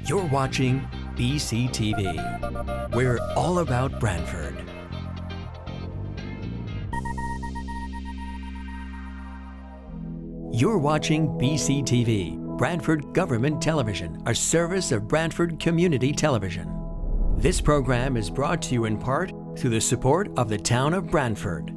You're watching BCTV. We're all about Branford. You're watching BCTV, Branford Government Television, a service of Branford Community Television. This program is brought to you in part through the support of the town of Branford.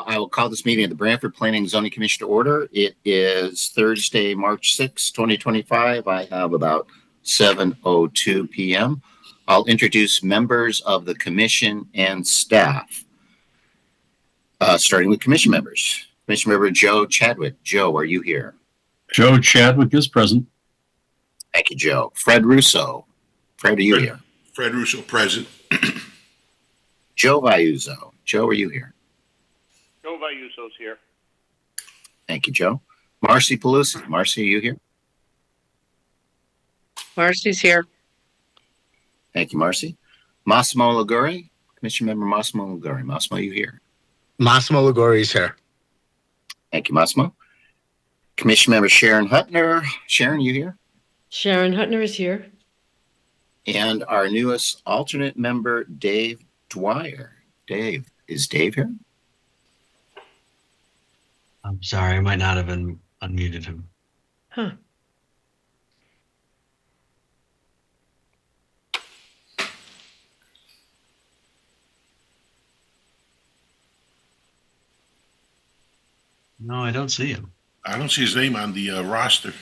I will call this meeting of the Branford Planning and Zoning Commission to order. It is Thursday, March 6, 2025. I have about 7:02 p.m. I'll introduce members of the commission and staff. Starting with commission members. Commission member Joe Chadwick. Joe, are you here? Joe Chadwick is present. Thank you, Joe. Fred Russo. Fred, are you here? Fred Russo, present. Joe Viuzzo. Joe, are you here? Joe Viuzzo's here. Thank you, Joe. Marcy Pelusi. Marcy, are you here? Marcy's here. Thank you, Marcy. Massimo Liguri. Commission member Massimo Liguri. Massimo, are you here? Massimo Liguri is here. Thank you, Massimo. Commission member Sharon Hutner. Sharon, you here? Sharon Hutner is here. And our newest alternate member, Dave Dwyer. Dave, is Dave here? I'm sorry, I might not have unmuted him. Huh. No, I don't see him. I don't see his name on the roster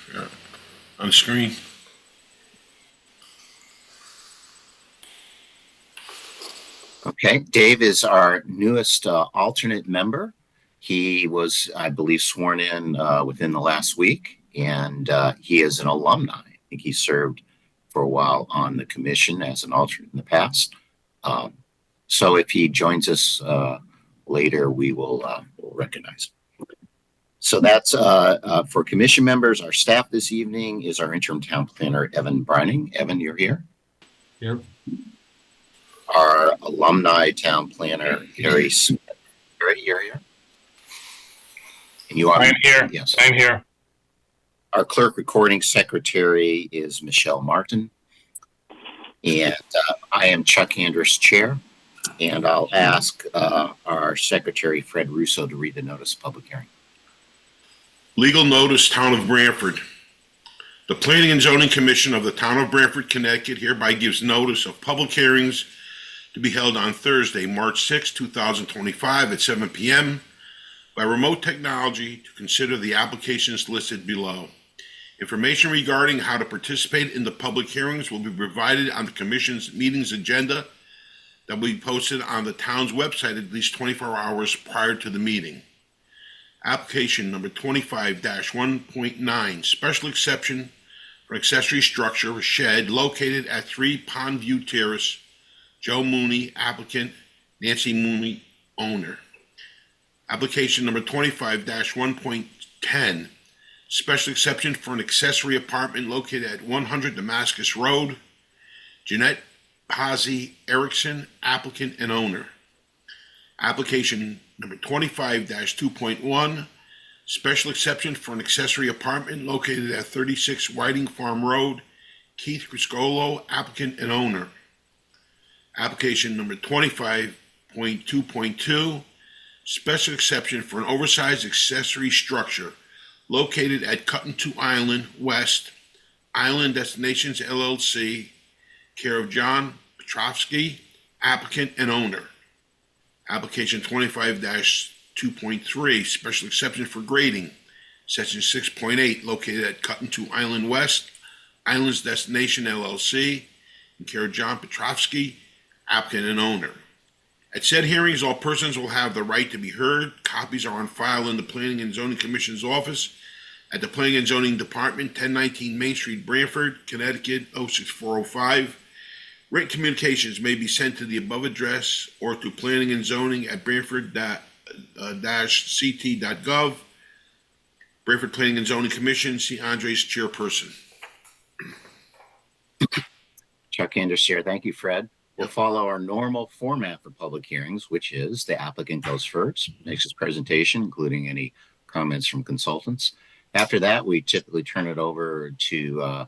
on the screen. Okay, Dave is our newest alternate member. He was, I believe, sworn in within the last week, and he is an alumni. I think he served for a while on the commission as an alternate in the past. So if he joins us later, we will we'll recognize him. So that's for commission members. Our staff this evening is our interim town planner, Evan Brining. Evan, you're here? Here. Our alumni town planner, Harry Smith. Harry, you're here? And you are? I'm here. Yes. I'm here. Our clerk recording secretary is Michelle Martin. And I am Chuck Andrus, chair. And I'll ask our secretary, Fred Russo, to read the notice of public hearing. Legal notice, Town of Branford. The Planning and Zoning Commission of the Town of Branford, Connecticut hereby gives notice of public hearings to be held on Thursday, March 6, 2025 at 7 p.m. by remote technology to consider the applications listed below. Information regarding how to participate in the public hearings will be provided on the Commission's meetings agenda that will be posted on the town's website at least 24 hours prior to the meeting. Application number 25-1.9, special exception for accessory structure shed located at 3 Pondview Terrace. Joe Mooney, applicant. Nancy Mooney, owner. Application number 25-1.10, special exception for an accessory apartment located at 100 Damascus Road. Jeanette Hazy Erickson, applicant and owner. Application number 25-2.1, special exception for an accessory apartment located at 36 Whiting Farm Road. Keith Criscolo, applicant and owner. Application number 25.2.2, special exception for an oversized accessory structure located at Cutting-To Island West, Island Destinations LLC, care of John Petrovsky, applicant and owner. Application 25-2.3, special exception for grading, section 6.8, located at Cutting-To Island West, Islands Destination LLC, in care of John Petrovsky, applicant and owner. At said hearings, all persons will have the right to be heard. Copies are on file in the Planning and Zoning Commission's office at the Planning and Zoning Department, 1019 Main Street, Branford, Connecticut, 06405. Written communications may be sent to the above address or to planning and zoning at branford-ct.gov. Branford Planning and Zoning Commission, C. Andres, chairperson. Chuck Anders, Chair. Thank you, Fred. We'll follow our normal format for public hearings, which is the applicant goes first, makes his presentation, including any comments from consultants. After that, we typically turn it over to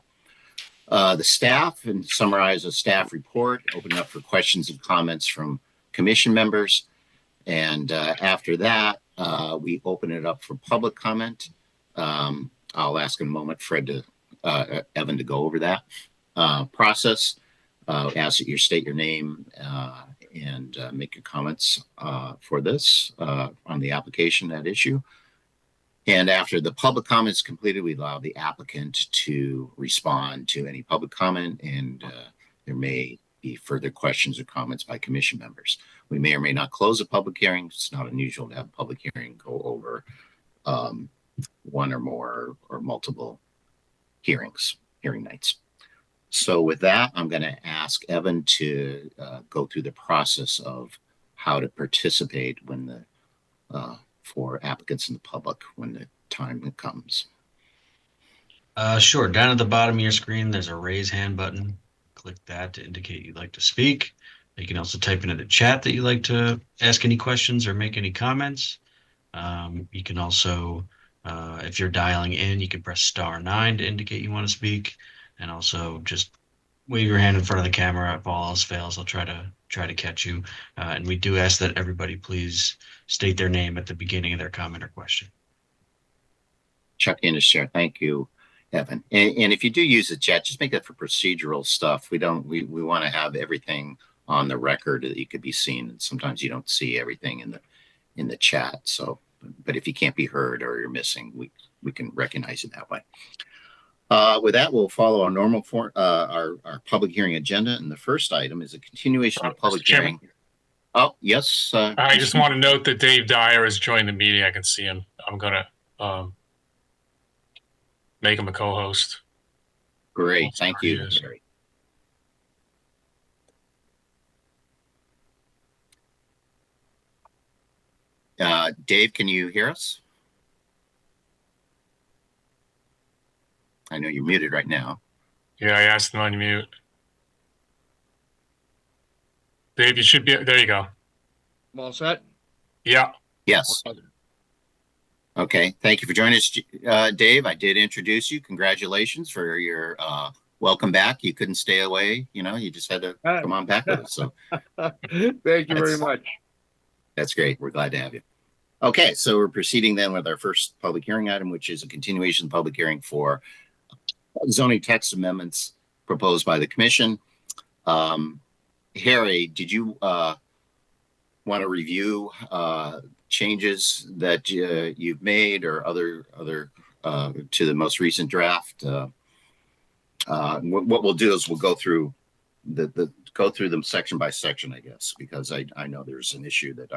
the staff and summarize a staff report, open it up for questions and comments from commission members. And after that, we open it up for public comment. I'll ask in a moment Evan to go over that process. Ask that you state your name and make your comments for this on the application, that issue. And after the public comment is completed, we allow the applicant to respond to any public comment, and there may be further questions or comments by commission members. We may or may not close a public hearing. It's not unusual to have a public hearing go over one or more or multiple hearing nights. So with that, I'm going to ask Evan to go through the process of how to participate when for applicants and the public when the time comes. Sure. Down at the bottom of your screen, there's a raise hand button. Click that to indicate you'd like to speak. You can also type into the chat that you'd like to ask any questions or make any comments. You can also, if you're dialing in, you can press *9 to indicate you want to speak, and also just wave your hand in front of the camera. If all else fails, I'll try to catch you. And we do ask that everybody please state their name at the beginning of their comment or question. Chuck Anders, Chair. Thank you, Evan. And if you do use the chat, just make that for procedural stuff. We want to have everything on the record that you could be seen. And sometimes you don't see everything in the chat. So, but if you can't be heard or you're missing, we can recognize it that way. With that, we'll follow our normal our public hearing agenda. And the first item is a continuation of public hearing. Oh, yes. I just want to note that Dave Dyer has joined the meeting. I can see him. I'm going to make him a co-host. Great. Thank you. Dave, can you hear us? I know you're muted right now. Yeah, I asked him to unmute. Dave, you should be, there you go. I'm all set? Yeah. Yes. Okay. Thank you for joining us, Dave. I did introduce you. Congratulations for your welcome back. You couldn't stay away. You just had to come on back with us. So Thank you very much. That's great. We're glad to have you. Okay. So we're proceeding then with our first public hearing item, which is a continuation of public hearing for zoning text amendments proposed by the commission. Harry, did you want to review changes that you've made or other to the most recent draft? What we'll do is we'll go through go through them section by section, I guess, because I know there's an issue that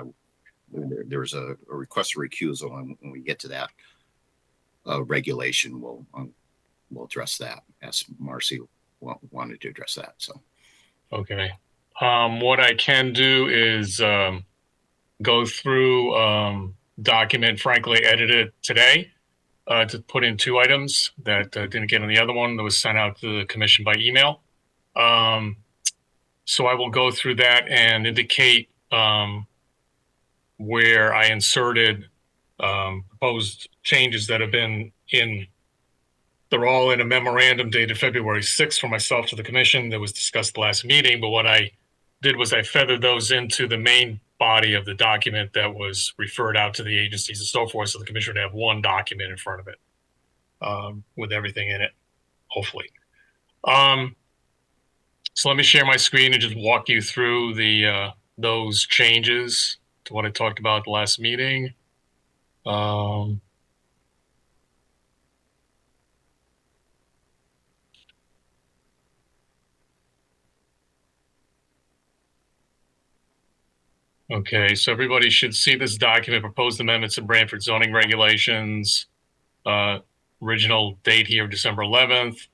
there's a request for recusal, and when we get to that regulation, we'll address that, as Marcy wanted to address that. So, okay. What I can do is go through document, frankly, edited today to put in 2 items that didn't get on the other one that was sent out to the commission by email. So I will go through that and indicate where I inserted proposed changes that have been in. They're all in a memorandum dated February 6th for myself to the commission that was discussed at the last meeting. But what I did was I feathered those into the main body of the document that was referred out to the agencies and so forth, so the commission would have one document in front of it with everything in it, hopefully. So let me share my screen and just walk you through those changes to what I talked about at the last meeting. Okay, so everybody should see this document, proposed amendments to Branford zoning regulations, original date here, December 11th.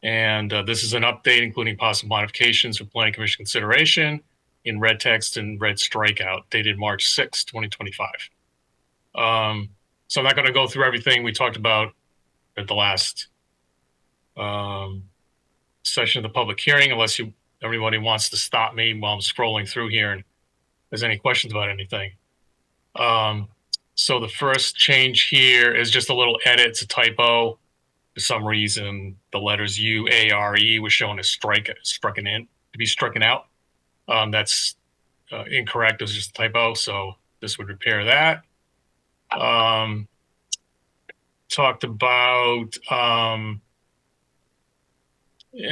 And this is an update, including possible modifications for planning commission consideration in red text and red strikeout, dated March 6, 2025. So I'm not going to go through everything we talked about at the last session of the public hearing, unless everybody wants to stop me while I'm scrolling through here and there's any questions about anything. So the first change here is just a little edit. It's a typo. For some reason, the letters U-A-R-E was shown as stricken in to be stricken out. That's incorrect. It was just a typo. So this would repair that. Talked about, and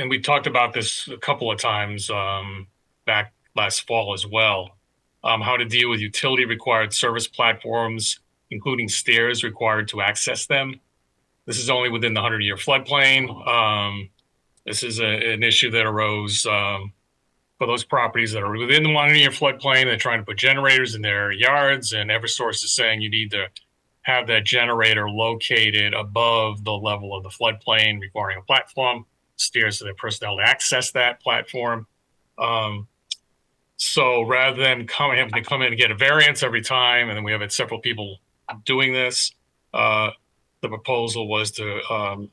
we talked about this a couple of times back last fall as well, how to deal with utility required service platforms, including stairs required to access them. This is only within the 100-year floodplain. This is an issue that arose for those properties that are within the 100-year floodplain. They're trying to put generators in their yards, and Eversource is saying you need to have that generator located above the level of the floodplain, requiring a platform, stairs for their personnel to access that platform. So rather than having to come in and get a variance every time, and then we have had several people doing this, the proposal was to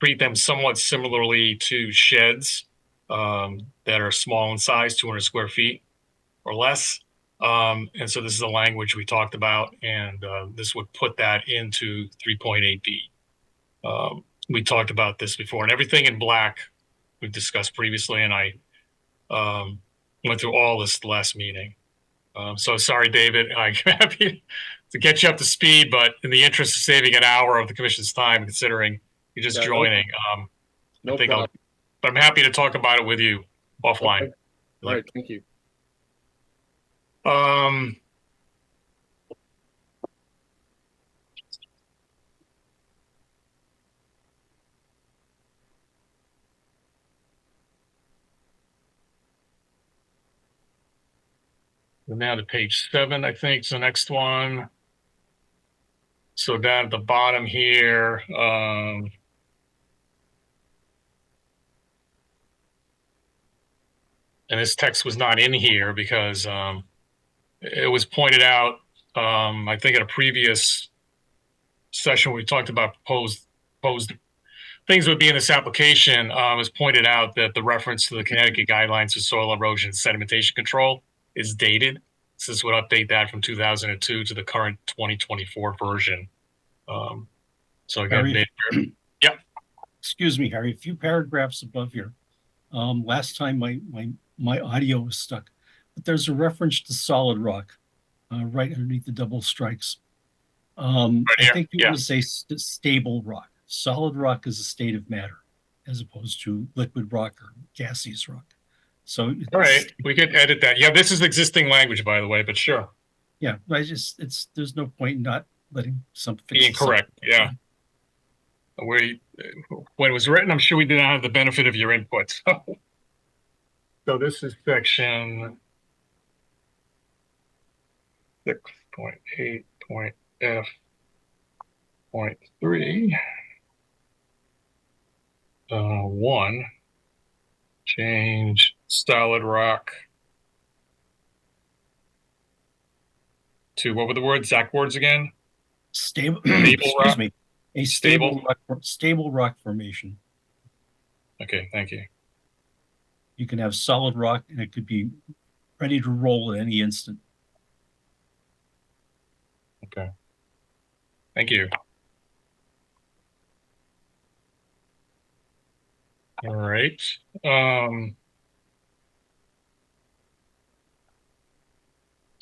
treat them somewhat similarly to sheds that are small in size, 200 square feet or less. And so this is the language we talked about, and this would put that into 3.8B. We talked about this before, and everything in black we discussed previously, and I went through all this last meeting. So sorry, David, I'm happy to get you up to speed, but in the interest of saving an hour of the commission's time, considering you're just joining, No problem. but I'm happy to talk about it with you offline. Okay. All right, thank you. We're now to page 7, I think, is the next one. So down at the bottom here, and this text was not in here because it was pointed out, I think, at a previous session we talked about proposed things would be in this application. It was pointed out that the reference to the Connecticut guidelines for soil erosion and sedimentation control is dated. So this would update that from 2002 to the current 2024 version. So again, Harry? Yep. Excuse me, Harry, a few paragraphs above here. Last time my audio was stuck, but there's a reference to solid rock right underneath the double strikes. I think you want to say stable rock. Solid rock is a state of matter as opposed to liquid rock or gaseous rock. So all right, we could edit that. Yeah, this is existing language, by the way, but sure. Yeah, there's no point in not letting something being correct. Yeah. When it was written, I'm sure we did not have the benefit of your input. So this is section 6.8.f.3. 1. Change solid rock to, what were the words? Exact words again? Stable excuse rock. Me. A stable rock formation. Okay, thank you. You can have solid rock and it could be ready to roll at any instant. Okay. Thank you. All right.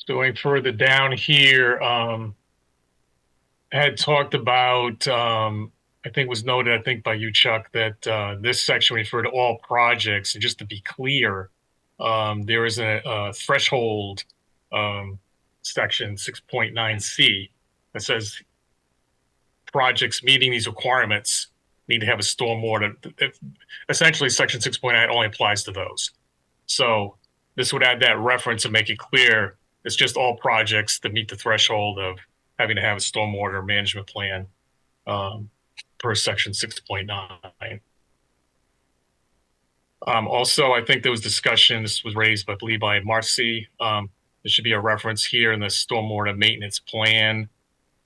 Going further down here, I had talked about, I think was noted, I think by you, Chuck, that this section referred to all projects. And just to be clear, there is a threshold section 6.9C that says projects meeting these requirements need to have a stormwater. Essentially, section 6.9 only applies to those. So this would add that reference and make it clear it's just all projects that meet the threshold of having to have a stormwater management plan per section 6.9. Also, I think there was discussion, this was raised, I believe, by Marcy. There should be a reference here in the stormwater maintenance plan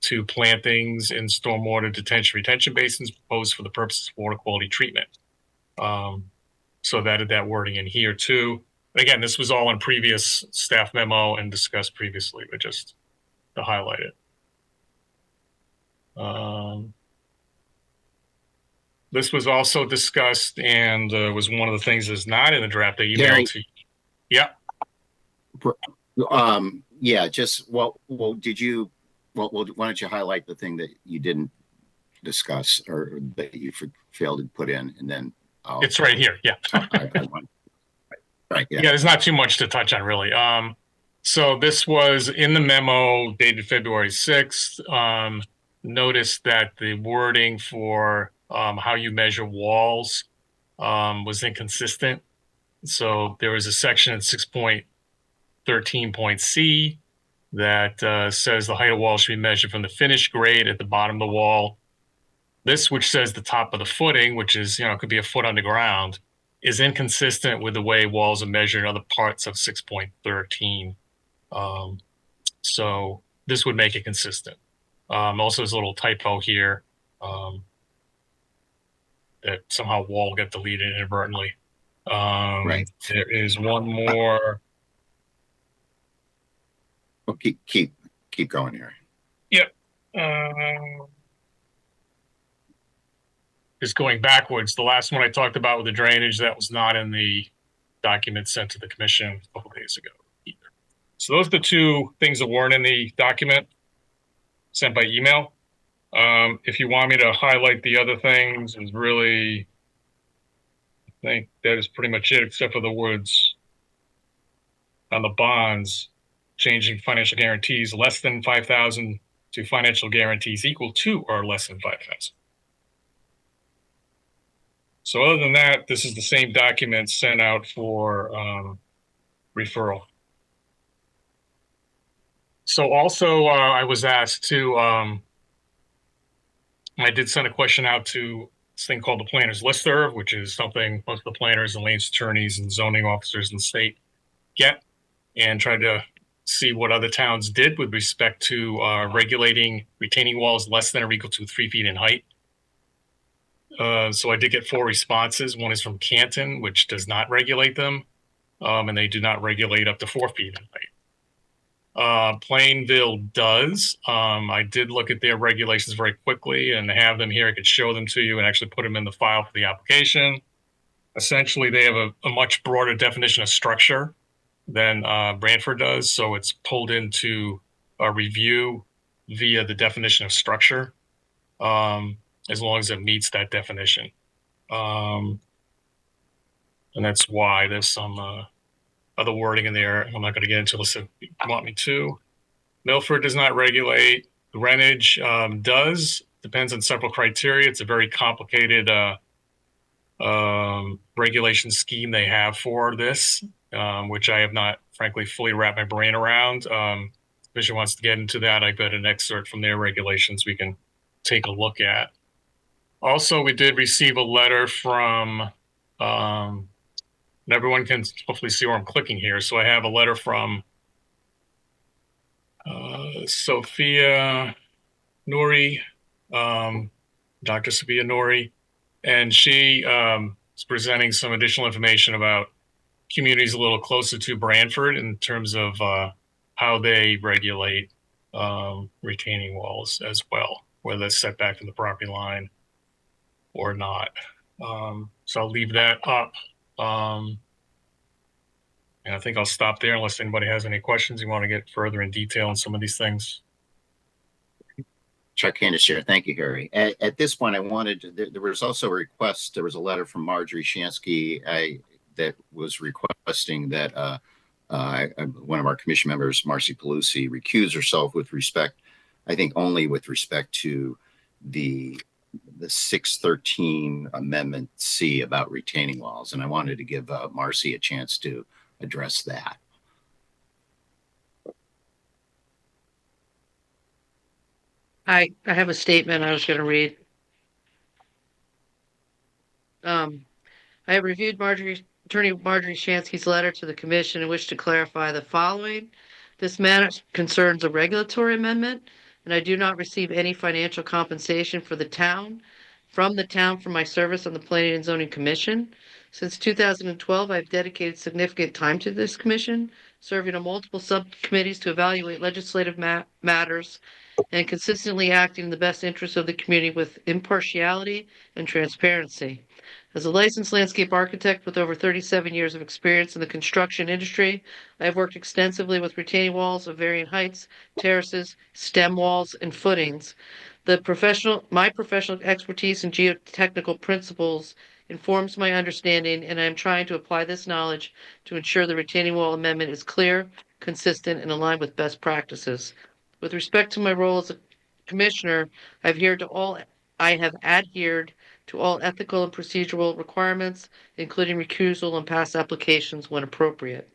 to plantings in stormwater detention retention basins proposed for the purposes of water quality treatment. So I've added that wording in here too. Again, this was all in previous staff memo and discussed previously, but just to highlight it. This was also discussed and was one of the things that's not in the draft I emailed to you. Yeah. Yeah, just why don't you highlight the thing that you didn't discuss or that you failed to put in, and then it's right here. Yeah. Right. Yeah. There's not too much to touch on really. So this was in the memo dated February 6th. Notice that the wording for how you measure walls was inconsistent. So there was a section in 6.13.c that says the height of wall should be measured from the finished grade at the bottom of the wall. This, which says the top of the footing, which is, could be a foot underground, is inconsistent with the way walls are measured in other parts of 6.13. So this would make it consistent. Also, there's a little typo here that somehow wall got deleted inadvertently. Right. There is one more. Well, keep going here. Yep. Just going backwards, the last one I talked about with the drainage, that was not in the document sent to the commission a couple days ago either. So those are the two things that weren't in the document sent by email. If you want me to highlight the other things, is really, I think that is pretty much it, except for the words on the bonds, changing financial guarantees less than 5,000 to financial guarantees equal to or less than 5,000. So other than that, this is the same document sent out for referral. So also I was asked to, I did send a question out to this thing called the Planners Listserv, which is something most of the planners and land attorneys and zoning officers in the state get, and tried to see what other towns did with respect to regulating retaining walls less than or equal to 3 feet in height. So I did get 4 responses. One is from Canton, which does not regulate them, and they do not regulate up to 4 feet in height. Plainville does. I did look at their regulations very quickly and have them here. I could show them to you and actually put them in the file for the application. Essentially, they have a much broader definition of structure than Branford does, so it's pulled into a review via the definition of structure, as long as it meets that definition. And that's why there's some other wording in there. I'm not going to get into this if you want me to. Milford does not regulate. Greenwich does. Depends on several criteria. It's a very complicated regulation scheme they have for this, which I have not, frankly, fully wrapped my brain around. If Commission wants to get into that, I've got an excerpt from their regulations we can take a look at. Also, we did receive a letter from, and everyone can hopefully see where I'm clicking here. So I have a letter from Sophia Nouri, Dr. Sophia Nouri, and she is presenting some additional information about communities a little closer to Branford in terms of how they regulate retaining walls as well, whether it's set back from the property line or not. So I'll leave that up. And I think I'll stop there unless anybody has any questions. You want to get further in detail on some of these things. Chuck Candace here. Thank you, Harry. At this point, I wanted to, there was also a request. There was a letter from Marjorie Shansky that was requesting that one of our commission members, Marcy Pelusi, recuse herself with respect, I think only with respect to the 613 Amendment C about retaining walls. And I wanted to give Marcy a chance to address that. I have a statement I was going to read. I have reviewed Attorney Marjorie Shansky's letter to the commission and wish to clarify the following. This matter concerns a regulatory amendment. and I do not receive any financial compensation from the town for my service on the Planning and Zoning Commission. Since 2012, I've dedicated significant time to this commission, serving on multiple subcommittees to evaluate legislative matters and consistently acting in the best interest of the community with impartiality and transparency. As a licensed landscape architect with over 37 years of experience in the construction industry, I have worked extensively with retaining walls of varying heights, terraces, stem walls, and footings. My professional expertise in geotechnical principles informs my understanding, and I am trying to apply this knowledge to ensure the retaining wall amendment is clear, consistent, and aligned with best practices. With respect to my role as a commissioner, I have adhered to all ethical and procedural requirements, including recusal on past applications when appropriate.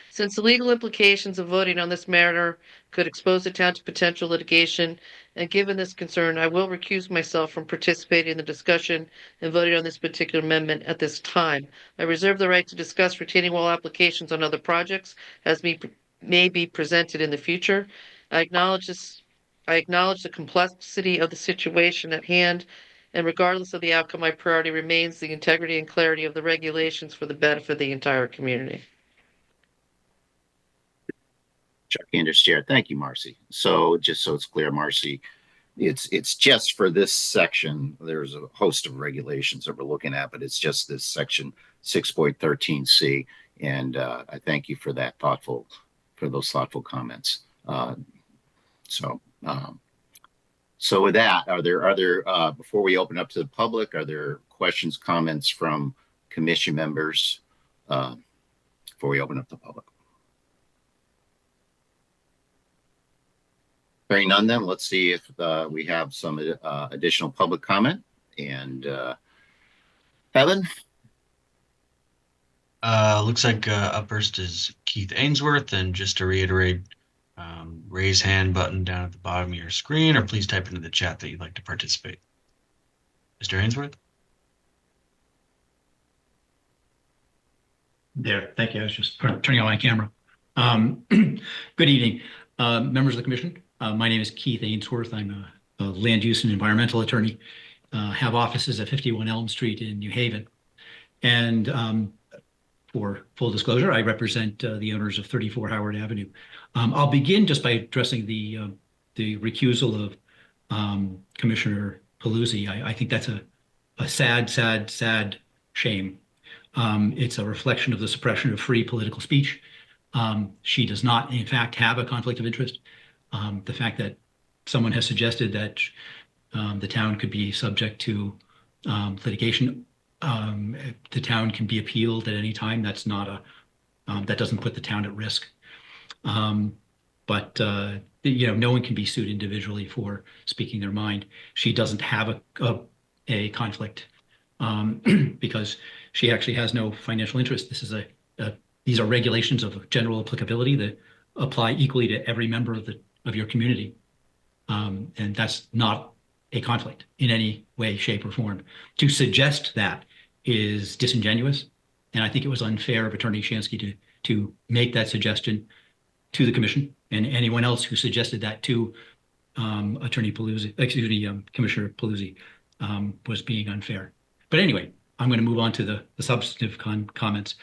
Since the legal implications of voting on this matter could expose the town to potential litigation, and given this concern, I will recuse myself from participating in the discussion and voting on this particular amendment at this time. I reserve the right to discuss retaining wall applications on other projects as may be presented in the future. I acknowledge the complexity of the situation at hand, and regardless of the outcome, my priority remains the integrity and clarity of the regulations for the benefit of the entire community. Chuck Anders Chair. Thank you, Marcy. So just so it's clear, Marcy, it's just for this section. There's a host of regulations that we're looking at, but it's just this section 6.13C. And I thank you for those thoughtful comments. So with that, are there other, before we open up to the public, are there questions, comments from commission members before we open up the public? Hearing none, then let's see if we have some additional public comment. And Evan? Looks like up first is Keith Ainsworth. And just to reiterate, raise hand button down at the bottom of your screen, or please type into the chat that you'd like to participate. Mr. Ainsworth? There, thank you. I was just turning on my camera. Good evening, members of the commission. My name is Keith Ainsworth. I'm a land use and environmental attorney. Have offices at 51 Elm Street in New Haven. And for full disclosure, I represent the owners of 34 Howard Avenue. I'll begin just by addressing the recusal of Commissioner Paluzzi. I think that's a sad shame. It's a reflection of the suppression of free political speech. She does not, in fact, have a conflict of interest. The fact that someone has suggested that the town could be subject to litigation, the town can be appealed at any time. That's not that doesn't put the town at risk. But no one can be sued individually for speaking their mind. She doesn't have a conflict because she actually has no financial interest. These are regulations of general applicability that apply equally to every member of your community. And that's not a conflict in any way, shape, or form. To suggest that is disingenuous. And I think it was unfair of Attorney Shansky to make that suggestion to the commission, and anyone else who suggested that to Commissioner Paluzzi was being unfair. But anyway, I'm going to move on to the substantive comments.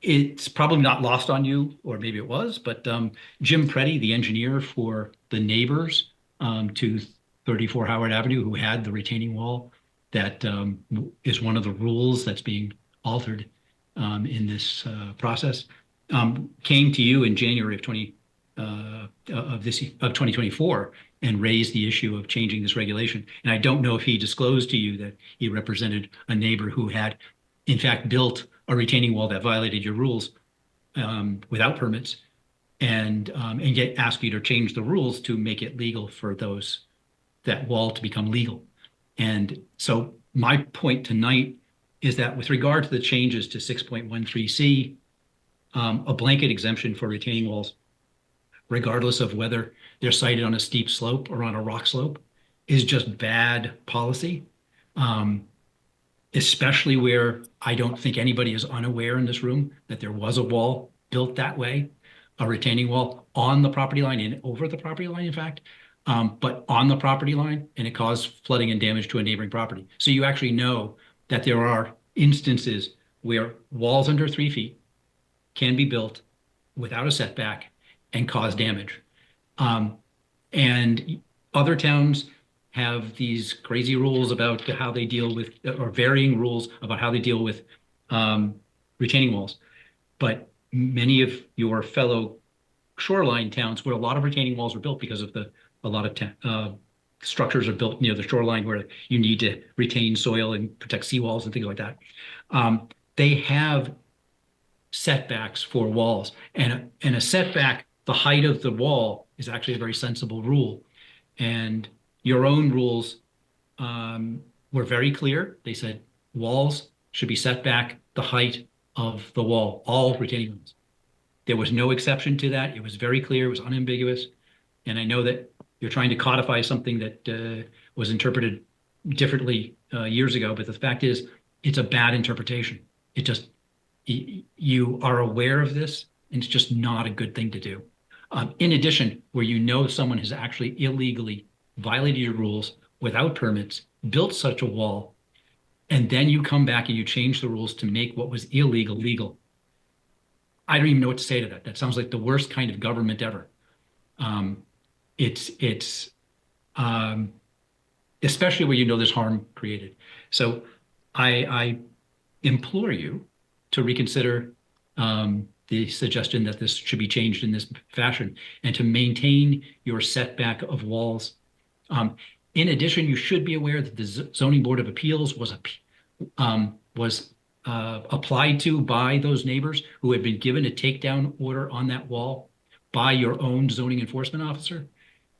It's probably not lost on you, or maybe it was, but Jim Preddy, the engineer for the neighbors to 34 Howard Avenue, who had the retaining wall, that is one of the rules that's being altered in this process, came to you in January of 2024 and raised the issue of changing this regulation. And I don't know if he disclosed to you that he represented a neighbor who had, in fact, built a retaining wall that violated your rules without permits, and yet ask you to change the rules to make it legal for that wall to become legal. And so my point tonight is that with regard to the changes to 6.13C, a blanket exemption for retaining walls, regardless of whether they're sited on a steep slope or on a rock slope, is just bad policy. Especially where I don't think anybody is unaware in this room that there was a wall built that way. a retaining wall on the property line and over the property line, in fact, but on the property line, and it caused flooding and damage to a neighboring property. So you actually know that there are instances where walls under 3 feet can be built without a setback and cause damage. And other towns have these crazy rules about how they deal with, or varying rules about how they deal with retaining walls. But many of your fellow shoreline towns where a lot of retaining walls were built because of a lot of structures are built near the shoreline where you need to retain soil and protect seawalls and things like that. They have setbacks for walls, and a setback, the height of the wall is actually a very sensible rule. And your own rules were very clear. They said walls should be set back the height of the wall, all retaining walls. There was no exception to that. It was very clear. It was unambiguous. And I know that you're trying to codify something that was interpreted differently years ago, but the fact is, it's a bad interpretation. It just, you are aware of this, and it's just not a good thing to do. In addition, where you know someone has actually illegally violated your rules without permits, built such a wall, and then you come back and you change the rules to make what was illegal legal. I don't even know what to say to that. That sounds like the worst kind of government ever. It's especially where you know there's harm created. So I implore you to reconsider the suggestion that this should be changed in this fashion and to maintain your setback of walls. In addition, you should be aware that the Zoning Board of Appeals was applied to by those neighbors who had been given a takedown order on that wall by your own zoning enforcement officer.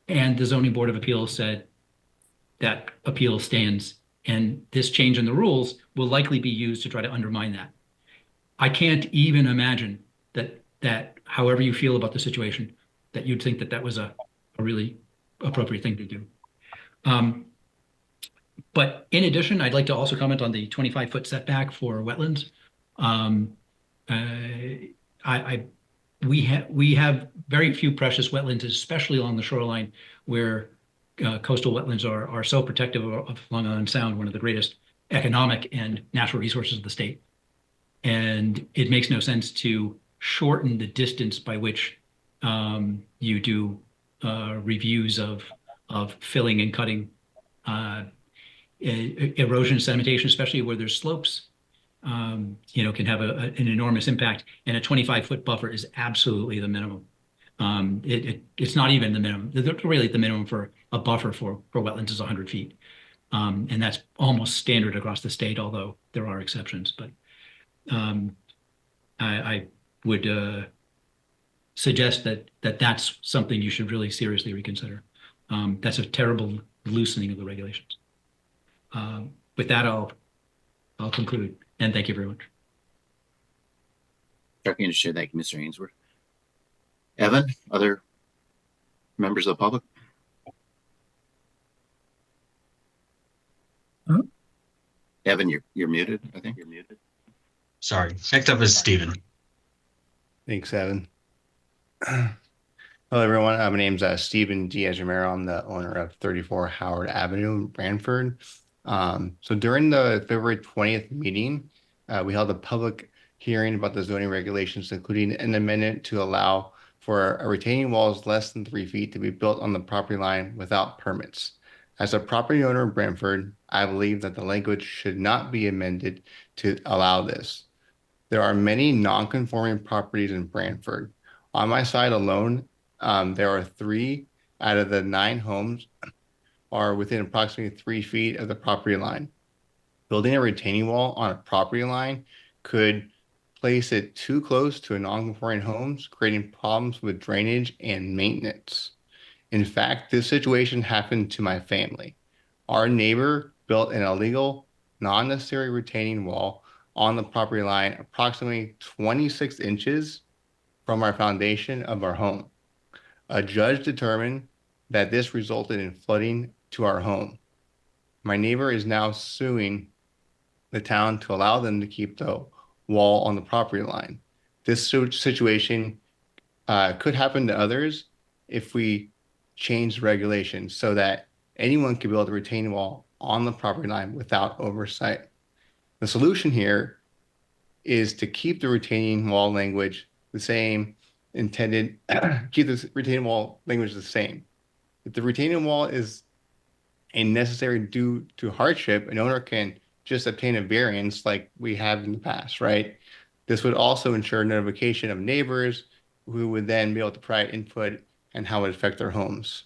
And the Zoning Board of Appeals said that appeal stands, and this change in the rules will likely be used to try to undermine that. I can't even imagine that however you feel about the situation, that you'd think that that was a really appropriate thing to do. But in addition, I'd like to also comment on the 25-foot setback for wetlands. We have very few precious wetlands, especially along the shoreline, where coastal wetlands are so protective of Long Island Sound, one of the greatest economic and natural resources of the state. And it makes no sense to shorten the distance by which you do reviews of filling and cutting. Erosion, sedimentation, especially where there's slopes, can have an enormous impact. And a 25-foot buffer is absolutely the minimum. It's not even the minimum. Really, the minimum for a buffer for wetlands is 100 feet. And that's almost standard across the state, although there are exceptions. But I would suggest that that's something you should really seriously reconsider. That's a terrible loosening of the regulations. With that, I'll conclude, and thank you very much. Thank you, Mr. Ainsworth. Evan, other members of the public? Huh? Evan, you're muted. I think you're muted. Sorry. Next up is Stephen. Thanks, Evan. Hello, everyone. My name's Stephen Diaz-Romero. I'm the owner of 34 Howard Avenue in Branford. So during the February 20th meeting, we held a public hearing about the zoning regulations, including an amendment to allow for a retaining walls less than 3 feet to be built on the property line without permits. As a property owner in Branford, I believe that the language should not be amended to allow this. There are many non-conforming properties in Branford. On my side alone, there are 3 out of the 9 homes are within approximately 3 feet of the property line. Building a retaining wall on a property line could place it too close to a non-conforming homes, creating problems with drainage and maintenance. In fact, this situation happened to my family. Our neighbor built an illegal, non-necessary retaining wall on the property line approximately 26 inches from our foundation of our home. A judge determined that this resulted in flooding to our home. My neighbor is now suing the town to allow them to keep the wall on the property line. This situation could happen to others if we change regulations so that anyone can build a retaining wall on the property line without oversight. The solution here is to keep the retaining wall language the same, intended, keep the retaining wall language the same. If the retaining wall is a necessary due to hardship, an owner can just obtain a variance like we have in the past, right? This would also ensure notification of neighbors who would then be able to provide input and how it would affect their homes.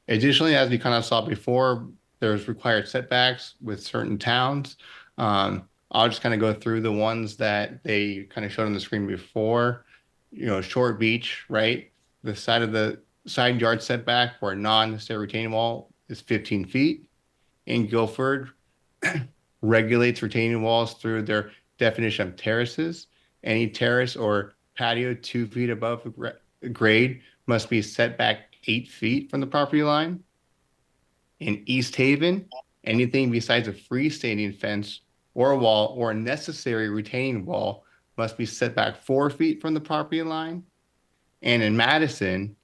Additionally, as we kind of saw before, there's required setbacks with certain towns. I'll just kind of go through the ones that they kind of showed on the screen before. Short Beach, right? The side yard setback for a non-necessary retaining wall is 15 feet. In Guilford, regulates retaining walls through their definition of terraces. Any terrace or patio 2 feet above grade must be set back 8 feet from the property line. In East Haven, anything besides a freestanding fence or a wall or a necessary retaining wall must be set back 4 feet from the property line. And in Madison,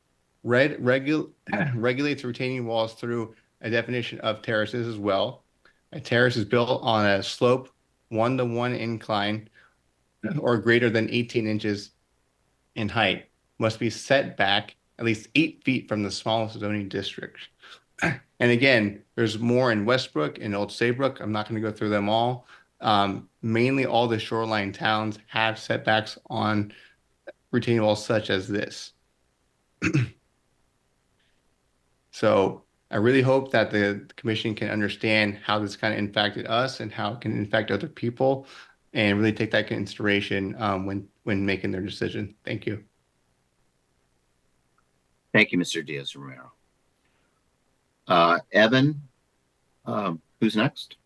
regulates retaining walls through a definition of terraces as well. A terrace is built on a slope 1-to-1 incline or greater than 18 inches in height, must be set back at least 8 feet from the smallest zoning district. And again, there's more in Westbrook and Old Saybrook. I'm not going to go through them all. Mainly all the shoreline towns have setbacks on retaining walls such as this. So I really hope that the commission can understand how this kind of impacted us and how it can impact other people, and really take that into consideration when making their decision. Thank you. Thank you, Mr. Diaz-Romero. Evan, who's next?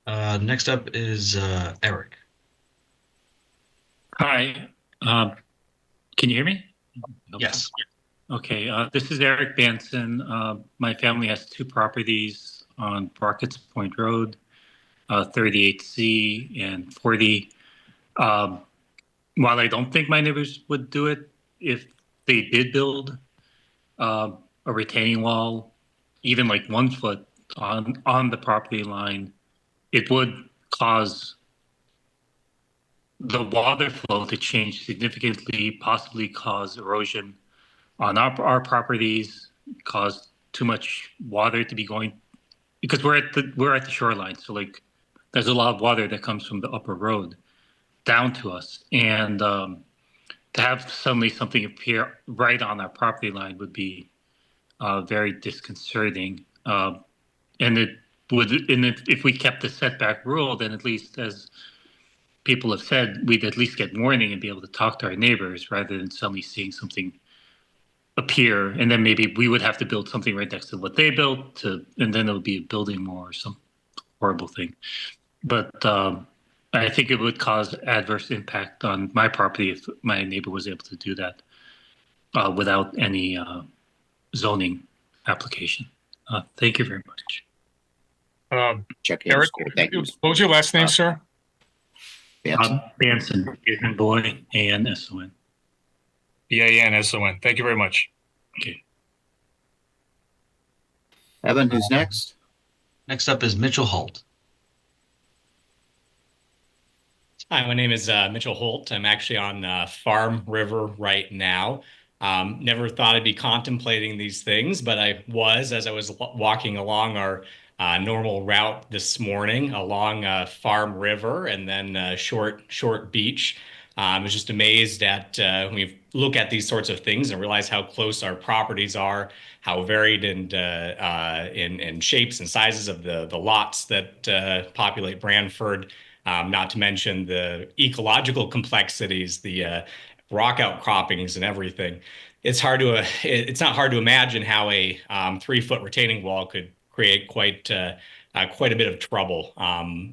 Next up is Eric. Hi, can you hear me? Yes. Okay, this is Eric Benson. My family has 2 properties on Brockett's Point Road, 38C and 40. While I don't think my neighbors would do it, if they did build a retaining wall, even like 1 foot on the property line, it would cause the water flow to change significantly, possibly cause erosion on our properties, cause too much water to be going, because we're at the shoreline. So like there's a lot of water that comes from the upper road down to us. And to have suddenly something appear right on our property line would be very disconcerting. And if we kept the setback rule, then at least, as people have said, we'd at least get warning and be able to talk to our neighbors rather than suddenly seeing something appear, and then maybe we would have to build something right next to what they built, and then it would be a building war or some horrible thing. But I think it would cause adverse impact on my property if my neighbor was able to do that without any zoning application. Thank you very much. Check in. Eric, Thank you. what was your last name, sir? Benson, boy, A-N-S-O-N. B-A-N-S-O-N. Thank you very much. Okay. Evan, who's next? Next up is Mitchell Holt. Hi, my name is Mitchell Holt. I'm actually on Farm River right now. Never thought I'd be contemplating these things, but I was as I was walking along our normal route this morning along Farm River and then Short Beach. I was just amazed at when we look at these sorts of things and realize how close our properties are, how varied and in shapes and sizes of the lots that populate Branford. Not to mention the ecological complexities, the rock outcroppings and everything. It's not hard to imagine how a 3-foot retaining wall could create quite a bit of trouble,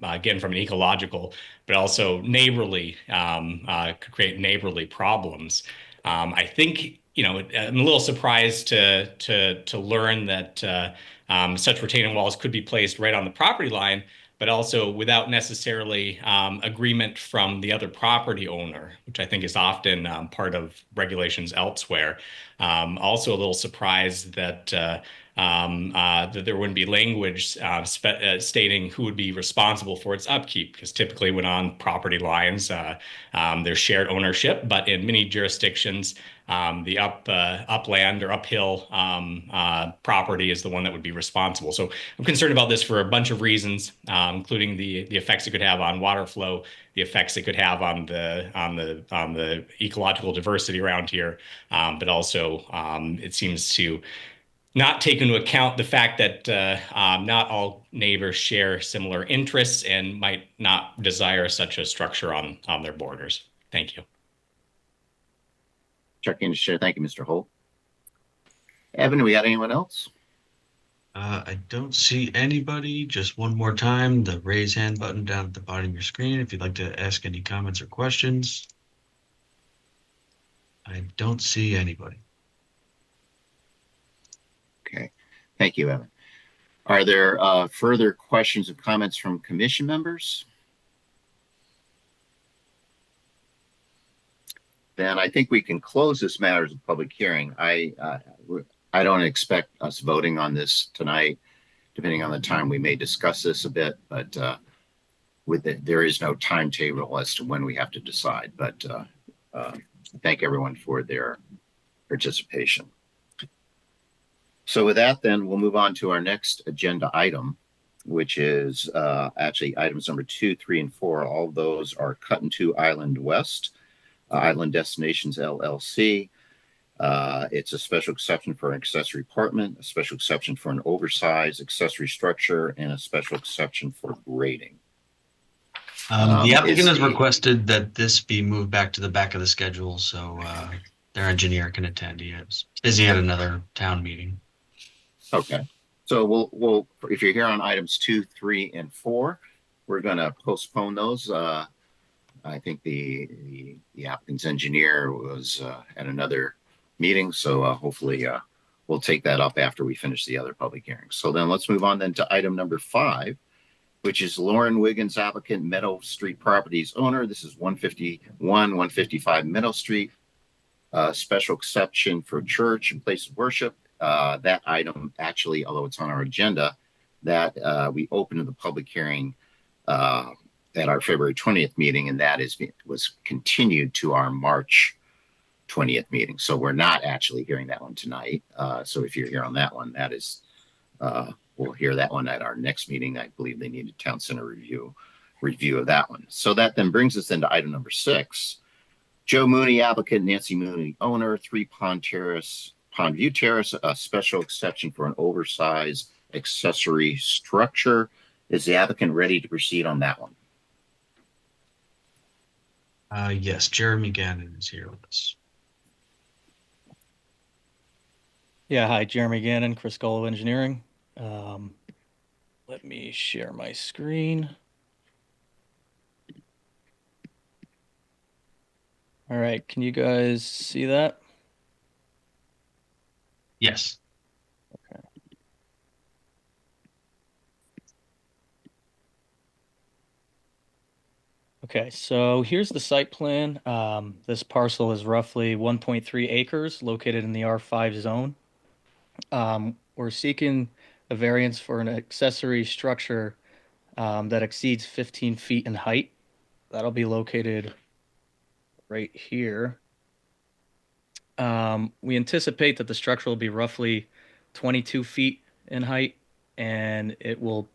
again, from an ecological, but also neighborly, could create neighborly problems. I think, I'm a little surprised to learn that such retaining walls could be placed right on the property line, but also without necessarily agreement from the other property owner, which I think is often part of regulations elsewhere. Also a little surprised that that there wouldn't be language stating who would be responsible for its upkeep, because typically when on property lines, there's shared ownership, but in many jurisdictions, the upland or uphill property is the one that would be responsible. So I'm concerned about this for a bunch of reasons, including the effects it could have on water flow, the effects it could have on the ecological diversity around here, but also it seems to not take into account the fact that not all neighbors share similar interests and might not desire such a structure on their borders. Thank you. Checking to share. Thank you, Mr. Holt. Evan, do we got anyone else? I don't see anybody. Just one more time, the raise hand button down at the bottom of your screen if you'd like to ask any comments or questions. I don't see anybody. Okay, thank you, Evan. Are there further questions or comments from commission members? Then I think we can close this matter as a public hearing. I don't expect us voting on this tonight. Depending on the time, we may discuss this a bit, but there is no timetable as to when we have to decide. But thank everyone for their participation. So with that, then we'll move on to our next agenda item, which is actually items number 2, 3, and 4. All of those are Cut and Two Island West, Island Destinations LLC. It's a special exception for an accessory apartment, a special exception for an oversized accessory structure, and a special exception for grading. The applicant has requested that this be moved back to the back of the schedule so their engineer can attend. He is busy at another town meeting. Okay, so we'll if you're here on items 2, 3, and 4, we're going to postpone those. I think the applicant's engineer was at another meeting, so hopefully we'll take that up after we finish the other public hearings. So then let's move on then to item number 5, which is Lauren Wiggins, applicant, Meadow Street Properties owner. This is 155 Meadow Street, special exception for church and place of worship. That item actually, although it's on our agenda, that we opened the public hearing at our February 20th meeting, and that was continued to our March 20th meeting. So we're not actually hearing that one tonight. So if you're here on that one, that is, we'll hear that one at our next meeting. I believe they need a town center review of that one. So that then brings us into item number 6. Joe Mooney, applicant, Nancy Mooney, owner, 3 Pondview Terrace, a special exception for an oversized accessory structure. Is the applicant ready to proceed on that one? Yes, Jeremy Gannon is here with us. Yeah, hi, Jeremy Gannon, Chris Gullo Engineering. Let me share my screen. All right, can you guys see that? Yes. Okay. Okay, so here's the site plan. This parcel is roughly 1.3 acres located in the R5 zone. We're seeking a variance for an accessory structure that exceeds 15 feet in height. That'll be located right here. We anticipate that the structure will be roughly 22 feet in height, and it will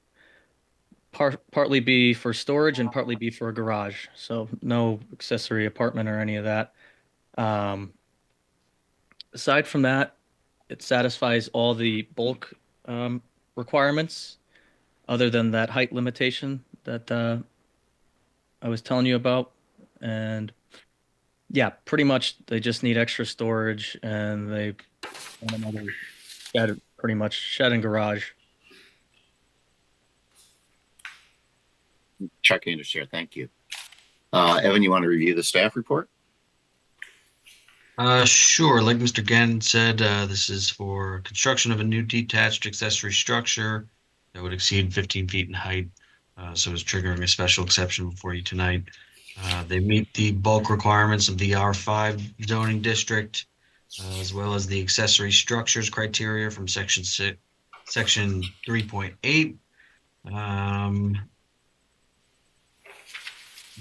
partly be for storage and partly be for a garage. So no accessory apartment or any of that. Aside from that, it satisfies all the bulk requirements other than that height limitation that I was telling you about. And yeah, pretty much they just need extra storage, and they want another shed, pretty much shed and garage. Chuck in to share. Thank you. Evan, you want to review the staff report? Sure. Like Mr. Gannon said, this is for construction of a new detached accessory structure that would exceed 15 feet in height. so it's triggering a special exception before you tonight. They meet the bulk requirements of the R5 zoning district, as well as the accessory structures criteria from section 3.8.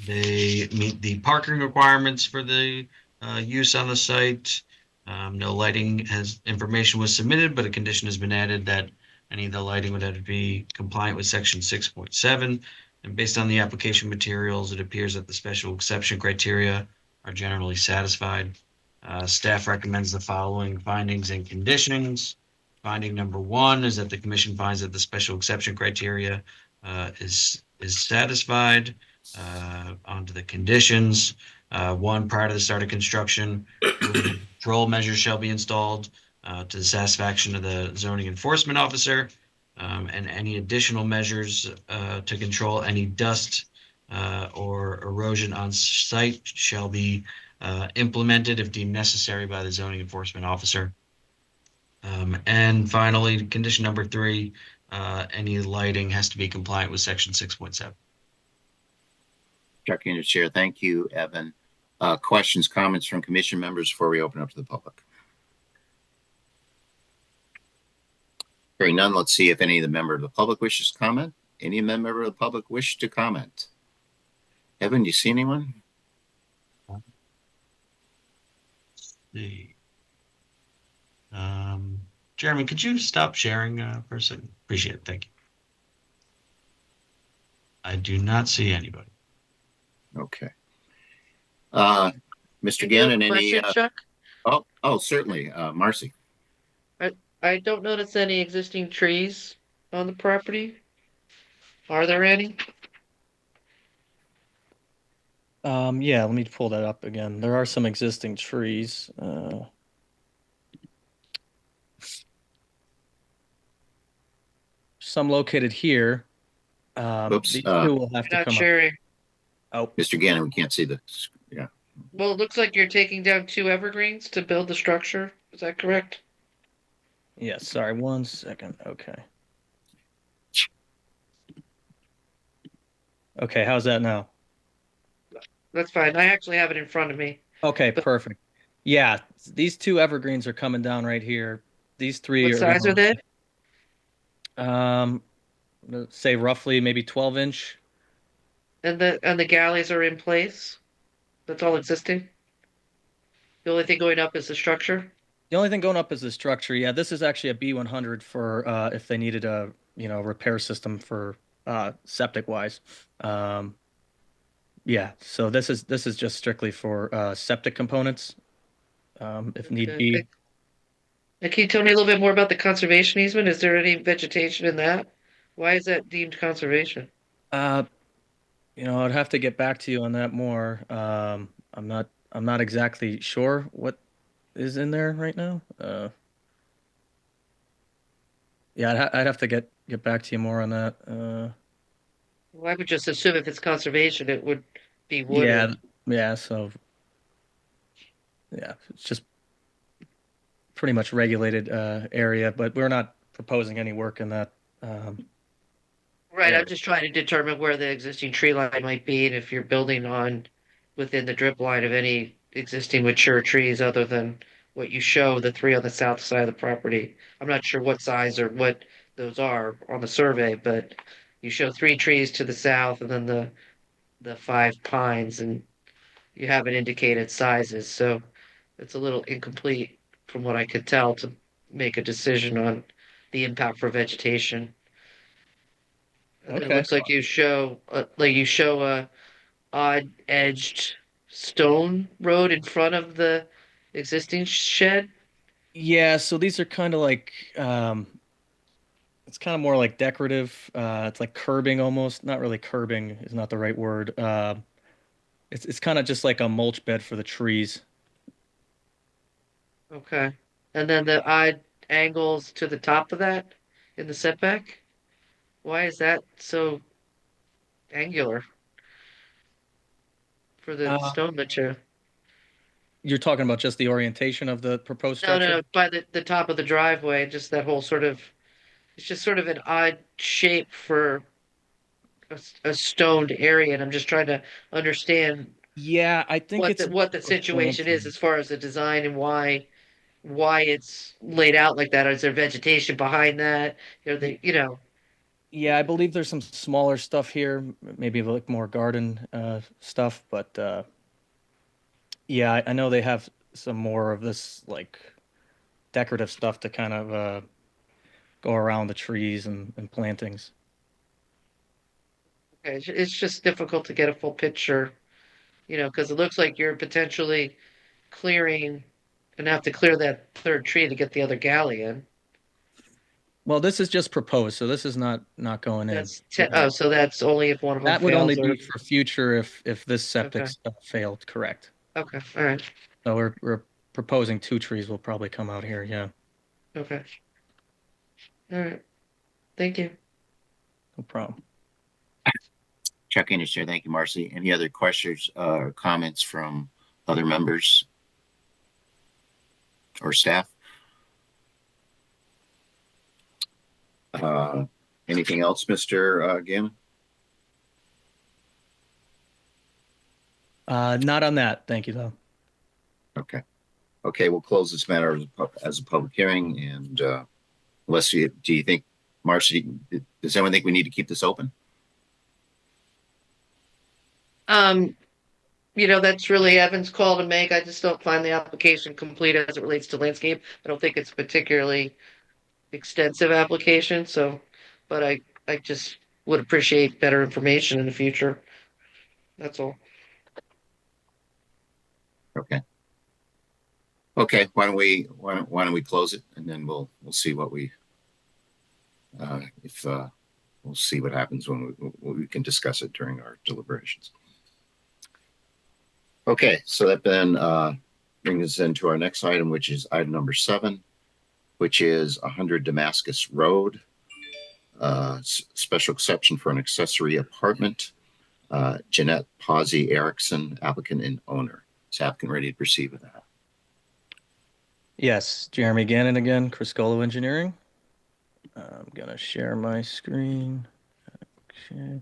They meet the parking requirements for the use on the site. No lighting information was submitted, but a condition has been added that any of the lighting would have to be compliant with section 6.7. And based on the application materials, it appears that the special exception criteria are generally satisfied. Staff recommends the following findings and conditions. Finding number 1 is that the commission finds that the special exception criteria is satisfied. Onto the conditions. 1, prior to the start of construction, control measures shall be installed to the satisfaction of the zoning enforcement officer, and any additional measures to control any dust or erosion on site shall be implemented if deemed necessary by the zoning enforcement officer. And finally, condition number 3, any lighting has to be compliant with section 6.7. Checking the chair. Thank you, Evan. Questions, comments from commission members before we open up to the public? Hearing none, let's see if any of the member of the public wishes to comment. Any member of the public wish to comment? Evan, do you see anyone? Jeremy, could you stop sharing for a second? Appreciate it. Thank you. I do not see anybody. Okay. Mr. Gannon, any? Question, Chuck? Oh, certainly. Marcy. I don't notice any existing trees on the property. Are there any? Yeah, let me pull that up again. There are some existing trees. Some located here. Oops. These two will have to Not come sure. up. Oh, Mr. Gannon, we can't see the. Yeah. Well, it looks like you're taking down 2 evergreens to build the structure. Is that correct? yeah, sorry, 1 second. Okay. Okay, how's that now? That's fine. I actually have it in front of me. Okay, perfect. Yeah, these 2 evergreens are coming down right here. These 3 What size are they? Let's say roughly maybe 12-inch. And the galleys are in place? That's all existing? The only thing going up is the structure? The only thing going up is the structure. Yeah, this is actually a B100 for if they needed a repair system for septic wise. Yeah, so this is just strictly for septic components, if need be. And can you tell me a little bit more about the conservation easement? Is there any vegetation in that? Why is that deemed conservation? I'd have to get back to you on that more. I'm not exactly sure what is in there right now. Yeah, I'd have to get back to you more on that. Well, I would just assume if it's conservation, it would be wooded. Yeah. So, yeah, it's just pretty much regulated area, but we're not proposing any work in that. Right, area. I'm just trying to determine where the existing tree line might be, and if you're building on within the drip line of any existing mature trees other than what you show, the 3 on the south side of the property. I'm not sure what size or what those are on the survey, but you show 3 trees to the south and then the 5 pines, and you haven't indicated sizes, so it's a little incomplete from what I could tell to make a decision on the impact for vegetation. And It Okay. looks like you show a odd edged stone road in front of the existing shed. Yeah, so these are kind of like it's kind of more like decorative. It's like curbing almost. Not really curbing is not the right word. It's kind of just like a mulch bed for the trees. Okay. And then the odd angles to the top of that in the setback. Why is that so angular for the Uh, stone material? You're talking about just the orientation of the proposed No, structure? no, by the top of the driveway, just that whole sort of, it's just sort of an odd shape for a stoned area, and I'm just trying to understand Yeah, I think it's what the a situation is planting. as far as the design and why it's laid out like that. Is there vegetation behind that? Yeah, I believe there's some smaller stuff here, maybe like more garden stuff, but yeah, I know they have some more of this like decorative stuff to kind of go around the trees and plantings. Okay, it's just difficult to get a full picture, because it looks like you're potentially clearing and have to clear that third tree to get the other galley in. Well, this is just proposed, so this is not going in. So that's only if one of them That would only fails or be for future if this septic okay, failed, correct? okay, all right, So we're proposing 2 trees will probably come out here, yeah, okay, all right. Thank you. no problem. Chuck Anderson, thank you, Marcy. Any other questions or comments from other members or staff? Anything else, Mr. Gannon? Not on that, thank you though. Okay. Okay, we'll close this matter as a public hearing. And do you think, Marcy, does anyone think we need to keep this open? That's really Evan's call to make. I just don't find the application complete as it relates to landscape. I don't think it's a particularly extensive application, but I just would appreciate better information in the future. That's all. Okay. Okay, why don't we close it, and then we'll see what we'll see what happens when we can discuss it during our deliberations. Okay, so that then brings us into our next item, which is item number 7, which is 100 Damascus Road, special exception for an accessory apartment. Jeanette Pazzi Erickson, applicant and owner. Is applicant ready to proceed with that? Yes, Jeremy Gannon again, Criscolo Engineering. I'm gonna share my screen. Okay.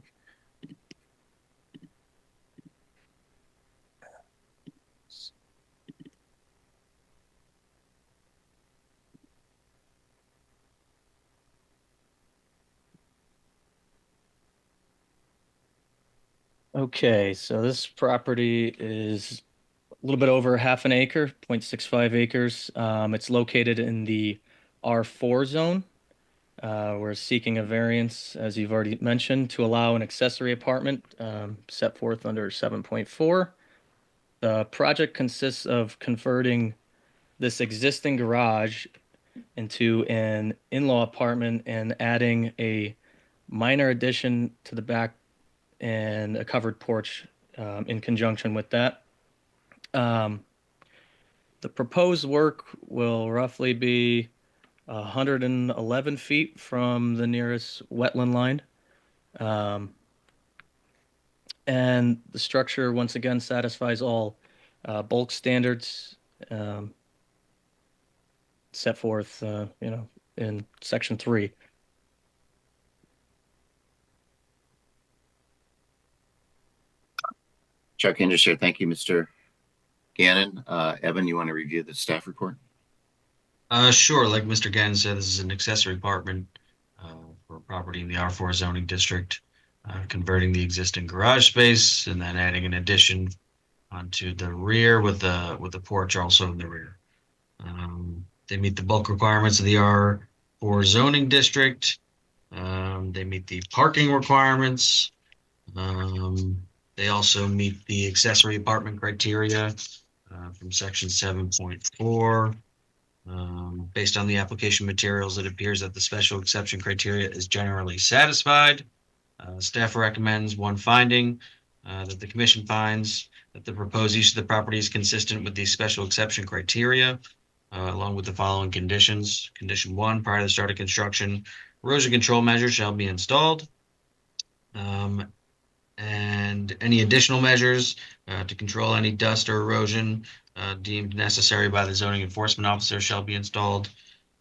Okay, so this property is a little bit over half an acre, 0.65 acres. It's located in the R4 zone. We're seeking a variance, as you've already mentioned, to allow an accessory apartment set forth under 7.4. The project consists of converting this existing garage into an in-law apartment and adding a minor addition to the back and a covered porch in conjunction with that. The proposed work will roughly be 111 feet from the nearest wetland line. And the structure, once again, satisfies all bulk standards set forth, in Section 3. Chuck Anderson, thank you, Mr. Gannon. Evan, you want to review the staff report? Sure. Like Mr. Gannon said, this is an accessory apartment for a property in the R4 zoning district, converting the existing garage space and then adding an addition onto the rear with the porch also in the rear. They meet the bulk requirements of the R4 zoning district. They meet the parking requirements. They also meet the accessory apartment criteria from section 7.4. Based on the application materials, it appears that the special exception criteria is generally satisfied. Staff recommends one finding, that the commission finds that the proposed use of the property is consistent with the special exception criteria, along with the following conditions. Condition 1, prior to the start of construction, erosion control measures shall be installed. And any additional measures to control any dust or erosion deemed necessary by the zoning enforcement officer shall be installed.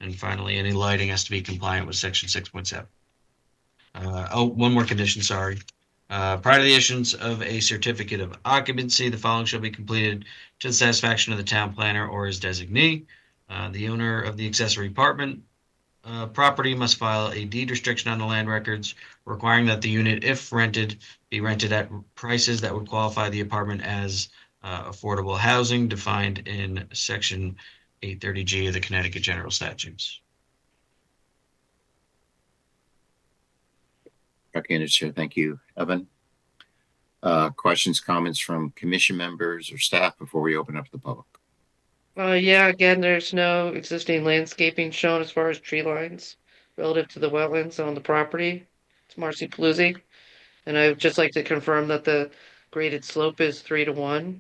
And finally, any lighting has to be compliant with section 6.7. One more condition, sorry. Prior to the issuance of a certificate of occupancy, the following shall be completed to the satisfaction of the town planner or his designee. The owner of the accessory apartment property must file a deed restriction on the land records, requiring that the unit, if rented, be rented at prices that would qualify the apartment as affordable housing, defined in Section 830G of the Connecticut General Statutes. Dr. Thank you, Evan. Questions, comments from commission members or staff before we open up to the public? Yeah, again, there's no existing landscaping shown as far as tree lines relative to the wetlands on the property. It's Marcy Paluzzi. And I would just like to confirm that the graded slope is 3-to-1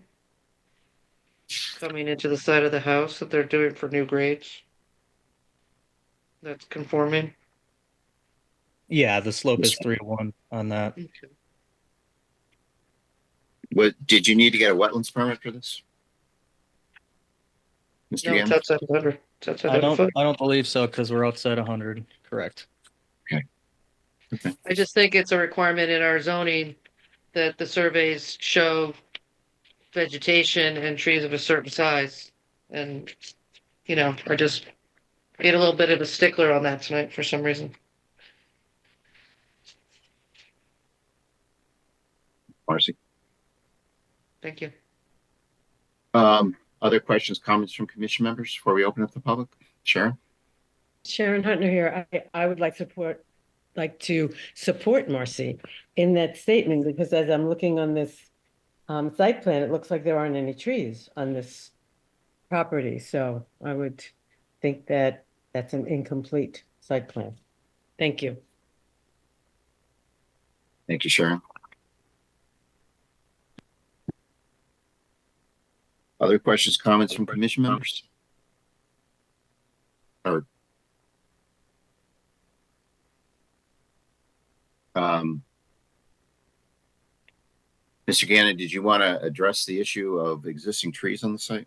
coming into the side of the house that they're doing for new grades. That's conforming. Yeah, the slope is 3-to-1 on that. Okay. What, did you need to get a wetlands permit for this? Mr. No, Gannon? it's outside 100. It's outside 100 foot. I don't believe so because we're outside 100. Correct. Okay. I just think it's a requirement in our zoning that the surveys show vegetation and trees of a certain size. And, I just get a little bit of a stickler on that tonight for some reason. Marcy? Thank you. Other questions, comments from commission members before we open up the public? Sharon? Sharon Huntner here. I would like to support Marcy in that statement, because as I'm looking on this site plan, it looks like there aren't any trees on this property. So I would think that that's an incomplete site plan. Thank you. Thank you, Sharon. Other questions, comments from commission members? Or Mr. Gannon, did you want to address the issue of existing trees on the site?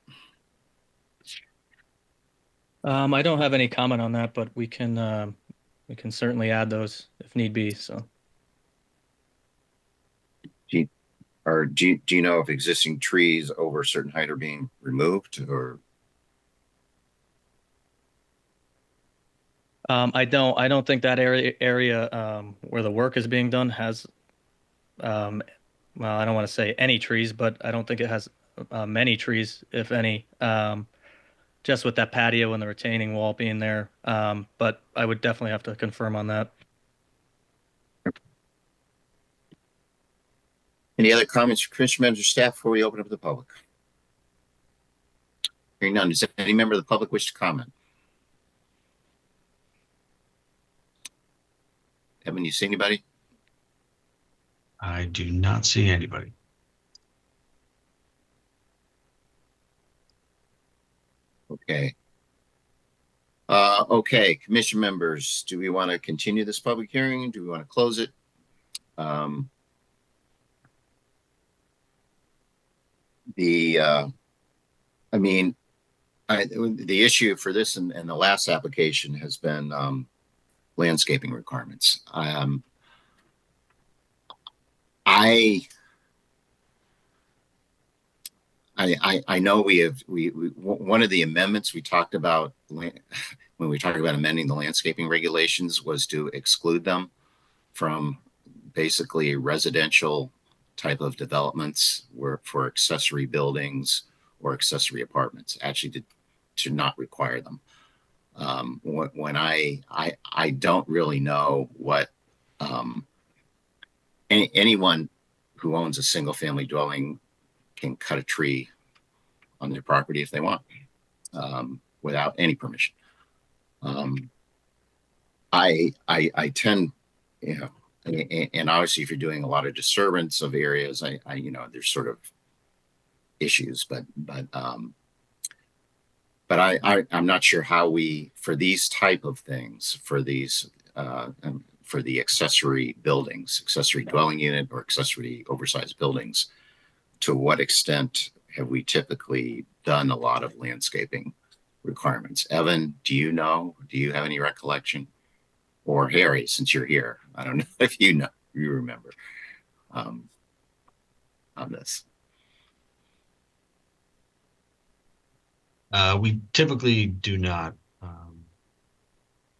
I don't have any comment on that, but we can certainly add those if need be. So. Do you know if existing trees over a certain height are being removed, or? I don't think that area where the work is being done has, well, I don't want to say any trees, but I don't think it has many trees, if any, just with that patio and the retaining wall being there. But I would definitely have to confirm on that. Any other comments from commission members or staff before we open up to the public? Hearing none, does any member of the public wish to comment? Evan, you see anybody? I do not see anybody. Okay. Okay, commission members, do we want to continue this public hearing? Do we want to close it? The issue for this and the last application has been landscaping requirements. I know we one of the amendments we talked about when we talked about amending the landscaping regulations was to exclude them from basically residential type of developments for accessory buildings or accessory apartments, actually to not require them. When I don't really know what anyone who owns a single family dwelling can cut a tree on their property if they want, without any permission. I tend, and obviously if you're doing a lot of disturbance of areas, there's sort of issues, but I'm not sure how we, for these type of things, for these, for the accessory buildings, accessory dwelling unit or accessory oversized buildings, to what extent have we typically done a lot of landscaping requirements? Evan, do you know? Do you have any recollection? Or Harry, since you're here, I don't know if you remember. um, on this? We typically do not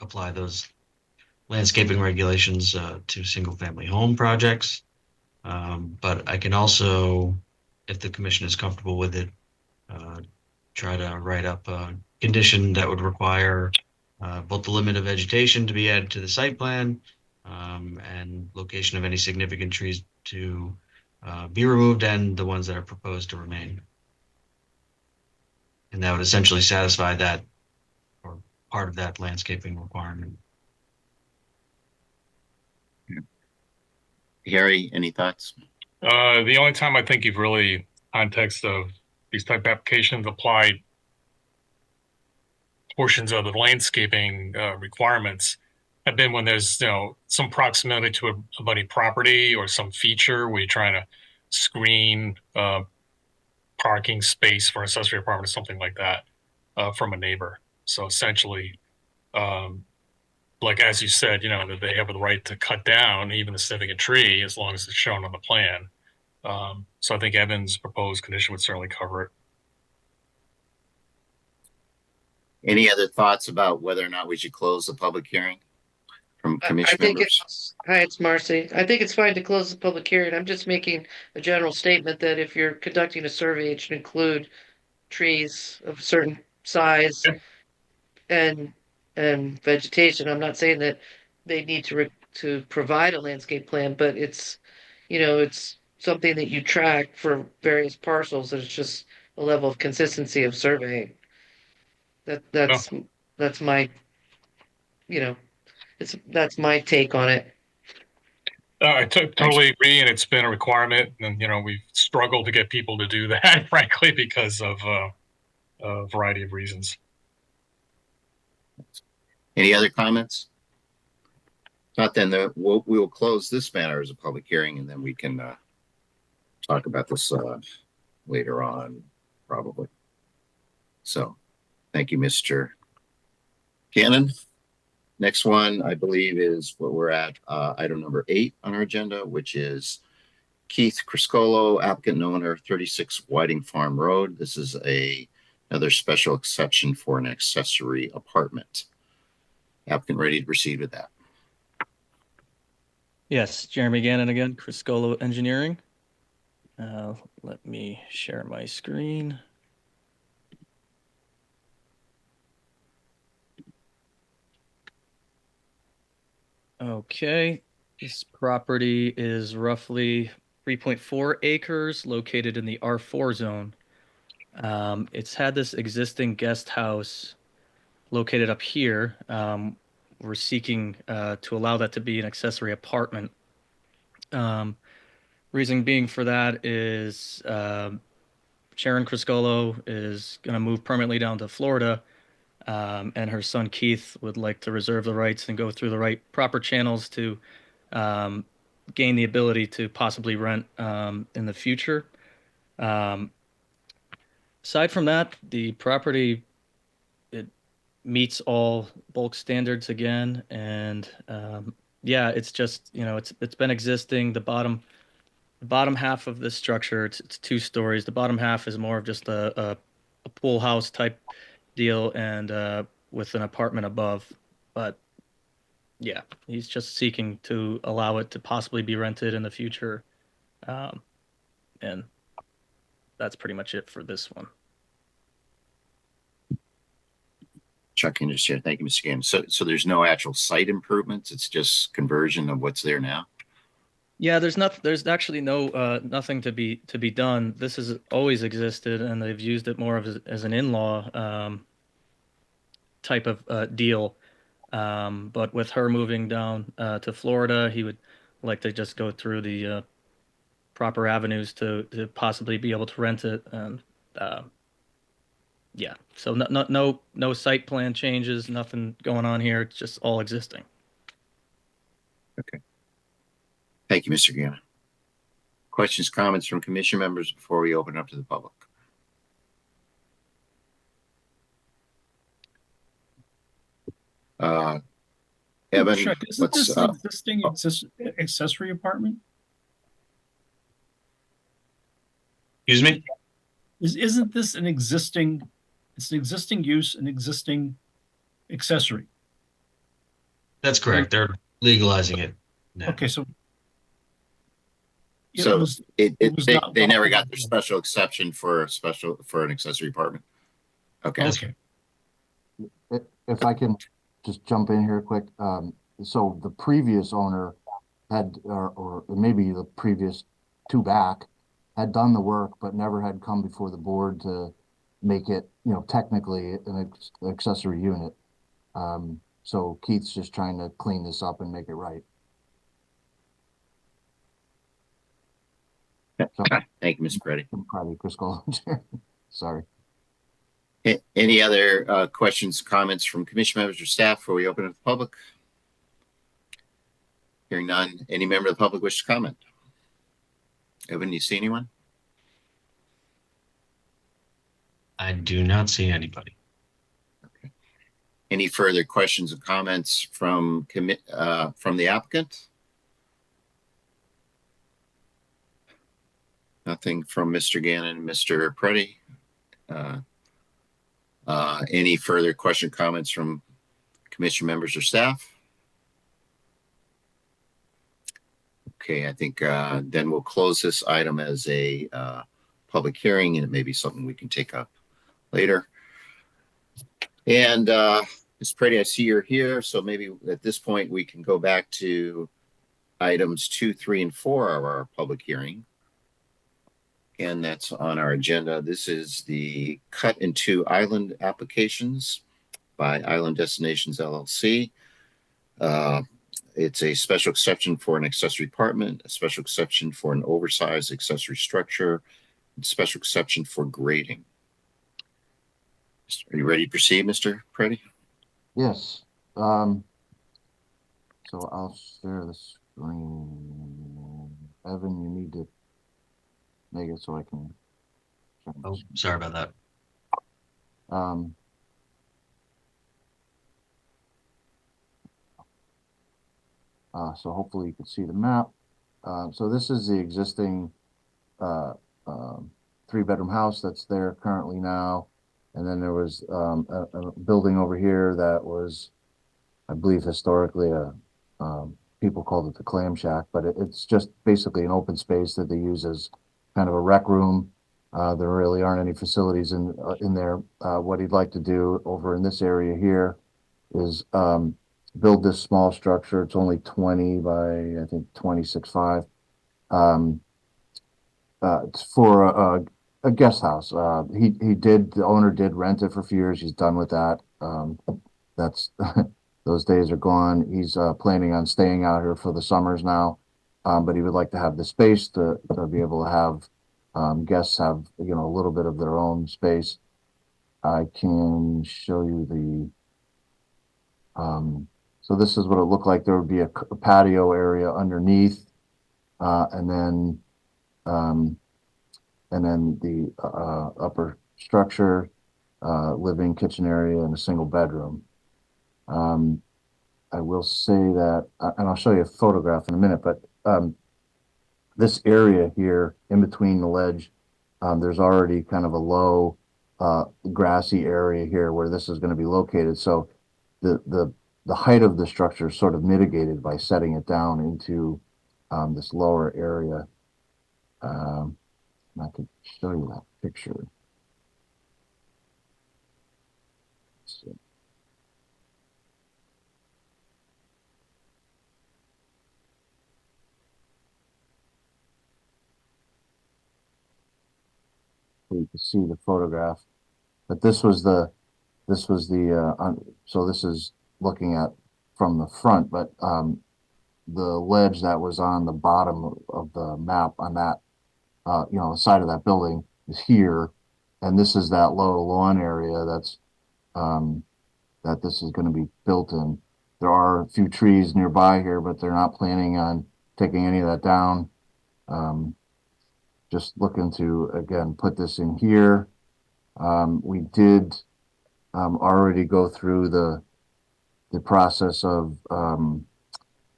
apply those landscaping regulations to single-family home projects. But I can also, if the commission is comfortable with it, try to write up a condition that would require both the limit of vegetation to be added to the site plan and location of any significant trees to be removed and the ones that are proposed to remain. And that would essentially satisfy that or part of that landscaping requirement. Harry, any thoughts? The only time I think you've really, context of these type of applications, applied portions of the landscaping requirements have been when there's some proximity to a abutting property or some feature where you're trying to screen parking space for an accessory apartment or something like that from a neighbor. So essentially, like as you said, that they have the right to cut down even a significant tree as long as it's shown on the plan. So I think Evan's proposed condition would certainly cover it. Any other thoughts about whether or not we should close the public hearing from commission members? Hi, it's Marcy. I think it's fine to close the public hearing. I'm just making a general statement that if you're conducting a survey, it should include trees of a certain size and vegetation. I'm not saying that they need to provide a landscape plan, but it's something that you track for various parcels. It's just a level of consistency of surveying. That's my that's my take on it. I totally agree, and it's been a requirement, and we've struggled to get people to do that, frankly, because of a variety of reasons. Any other comments? Not then, we will close this matter as a public hearing, and then we can talk about this later on, probably. So, thank you, Mr. Cannon. Next one, I believe, is what we're at, item number 8 on our agenda, which is Keith Criscolo, applicant and owner, 36 Whiting Farm Road. This is another special exception for an accessory apartment. Applicant ready to proceed with that. Yes, Jeremy Gannon again, Criscolo Engineering. Let me share my screen. Okay, this property is roughly 3.4 acres located in the R4 zone. It's had this existing guest house located up here. We're seeking to allow that to be an accessory apartment. Reason being for that is Sharon Criscolo is going to move permanently down to Florida, and her son Keith would like to reserve the rights and go through the proper channels to gain the ability to possibly rent in the future. Aside from that, the property, it meets all bulk standards again, and yeah, it's just it's been existing. The bottom half of this structure, it's 2 stories. The bottom half is more of just a pool house type deal, and with an apartment above. But yeah, he's just seeking to allow it to possibly be rented in the future, and that's pretty much it for this one. Chuck can just share. Thank you, Mr. Gannon. So there's no actual site improvements. It's just conversion of what's there now. Yeah, there's actually nothing to be done. This has always existed, and they've used it more as an in-law type of deal. But with her moving down to Florida, he would like to just go through the proper avenues to possibly be able to rent it. And yeah, so no site plan changes, nothing going on here. It's just all existing. Okay. Thank you, Mr. Gannon. Questions, comments from commission members before we open up to the public? Evan, Chuck, isn't this an existing accessory apartment? Excuse me? Isn't this an existing, it's an existing use, an existing accessory? That's correct. They're legalizing it now. Okay, so it So was, it, it was not they never lawful got their before. special exception for an accessory apartment. Okay. Okay, If I can just jump in here quick, so the previous owner had, or maybe the previous two back, had done the work, but never had come before the board to make it, technically an accessory unit. So Keith's just trying to clean this up and make it right. So, Thank you, Mr. Preddy. Chris Collins. Sorry. Any other questions, comments from commission members or staff before we open it to the public? Hearing none. Any member of the public wish to comment? Evan, you see anyone? I do not see anybody. Okay. Any further questions or comments from the applicant? Nothing from Mr. Gannon, Mr. Preddy. Any further question, comments from commission members or staff? Okay, I think then we'll close this item as a public hearing, and it may be something we can take up later. And Ms. Preddy, I see you're here, so maybe at this point we can go back to items 2, 3, and 4 of our public hearing. And that's on our agenda. This is the cut into island applications by Island Destinations LLC. It's a special exception for an accessory apartment, a special exception for an oversized accessory structure, and special exception for grading. Are you ready to proceed, Mr. Preddy? Yes. So I'll share the screen. Evan, you need to make it so I can. Oh, sorry about that. So hopefully you can see the map. So this is the existing 3-bedroom house that's there currently now. And then there was a building over here that was, I believe, historically people called it the clam shack, but it's just basically an open space that they use as kind of a rec room. There really aren't any facilities in there. What he'd like to do over in this area here is build this small structure. It's only 20 by, I think, 26.5. It's for a guest house. The owner did rent it for a few years. He's done with that. That's those days are gone. He's planning on staying out here for the summers now, but he would like to have the space to be able to have guests have a little bit of their own space. I can show you the. So this is what it looked like. There would be a patio area underneath, and then the upper structure, living, kitchen area, and a single bedroom. I will say that, and I'll show you a photograph in a minute, but this area here in between the ledge, there's already kind of a low grassy area here where this is going to be located. So the height of the structure is sort of mitigated by setting it down into this lower area. And I can show you that picture. So, you can see the photograph, but this was the so this is looking at from the front, but the ledge that was on the bottom of the map on that the side of that building is here, and this is that low lawn area that's that this is going to be built in. There are a few trees nearby here, but they're not planning on taking any of that down. Just looking to again put this in here. We did already go through the process of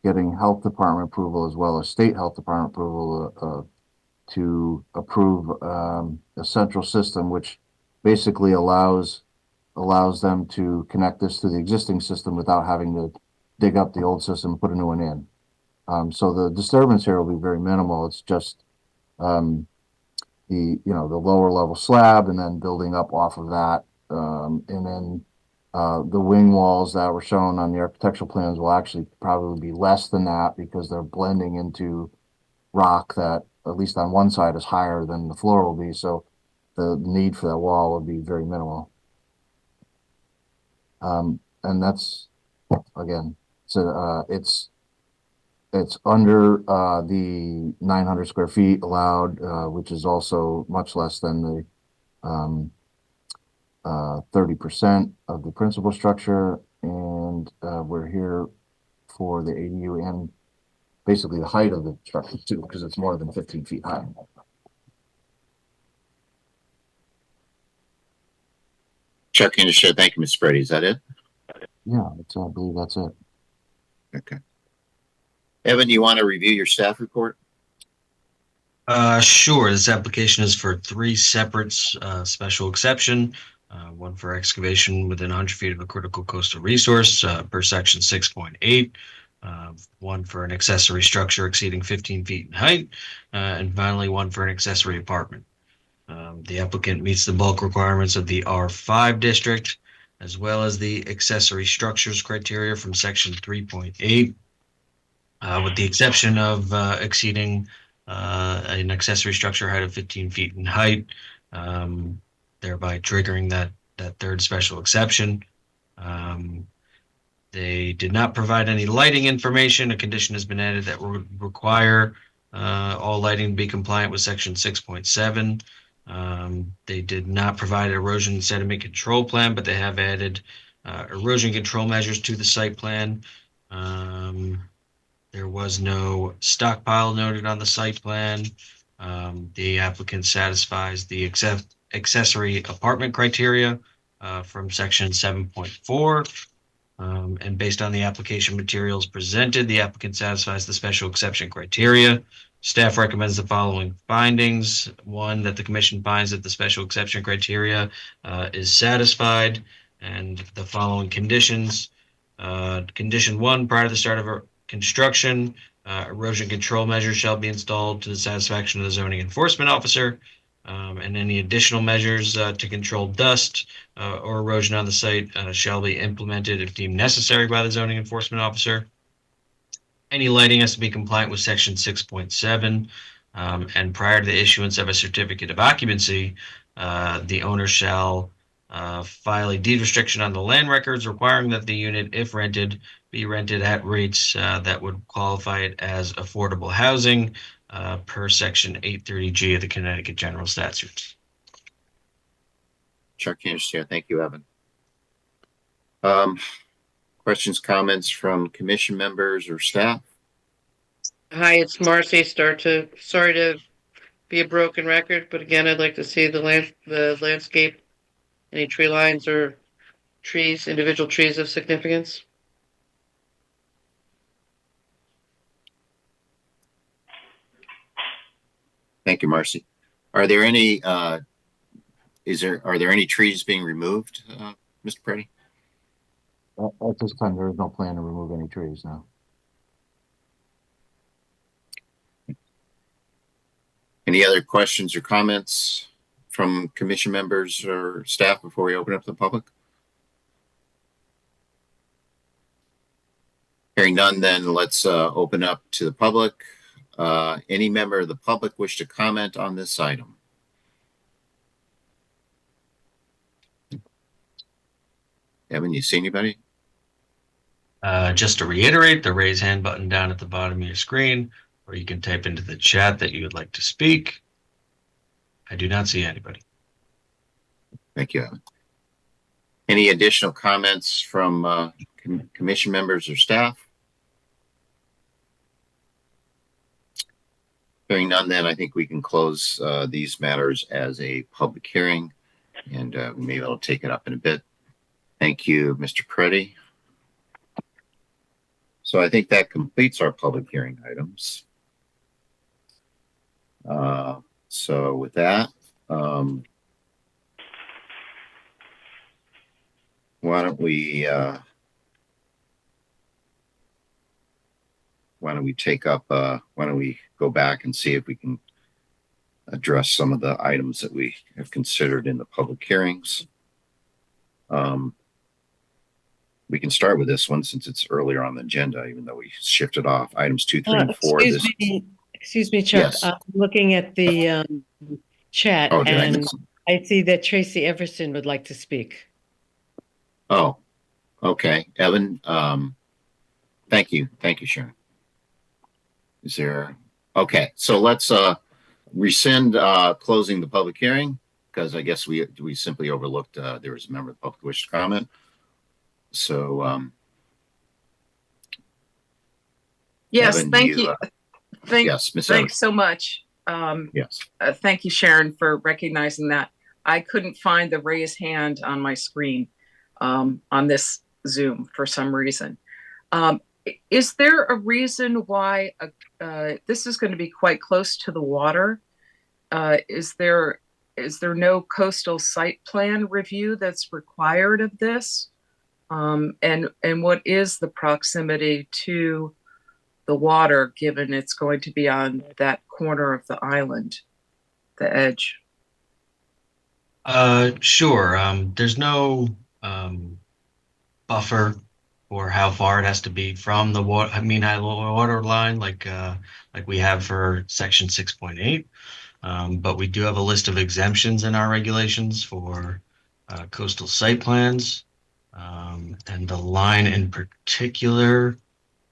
getting health department approval as well as state health department approval to approve a central system, which basically allows them to connect this to the existing system without having to dig up the old system and put a new one in. So the disturbance here will be very minimal. It's just the lower level slab and then building up off of that. And then the wing walls that were shown on the architectural plans will actually probably be less than that because they're blending into rock that, at least on one side, is higher than the floor will be. So the need for that wall will be very minimal. And that's, again, so it's under the 900 square feet allowed, which is also much less than the 30% of the principal structure. And we're here for the ADU and basically the height of the structure too, because it's more than 15 feet high. Chuck Kinsler, thank you, Mr. Brady. Is that it? Yeah, I believe that's it. Okay. Evan, you want to review your staff report? Sure. This application is for 3 separate special exception. One for excavation within 100 feet of a critical coastal resource per section 6.8. One for an accessory structure exceeding 15 feet in height. And finally, one for an accessory apartment. The applicant meets the bulk requirements of the R5 district, as well as the accessory structures criteria from section 3.8. With the exception of exceeding an accessory structure height of 15 feet in height, thereby triggering that third special exception. They did not provide any lighting information. A condition has been added that would require all lighting to be compliant with section 6.7. They did not provide an erosion and sediment control plan, but they have added erosion control measures to the site plan. There was no stockpile noted on the site plan. The applicant satisfies the accessory apartment criteria from section 7.4. And based on the application materials presented, the applicant satisfies the special exception criteria. Staff recommends the following findings. 1, that the commission finds that the special exception criteria is satisfied, and the following conditions. Condition 1, prior to the start of construction, erosion control measures shall be installed to the satisfaction of the zoning enforcement officer, and any additional measures to control dust or erosion on the site shall be implemented if deemed necessary by the zoning enforcement officer. Any lighting has to be compliant with section 6.7, and prior to the issuance of a certificate of occupancy, the owner shall file a deed restriction on the land records requiring that the unit, if rented, be rented at rates that would qualify it as affordable housing per section 830G of the Connecticut General Statutes. Chuck Kinsler, thank you, Evan. Questions, comments from commission members or staff? Hi, it's Marcy. Sorry to be a broken record, but again, I'd like to see the landscape, any tree lines or trees, individual trees of significance. Thank you, Marcy. Are there any trees being removed, Mr. Preddy? At this time, there is no plan to remove any trees now. Any other questions or comments from commission members or staff before we open up to the public? Hearing none, then let's open up to the public. Any member of the public wish to comment on this item? Evan, you see anybody? Just to reiterate, the raise hand button down at the bottom of your screen, or you can type into the chat that you would like to speak. I do not see anybody. Thank you, Evan. Any additional comments from commission members or staff? Hearing none, then I think we can close these matters as a public hearing, and maybe I'll take it up in a bit. Thank you, Mr. Preddy. So I think that completes our public hearing items. So with that, why don't we take up, why don't we go back and see if we can address some of the items that we have considered in the public hearings. We can start with this one since it's earlier on the agenda, even though we shifted off items 2, 3, and 4. Excuse me, Chuck. Yes. I'm looking at the chat Oh, did I and miss? I see that Tracy Everson would like to speak. Oh, okay. Evan, thank you. Thank you, Sharon. Is there, okay, so let's rescind closing the public hearing, because I guess we simply overlooked there was a member of the public who wished to comment. So yes, Evan, thank you. Yes, Ms. Evans. Thanks so much. Yes. Thank you, Sharon, for recognizing that. I couldn't find the raise hand on my screen on this Zoom for some reason. Is there a reason why this is going to be quite close to the water? Is there no coastal site plan review that's required of this? And what is the proximity to the water, given it's going to be on that corner of the island, the edge? Sure. There's no buffer for how far it has to be from the high water line, like we have for section 6.8. But we do have a list of exemptions in our regulations for coastal site plans. And the line in particular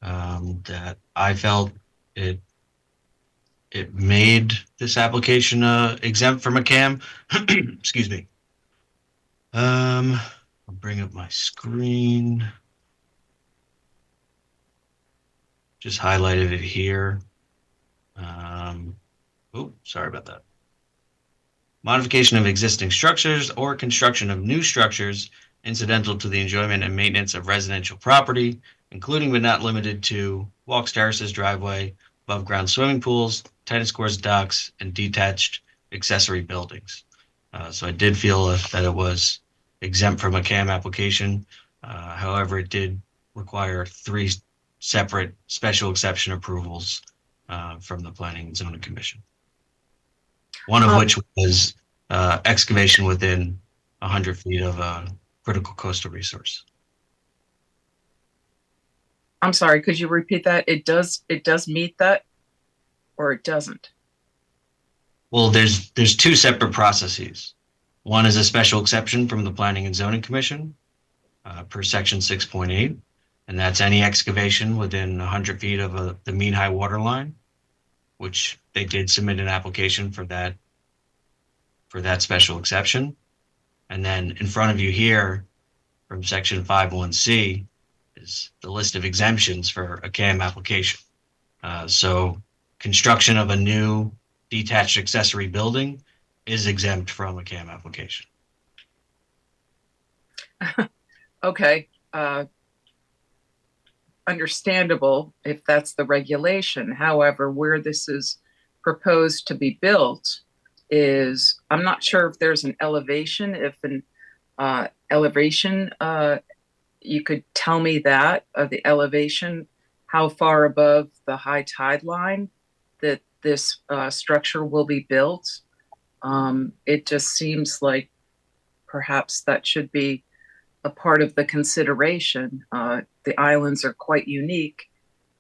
that I felt it made this application exempt from a CAM. Excuse me. I'll bring up my screen. Just highlighted it here. Oh, sorry about that. Modification of existing structures or construction of new structures incidental to the enjoyment and maintenance of residential property, including but not limited to walks, terraces, driveway, above ground swimming pools, tennis courts, docks, and detached accessory buildings. So I did feel that it was exempt from a CAM application. However, it did require 3 separate special exception approvals from the Planning and Zoning Commission. One of which was excavation within 100 feet of a critical coastal resource. I'm sorry, could you repeat that? It does meet that, or it doesn't? Well, there's 2 separate processes. One is a special exception from the Planning and Zoning Commission per section 6.8, and that's any excavation within 100 feet of the mean high water line, which they did submit an application for that special exception. And then in front of you here from section 5.1c is the list of exemptions for a CAM application. So construction of a new detached accessory building is exempt from a CAM application. Okay. Understandable if that's the regulation. However, where this is proposed to be built is, I'm not sure if there's an elevation, if an elevation, you could tell me that, the elevation, how far above the high tide line that this structure will be built. It just seems like perhaps that should be a part of the consideration. The islands are quite unique,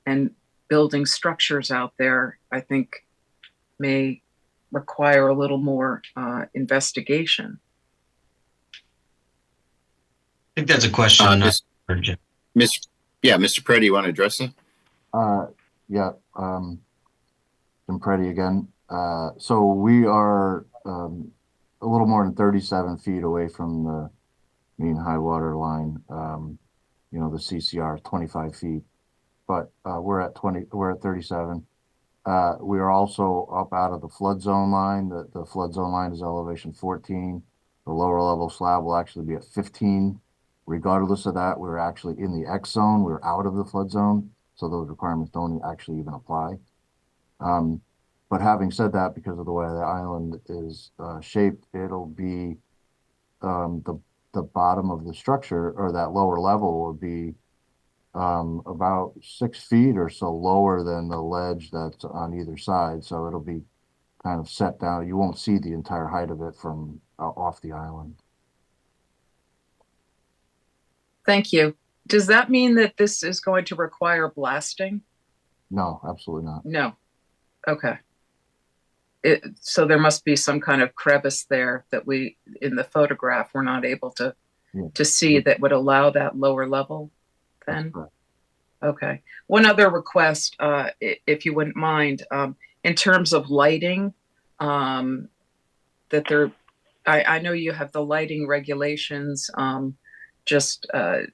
and building structures out there, I think, may require a little more investigation. I think that's a question. Mr. Preddy, you want to address it? Yeah, Jim Preddy again. So we are a little more than 37 feet away from the mean high water line. The CCR is 25 feet, but we're at 37. We are also up out of the flood zone line. The flood zone line is elevation 14. The lower level slab will actually be at 15. Regardless of that, we're actually in the X zone. We're out of the flood zone, so those requirements don't actually even apply. But But having said that, because of the way the island is shaped, it'll be the bottom of the structure, or that lower level will be about 6 feet or so lower than the ledge that's on either side. So it'll be kind of set down. You won't see the entire height of it from off the island. Thank you. Does that mean that this is going to require blasting? No, absolutely not. No. Okay. So there must be some kind of crevice there that we, in the photograph, we're not able to see that would allow that lower level then? Okay. One other request, if you wouldn't mind, in terms of lighting, that there, I know you have the lighting regulations, just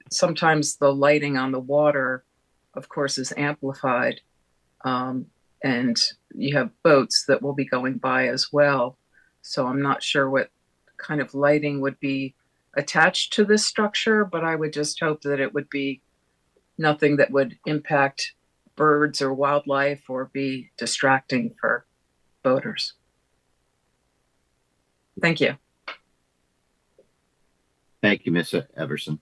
sometimes the lighting on the water, of course, is amplified. And you have boats that will be going by as well. So I'm not sure what kind of lighting would be attached to this structure, but I would just hope that it would be nothing that would impact birds or wildlife or be distracting for boaters. Thank you. Thank you, Ms. Everson.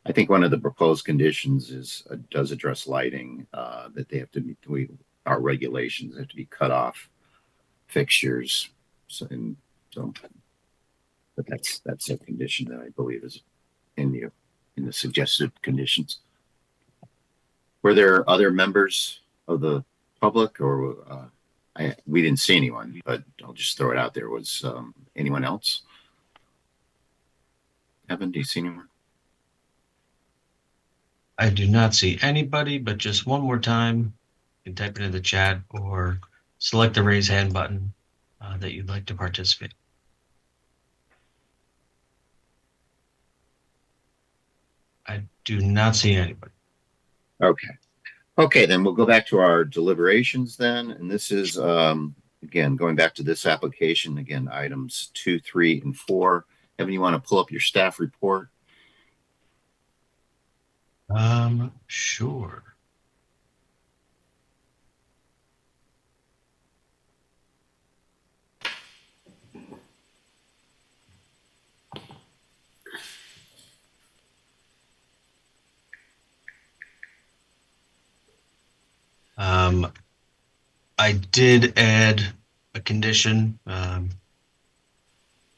I think one of the proposed conditions is does address lighting, that they have to meet our regulations have to be cut off fixtures. But that's a condition that I believe is in the suggested conditions. Were there other members of the public, or we didn't see anyone, but I'll just throw it out there. Was anyone else? Evan, do you see anyone? I do not see anybody, but just one more time, you can type it in the chat or select the raise hand button that you'd like to participate. I do not see anybody. Okay, then we'll go back to our deliberations then. And this is, again, going back to this application, again, items 2, 3, and 4. Evan, you want to pull up your staff report? Sure. I did add a condition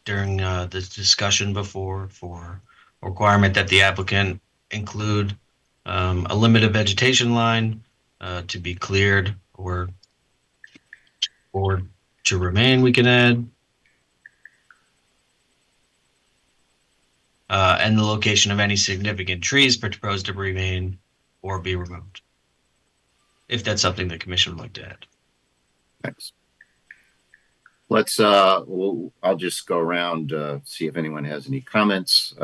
during the discussion before for a requirement that the applicant include a limit of vegetation line to be cleared or to remain. We can add and the location of any significant trees proposed to remain or be removed, if that's something the commission would like to add. Thanks. Let's I'll just go around, see if anyone has any comments.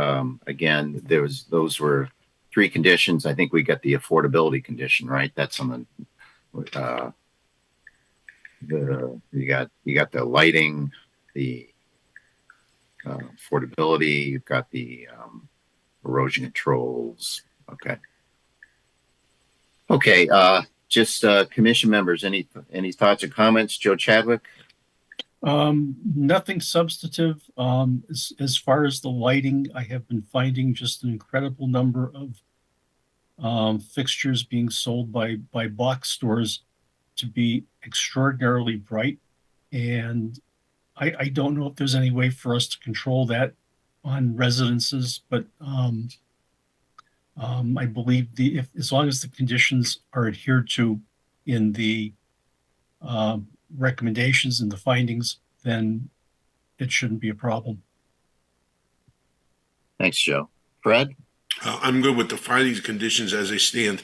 Again, those were 3 conditions. I think we got the affordability condition, right? That's on the you got the lighting, the affordability, you've got the erosion controls. Okay. Just commission members, any thoughts or comments? Joe Chadwick? Nothing substantive. As far as the lighting, I have been finding just an incredible number of fixtures being sold by box stores to be extraordinarily bright. And I don't know if there's any way for us to control that on residences, but I believe as long as the conditions are adhered to in the recommendations and the findings, then it shouldn't be a problem. Thanks, Joe. Fred? I'm good with the findings and conditions as they stand.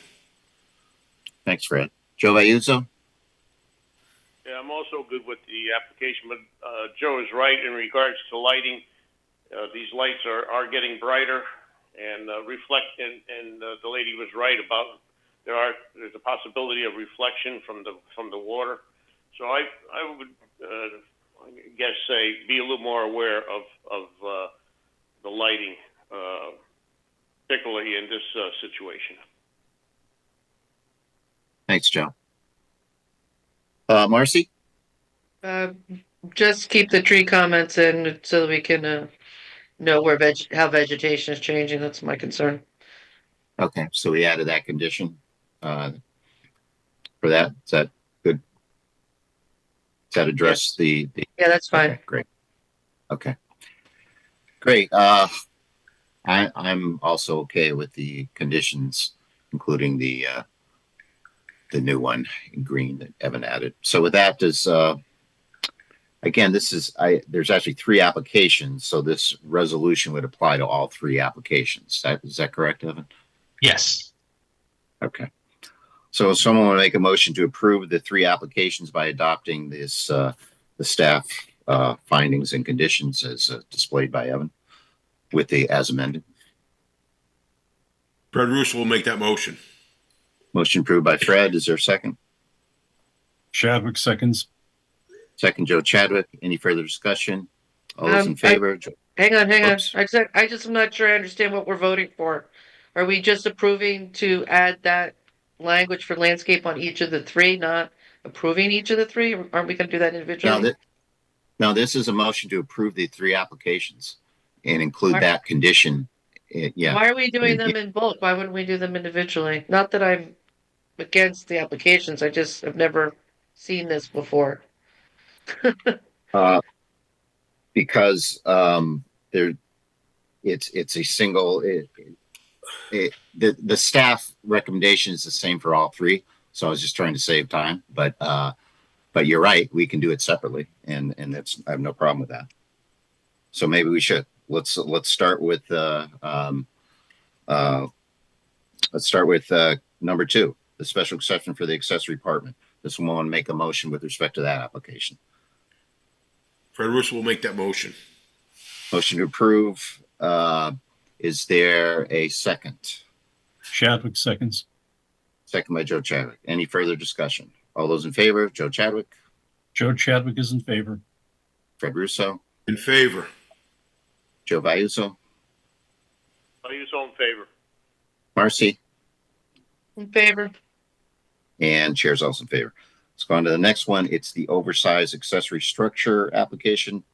Thanks, Fred. Joe Vayuzo? Yeah, I'm also good with the application, but Joe is right in regards to lighting. These lights are getting brighter and reflect, and the lady was right about there's a possibility of reflection from the water. So I would I guess say be a little more aware of the lighting, particularly in this situation. Thanks, Joe. Marcy? Just keep the tree comments in so that we can know how vegetation is changing. That's my concern. Okay, so we added that condition for that. Is that good? Does that address the? Yeah, that's fine. Okay, great. Okay, great. I'm also okay with the conditions, including the new one in green that Evan added. So with that, again, there's actually 3 applications, so this resolution would apply to all 3 applications. Is that correct, Evan? Yes. Okay. So if someone want to make a motion to approve the 3 applications by adopting this, the staff findings and conditions as displayed by Evan with the as amended. Fred Russo will make that motion. Motion approved by Fred. Is there a second? Chadwick seconds. Second, Joe Chadwick. Any further discussion? All those in favor? Hang on. Oops. I just am not sure I understand what we're voting for. Are we just approving to add that language for landscape on each of the 3, not approving each of the 3? Aren't we going to do that individually? No, this is a motion to approve the 3 applications and include that condition. Yeah. Why are we doing them in bulk? Why wouldn't we do them individually? Not that I'm against the applications. I just have never seen this before. Because it's a single. The staff recommendation is the same for all 3. So I was just trying to save time, but you're right. We can do it separately, and I have no problem with that. So maybe we should let's start with number 2, the special exception for the accessory apartment. This one want to make a motion with respect to that application. Fred Russo will make that motion. Motion to approve. Is there a second? Chadwick seconds. Second by Joe Chadwick. Any further discussion? All those in favor? Joe Chadwick. Joe Chadwick is in favor. Fred Russo. In favor. Joe Vayuso. Vayuso in favor. Marcy. In favor. And chair's also in favor. Let's go on to the next one. It's the oversized accessory structure application.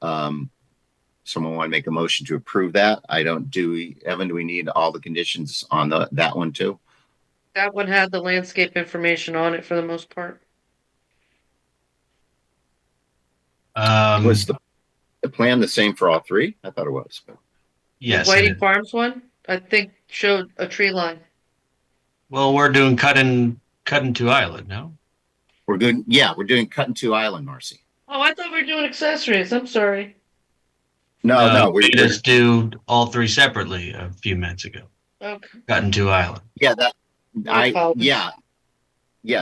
Someone want to make a motion to approve that? Evan, do we need all the conditions on that one too? That one had the landscape information on it for the most part. Was the plan the same for all 3? I thought it was. But. Yes. The Whiting Farms one, I think, showed a tree line. Well, we're doing cutting to island, no? We're good. Yeah, we're doing cutting to island, Marcy. Oh, I thought we were doing accessories. I'm sorry. No, we just do all 3 separately a few minutes ago. Okay. Cutting to island. Yeah,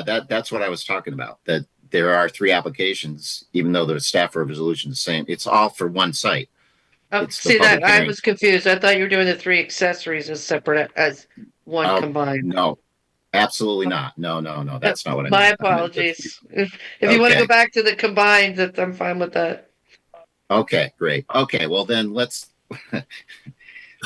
that's what I was talking about. That there are 3 applications, even though the staff resolution is the same. It's all for one site. See that I was confused. I thought you were doing the 3 accessories as separate as one combined. No, absolutely not. No. That's not what I meant. My apologies. If you want to go back to the combined, I'm fine with that. Okay, great. Okay, well then let's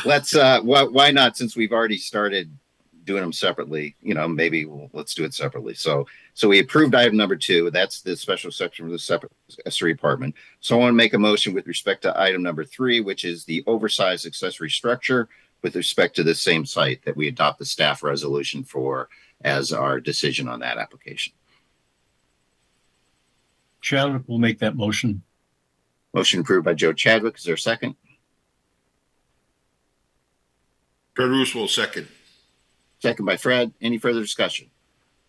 why not, since we've already started doing them separately, maybe let's do it separately. So we approved item number 2. That's the special section for the separate accessory apartment. So I want to make a motion with respect to item number 3, which is the oversized accessory structure with respect to the same site, that we adopt the staff resolution for as our decision on that application. Chadwick will make that motion. Motion approved by Joe Chadwick. Is there a second? Fred Russo will second. Second by Fred. Any further discussion?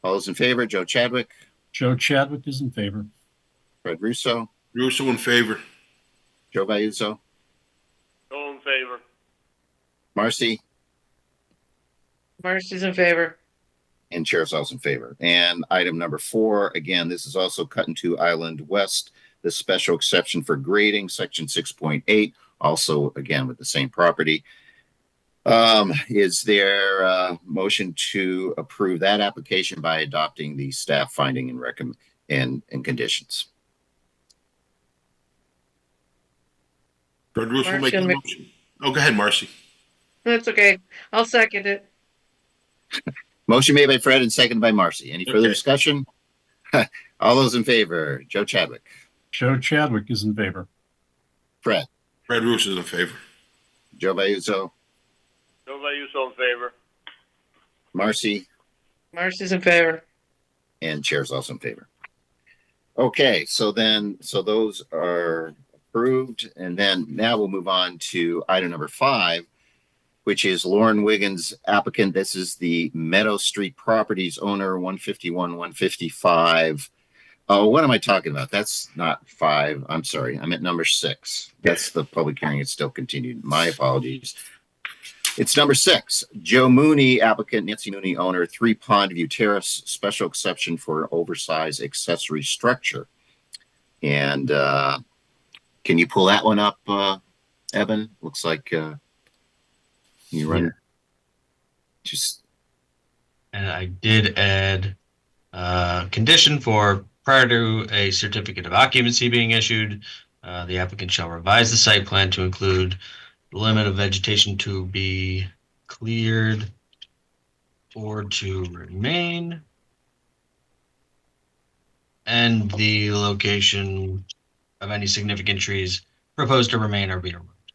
All those in favor? Joe Chadwick. Joe Chadwick is in favor. Fred Russo. Russo in favor. Joe Vayuso. Joe in favor. Marcy. Marcy's in favor. And chair's also in favor. And item number 4, again, this is also cutting to Island West, the special exception for grading, section 6.8, also again with the same property. Is there a motion to approve that application by adopting the staff finding and recommend and conditions? Fred Russo will make the motion. Oh, go ahead, Marcy. That's okay. I'll second it. Motion made by Fred and seconded by Marcy. Any further discussion? All those in favor, Joe Chadwick, Joe Chadwick is in favor. Fred, Fred Russo is in favor. Joe Vayuso, Joe Vayuso in favor. Marcy, Marcy's in favor. and Chair's also in favor. Okay, so those are approved, and then now we'll move on to item number 5, which is Lauren Wiggins applicant. This is the Meadow Street Properties owner, 151, 155. Oh, what am I talking about? That's not 5. I'm sorry. I'm at number 6. That's the public hearing. It's still continued. My apologies. It's number 6. Joe Mooney, applicant, Nancy Mooney, owner, 3 Pondview Terrace, special exception for an oversized accessory structure. And can you pull that one up, Evan? Looks like you run. Just. And I did add condition for prior to a certificate of occupancy being issued, the applicant shall revise the site plan to include the limit of vegetation to be cleared or to remain, and the location of any significant trees proposed to remain or be removed.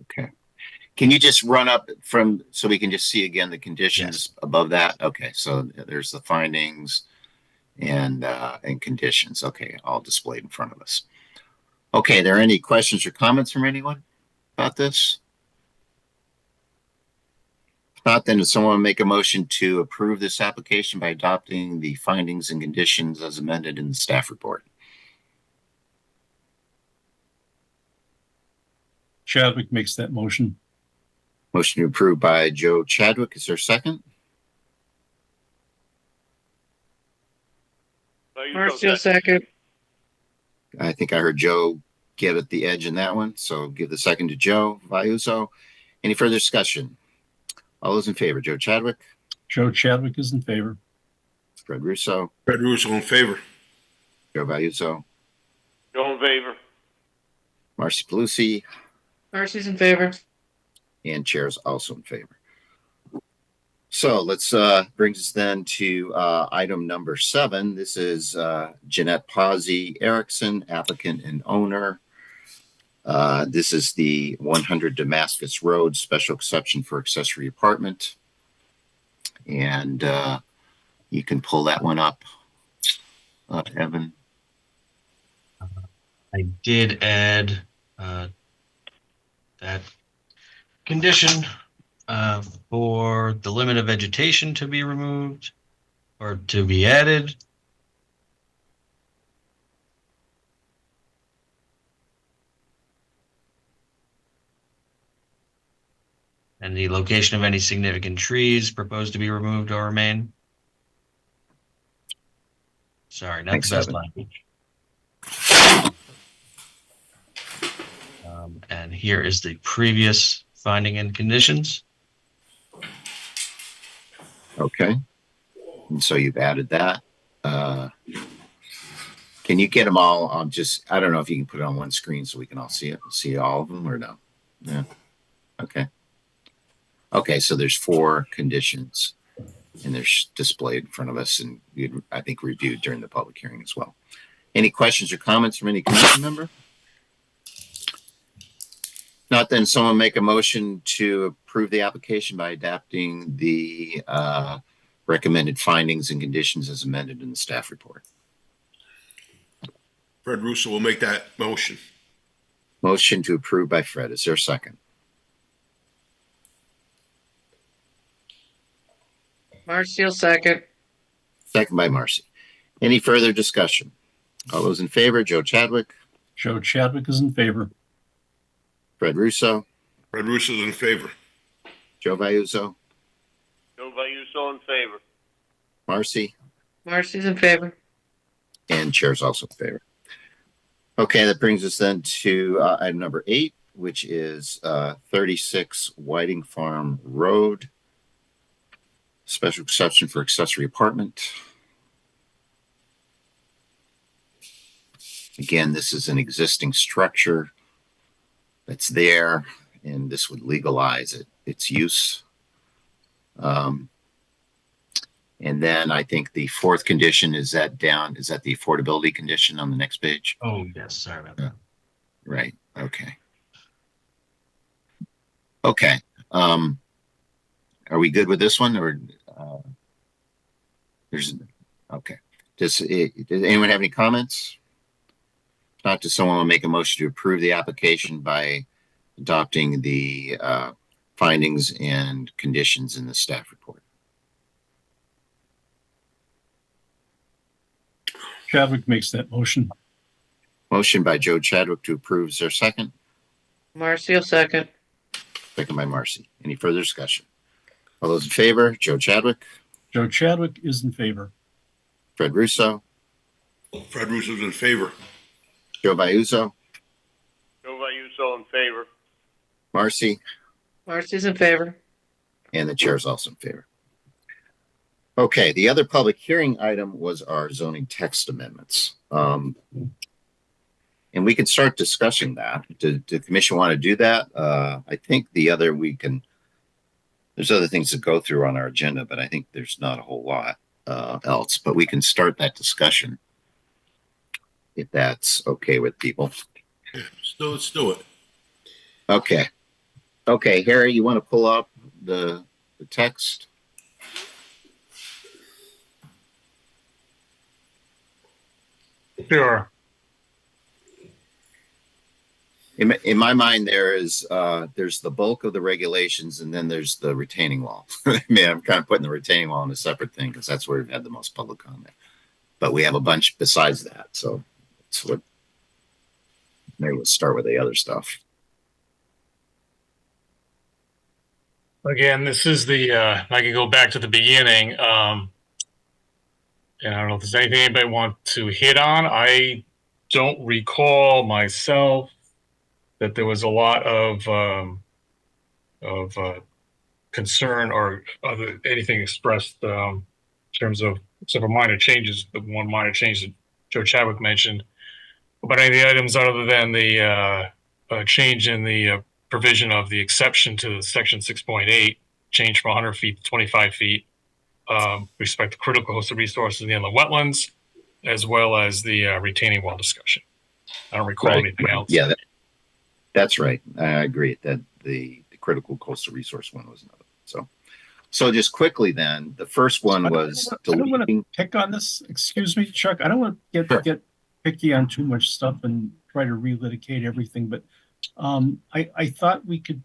Okay. Can you just run up from, so we can just see again the conditions above that? Okay, so there's the findings and conditions. Okay, all displayed in front of us. Okay, are there any questions or comments from anyone about this? If not, then does someone make a motion to approve this application by adopting the findings and conditions as amended in the staff report? Chadwick makes that motion. Motion approved by Joe Chadwick. Is there a second? Marcy, second. I think I heard Joe get at the edge in that one, so give the second to Joe Vayuso. Any further discussion? All those in favor, Joe Chadwick? Joe Chadwick is in favor. Fred Russo? Fred Russo in favor. Joe Vayuso? Joe in favor. Marcy Palusi? Marcy's in favor. And Chair's also in favor. So let's brings us then to item number 7. This is Jeanette Pazzi Erickson, applicant and owner. This is the 100 Damascus Road special exception for accessory apartment. And you can pull that one up, Evan. I did add that condition for the limit of vegetation to be removed or to be added. And the location of any significant trees proposed to be removed or remain. Sorry, not Thanks, the best Evan. language. And here is the previous finding and conditions. Okay. And so you've added that. Can you get them all on just, I don't know if you can put it on one screen so we can all see it, see all of them or no? Yeah. Okay. Okay, so there's 4 conditions and they're displayed in front of us and we I think reviewed during the public hearing as well. Any questions or comments from any commission member? Not then someone make a motion to approve the application by adapting the recommended findings and conditions as amended in the staff report. Fred Russo will make that motion. Motion to approve by Fred. Is there a second? Marcy, second. Second by Marcy. Any further discussion? All those in favor, Joe Chadwick? Joe Chadwick is in favor. Fred Russo? Fred Russo is in favor. Joe Vayuso? Joe Vayuso in favor. Marcy? Marcy's in favor. And Chair's also in favor. Okay, that brings us then to item number 8, which is 36 Whiting Farm Road. Special exception for accessory apartment. Again, this is an existing structure that's there, and this would legalize its use. And then I think the fourth condition is that down, is that the affordability condition on the next page? Oh, yes, sorry about that. Right, okay. Okay, are we good with this one or, there's, okay. Does anyone have any comments? If not, does someone want to make a motion to approve the application by adopting the, findings and conditions in the staff report? Chadwick makes that motion. Motion by Joe Chadwick to approve. Is there a second? Marcy will second. Second by Marcy. Any further discussion? All those in favor, Joe Chadwick, Joe Chadwick is in favor. Fred Russo, Fred Russo's in favor. Joe Vayuso, Joe Vayuso in favor. Marcy, Marcy's in favor. and the chair is also in favor. Okay, the other public hearing item was our zoning text amendments. And we can start discussing that. Did the commission want to do that? I think there's other things to go through on our agenda, but I think there's not a whole lot else, but we can start that discussion if that's okay with people. Yeah, let's do it. Okay. Okay, Harry, you want to pull up the text? Sure. In my mind, there's the bulk of the regulations, and then there's the retaining wall. I mean, I'm kind of putting the retaining wall in a separate thing because that's where we've had the most public comment. But we have a bunch besides that, so it's what. Maybe we'll start with the other stuff. Again, this is the, I can go back to the beginning. And I don't know if there's anything anybody want to hit on. I don't recall myself that there was a lot of concern or anything expressed in terms of, except for minor changes, the one minor change that Joe Chadwick mentioned. But any of the items other than the change in the provision of the exception to section 6.8, change from 100 feet to 25 feet, respect to critical coastal resources in the inland wetlands, as well as the retaining wall discussion. I don't recall anything else. Yeah, that's right. I agree that the critical coastal resource one was another. So just quickly then, the first one was I don't want to pick on this. Excuse me, Chuck. I don't want to get picky on too much stuff and try to relitigate everything, but I thought we could.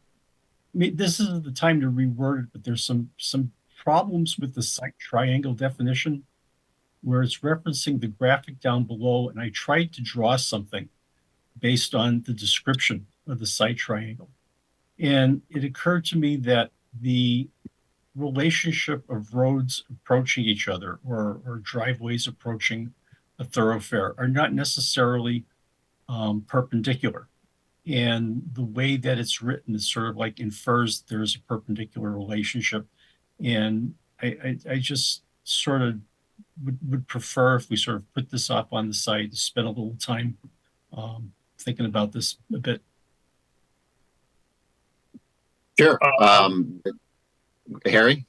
This isn't the time to reword it, but there's some problems with the site triangle definition, where it's referencing the graphic down below, and I tried to draw something based on the description of the site triangle, and it occurred to me that the relationship of roads approaching each other or driveways approaching a thoroughfare are not necessarily perpendicular. And the way that it's written is sort of like infers there's a perpendicular relationship. And I just sort of would prefer if we sort of put this up on the site, spend a little time thinking about this a bit. Sure. Harry?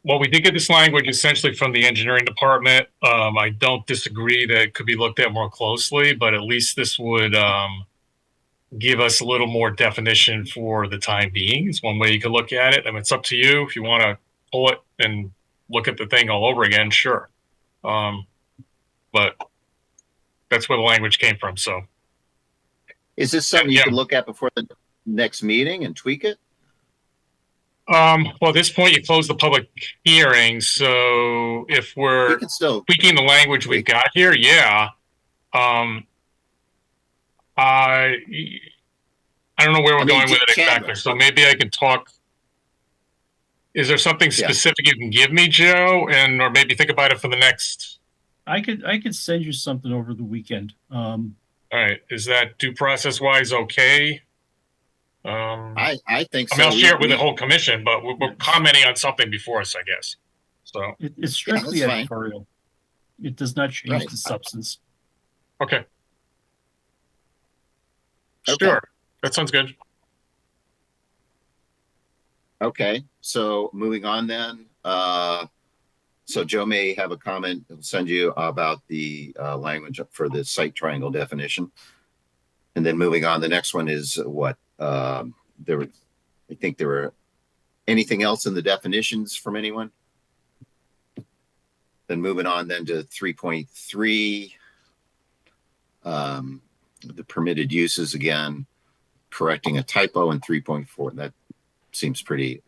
Well, we did get this language essentially from the engineering department. I don't disagree that it could be looked at more closely, but at least this would give us a little more definition for the time being. It's one way you could look at it. I mean, it's up to you. If you want to pull it and look at the thing all over again, sure. But that's where the language came from. So, is this something you can look at before the next meeting and tweak it? Well, at this point, you close the public hearing. So if we're tweaking the language we've got here, yeah. I don't know where we're going with it exactly. So maybe I can talk. Is there something specific you can give me, Joe, or maybe think about it for the next? I could send you something over the weekend. All right. Is that due process wise okay? I think so. I mean, I'll share it with the whole commission, but we're commenting on something before us, I guess. So it's strictly editorial. It does not change the substance. Okay. Sure. That sounds good. Okay. So moving on then, So Joe may have a comment. He'll send you about the language for the site triangle definition. And then moving on, the next one is what? I think there were anything else in the definitions from anyone? Then moving on then to 3.3, the permitted uses again, correcting a typo in 3.4. That seems pretty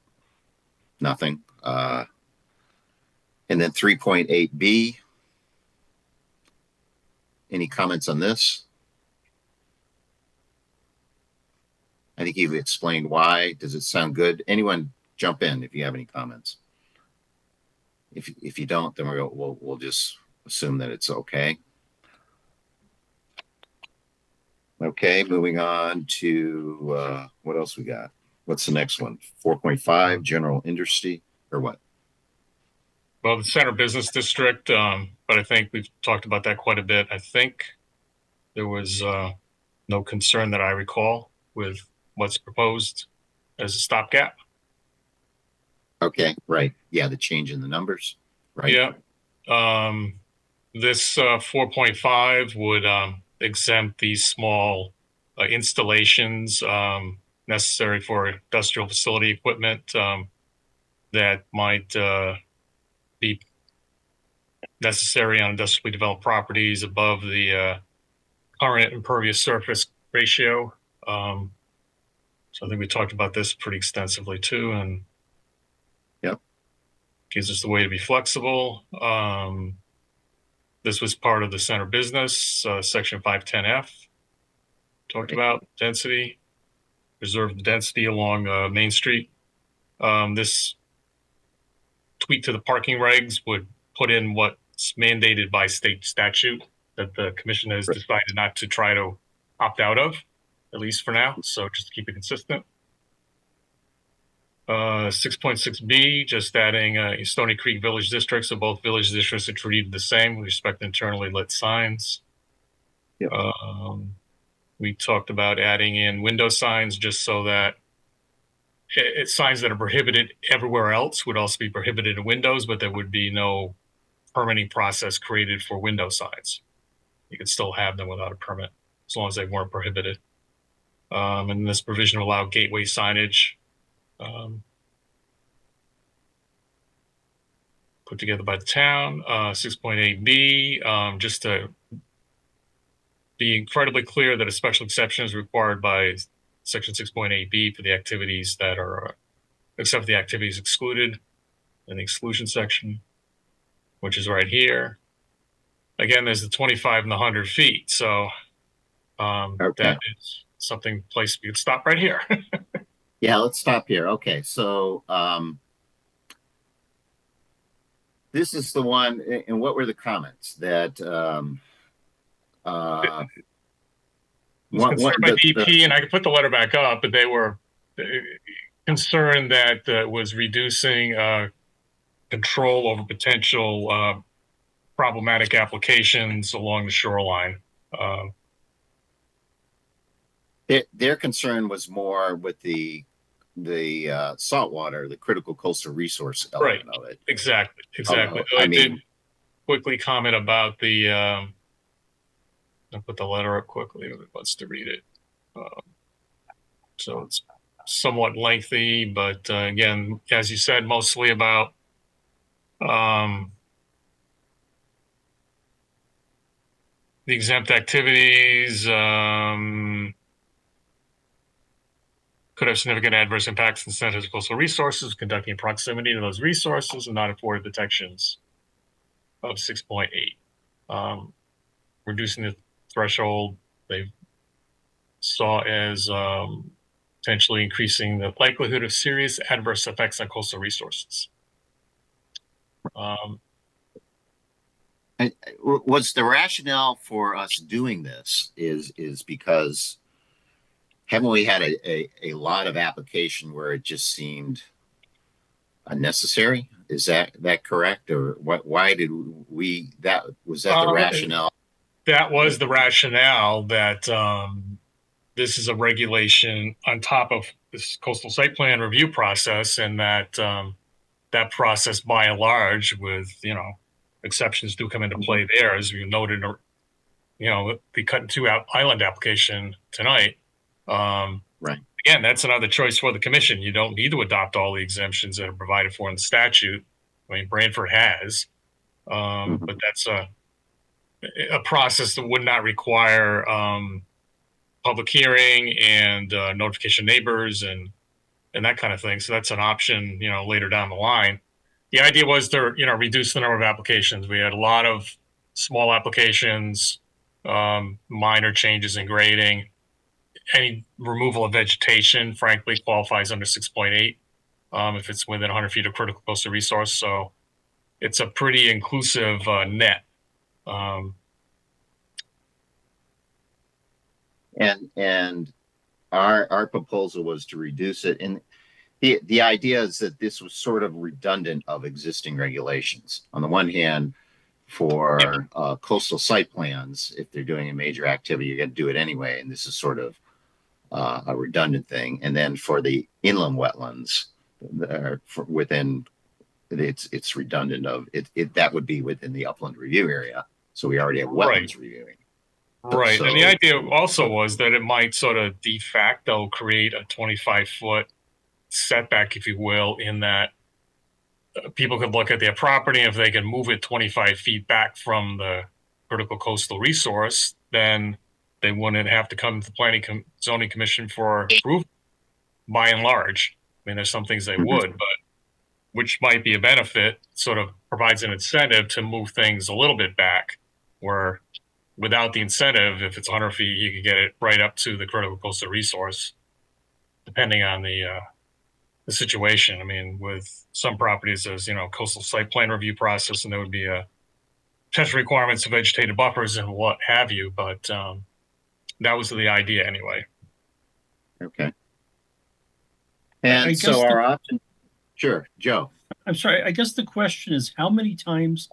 nothing. And then 3.8b. Any comments on this? I think you've explained why. Does it sound good? Anyone jump in if you have any comments. If you don't, then we'll just assume that it's okay. Okay, moving on to what else we got? What's the next one? 4.5, general industry, or what? Well, the center business district, but I think we've talked about that quite a bit. I think there was no concern that I recall with what's proposed as a stopgap. Okay, right. Yeah, the change in the numbers, right? Yeah. This 4.5 would exempt these small installations necessary for industrial facility equipment that might be necessary on industrially developed properties above the current impervious surface ratio. So I think we talked about this pretty extensively too, and yep, gives us the way to be flexible. This was part of the center business, section 510F. Talked about density, preserve the density along Main Street. This tweak to the parking regs would put in what's mandated by state statute that the commission has decided not to try to opt out of, at least for now. So just to keep it consistent. 6.6b, just adding Stony Creek Village District. So both village districts are treated the same with respect to internally lit signs. Yep. We talked about adding in window signs just so that signs that are prohibited everywhere else would also be prohibited in windows, but there would be no permitting process created for window signs. You could still have them without a permit as long as they weren't prohibited. And this provision will allow gateway signage put together by the town. 6.8b, just to be incredibly clear that a special exception is required by section 6.8b for the activities that are, except for the activities excluded in the exclusion section, which is right here. Again, there's the 25 and the 100 feet. So that is something place we could stop right here. Yeah, let's stop here. Okay, so this is the one, and what were the comments that concerned by DP, and I could put the letter back up, but they were concerned that it was reducing control over potential problematic applications along the shoreline. Their concern was more with the saltwater, the critical coastal resource element of it. Exactly. I did quickly comment about the. I'll put the letter up quickly if it wants to read it. So it's somewhat lengthy, but again, as you said, mostly about the exempt activities. Could have significant adverse impacts on centers of coastal resources, conducting in proximity to those resources and not afforded protections of 6.8. Reducing the threshold they saw as potentially increasing the likelihood of serious adverse effects on coastal resources. Was the rationale for us doing this is because haven't we had a lot of application where it just seemed unnecessary? Is that correct? Or why did we, was that the rationale? That was the rationale that this is a regulation on top of this coastal site plan review process, and that that process by and large, with, exceptions do come into play there, as we noted, the cut and two island application tonight. Right. Again, that's another choice for the commission. You don't need to adopt all the exemptions that are provided for in the statute. I mean, Branford has, but that's a process that would not require public hearing and notification of neighbors and that kind of thing. So that's an option, later down the line. The idea was to, reduce the number of applications. We had a lot of small applications, minor changes in grading. Any removal of vegetation, frankly, qualifies under 6.8 if it's within 100 feet of critical coastal resource. So it's a pretty inclusive net. And our proposal was to reduce it. And the idea is that this was sort of redundant of existing regulations. On the one hand, for coastal site plans, if they're doing a major activity, you're going to do it anyway. And this is sort of a redundant thing. And then for the inland wetlands, within it's redundant of it that would be within the upland review area. So we already have wetlands reviewing. Right. So, and the idea also was that it might sort of de facto create a 25-foot setback, if you will, in that people could look at their property. If they can move it 25 feet back from the critical coastal resource, then they wouldn't have to come to the Planning Zoning Commission for approval, by and large. I mean, there's some things they would, but which might be a benefit, sort of provides an incentive to move things a little bit back, where without the incentive, if it's 100 feet, you could get it right up to the critical coastal resource, depending on the situation. I mean, with some properties, there's, coastal site plan review process, and there would be potential requirements of vegetated buffers and what have you, but that was the idea anyway. Okay. And so our option, sure, Joe. I'm sorry, I guess the question is, how many times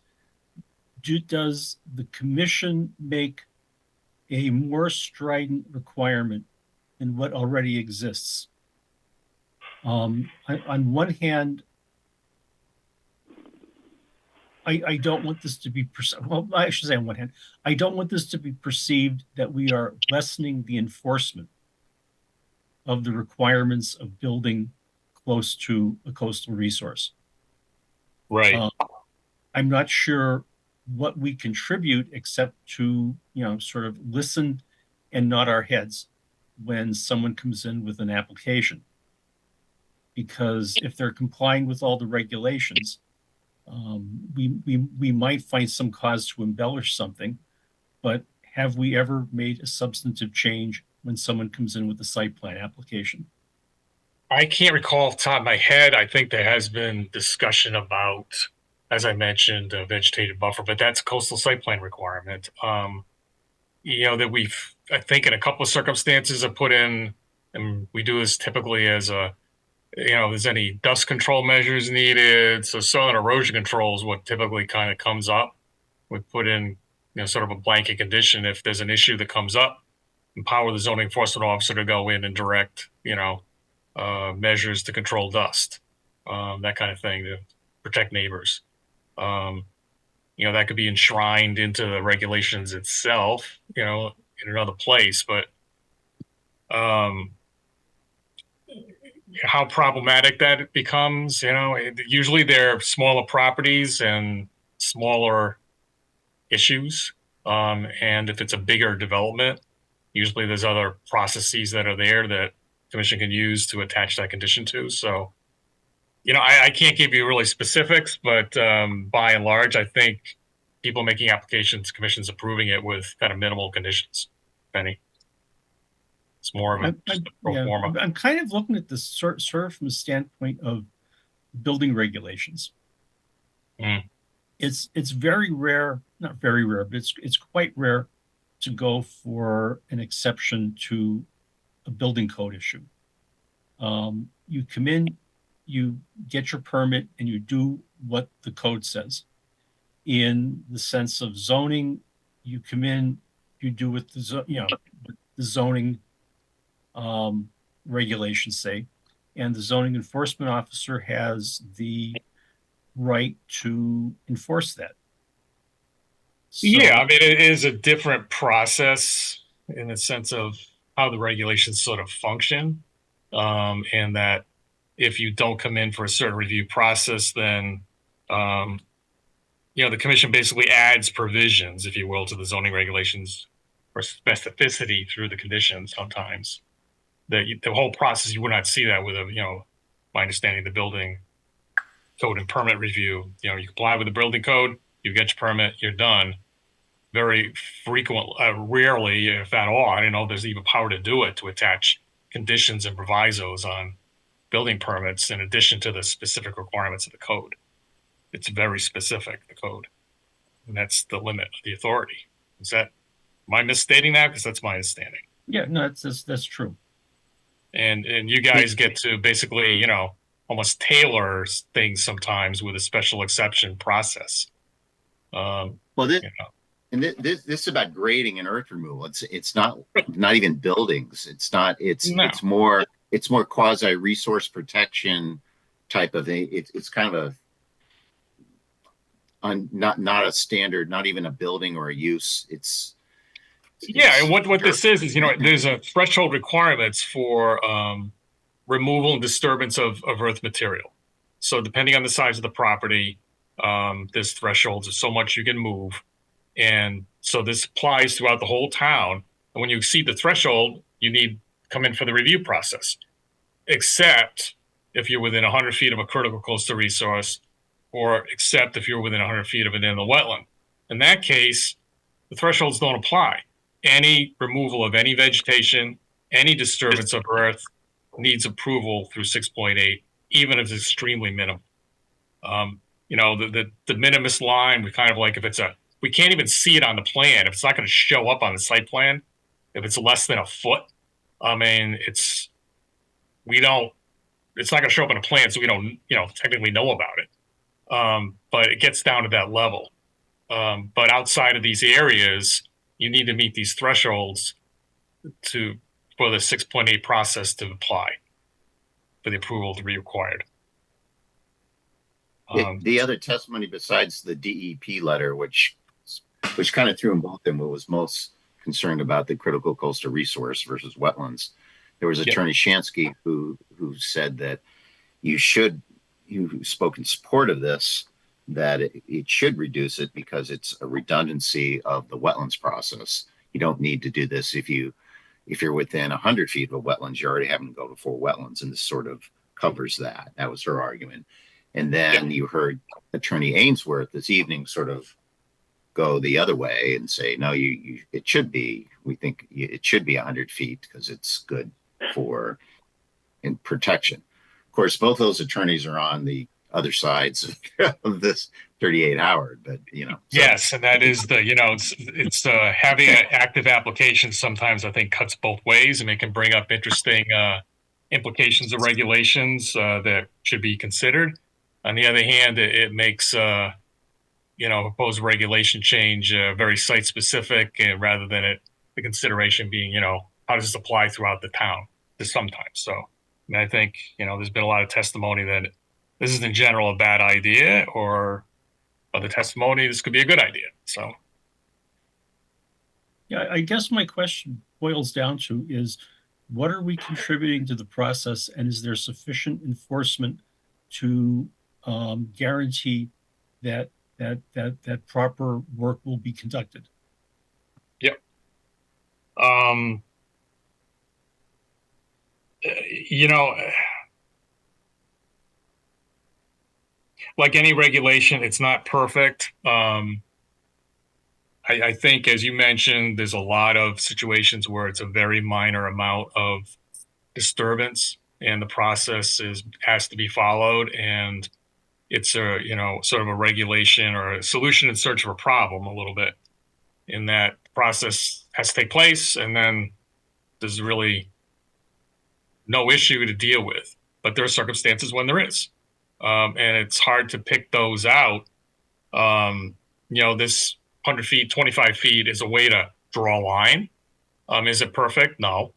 does the commission make a more strident requirement than what already exists? On one hand, I don't want this to be I should say on one hand, I don't want this to be perceived that we are lessening the enforcement of the requirements of building close to a coastal resource. Right. I'm not sure what we contribute except to, sort of listen and nod our heads when someone comes in with an application. Because if they're complying with all the regulations, we might find some cause to embellish something, but have we ever made a substantive change when someone comes in with a site plan application? I can't recall off the top of my head. I think there has been discussion about, as I mentioned, a vegetated buffer, but that's a coastal site plan requirement. That we've, I think, in a couple of circumstances have put in, and we do this typically as a, if there's any dust control measures needed. So soil and erosion control is what typically kind of comes up. We put in, sort of a blanket condition. If there's an issue that comes up, empower the zoning enforcement officer to go in and direct, measures to control dust, that kind of thing, to protect neighbors. That could be enshrined into the regulations itself, in another place, but how problematic that becomes, usually they're smaller properties and smaller issues. And if it's a bigger development, usually there's other processes that are there that commission can use to attach that condition to. So, I can't give you really specifics, but by and large, I think people making applications, commission's approving it with kind of minimal conditions, Benny. It's more of a pro forma. I'm kind of looking at this sort of from the standpoint of building regulations. It's very rare, not very rare, but it's quite rare to go for an exception to a building code issue. You come in, you get your permit, and you do what the code says. In the sense of zoning, you come in, you do what the zoning regulations say, and the zoning enforcement officer has the right to enforce that. Yeah, I mean, it is a different process in the sense of how the regulations sort of function. And that if you don't come in for a certain review process, then, the commission basically adds provisions, if you will, to the zoning regulations for specificity through the conditions sometimes. The whole process, you would not see that with my understanding, the building code and permit review. You comply with the building code, you get your permit, you're done. Very rarely, if at all, I don't know if there's even power to do it, to attach conditions and provisos on building permits in addition to the specific requirements of the code. It's very specific, the code. And that's the limit of the authority. Am I misstating that? Because that's my understanding. Yeah, no, that's true. And you guys get to basically, almost tailor things sometimes with a special exception process. And this is about grading and earth removal. It's not even buildings. It's more quasi resource protection type of thing. It's kind of not a standard, not even a building or a use. And what this is there's a threshold requirements for removal and disturbance of earth material. So depending on the size of the property, there's thresholds of so much you can move. And so this applies throughout the whole town. And when you exceed the threshold, you need to come in for the review process, except if you're within 100 feet of a critical coastal resource, or except if you're within 100 feet of an inland wetland. In that case, the thresholds don't apply. Any removal of any vegetation, any disturbance of earth needs approval through 6.8, even if it's extremely minimal. The de minimis line, we kind of like if we can't even see it on the plan. If it's not going to show up on the site plan, if it's less than a foot, I mean, it's not going to show up on a plan, so we don't, technically know about it. But it gets down to that level. But outside of these areas, you need to meet these thresholds for the 6.8 process to apply, for the approval to be required. The other testimony besides the DEP letter, which kind of threw them both in, what was most concerned about the critical coastal resource versus wetlands. There was Attorney Shansky who said that you spoke in support of this, that it should reduce it because it's a redundancy of the wetlands process. You don't need to do this if you're within 100 feet of a wetlands, you're already having to go to 4 wetlands, and this sort of covers that. That was her argument. And then you heard Attorney Ainsworth this evening sort of go the other way and say, no, we think it should be 100 feet because it's good for protection. Of course, both those attorneys are on the other sides of this 38 Howard, but yes, and that is it's having an active application sometimes I think cuts both ways, and it can bring up interesting implications of regulations that should be considered. On the other hand, it makes proposed regulation change very site specific, rather than the consideration being how does this apply throughout the town sometimes. So I think there's been a lot of testimony that this is in general a bad idea, or other testimony this could be a good idea. So yeah, I guess my question boils down to is, what are we contributing to the process, and is there sufficient enforcement to guarantee that proper work will be conducted? Yep. Like any regulation, it's not perfect. I think, as you mentioned, there's a lot of situations where it's a very minor amount of disturbance, and the process has to be followed, and it's a sort of a regulation or a solution in search of a problem a little bit, in that process has to take place, and then there's really no issue to deal with. But there are circumstances when there is, and it's hard to pick those out. This 100 feet, 25 feet is a way to draw a line. Is it perfect? No.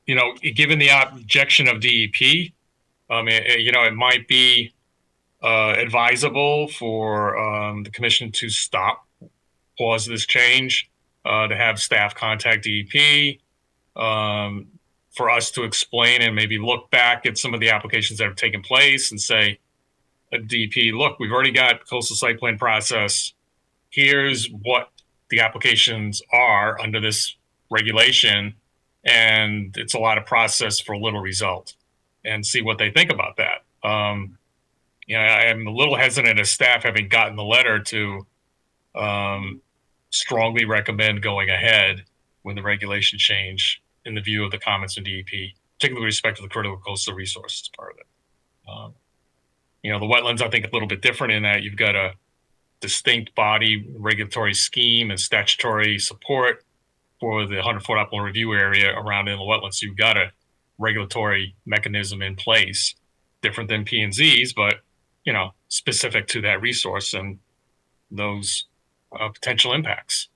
Given the objection of DEP, It might be advisable for the commission to pause this change, to have staff contact DEP, for us to explain and maybe look back at some of the applications that have taken place and say, DEP, look, we've already got coastal site plan process. Here's what the applications are under this regulation, and it's a lot of process for a little result, and see what they think about that. I am a little hesitant as staff, having gotten the letter, to strongly recommend going ahead with the regulation change in the view of the comments from DEP, particularly with respect to the critical coastal resources part of it. The wetlands, I think, a little bit different in that you've got a distinct body regulatory scheme and statutory support for the 100-foot upland review area around inland wetlands. So you've got a regulatory mechanism in place, different than P&Zs, but specific to that resource and those potential impacts.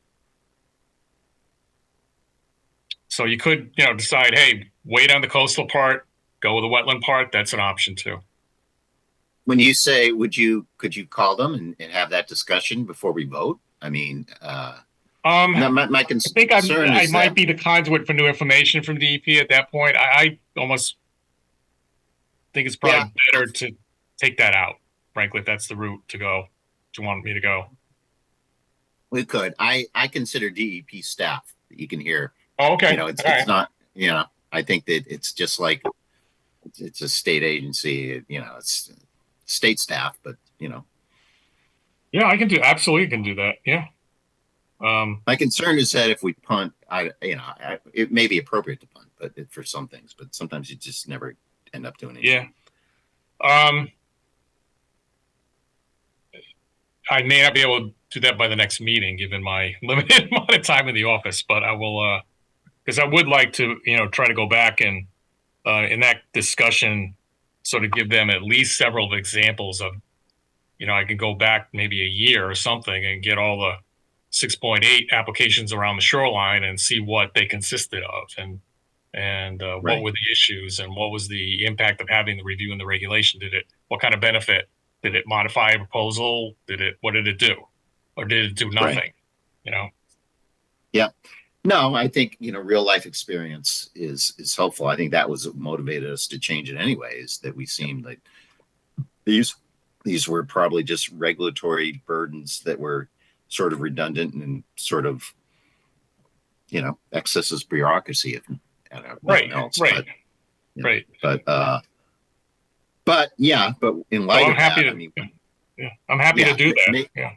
So you could, decide, hey, wait on the coastal part, go with the wetland part. That's an option too. When you say, could you call them and have that discussion before we vote? I mean, my concern I might be the conduit for new information from DEP at that point. I almost think it's probably better to take that out, frankly, if that's the route to go. Do you want me to go? We could. I consider DEP staff that you can hear. Oh, okay. It's not, I think that it's just like, it's a state agency, it's state staff, but Yeah, I can absolutely can do that. Yeah. My concern is that if we punt, it may be appropriate to punt, but for some things, but sometimes you just never end up doing anything. Yeah. I may not be able to do that by the next meeting, given my limited amount of time in the office, but I will, because I would like to, try to go back and, in that discussion, sort of give them at least several examples of, I can go back maybe a year or something and get all the 6.8 applications around the shoreline and see what they consisted of, and what were the issues, and what was the impact of having the review and the regulation. What kind of benefit? Did it modify a proposal? What did it do? Or did it do nothing? Right. Yeah. No, I think, real life experience is helpful. I think that was what motivated us to change it anyways, that we seemed like these were probably just regulatory burdens that were sort of redundant and sort of, excesses bureaucracy. Right. Else, right. But in light of that, I'm happy to do that.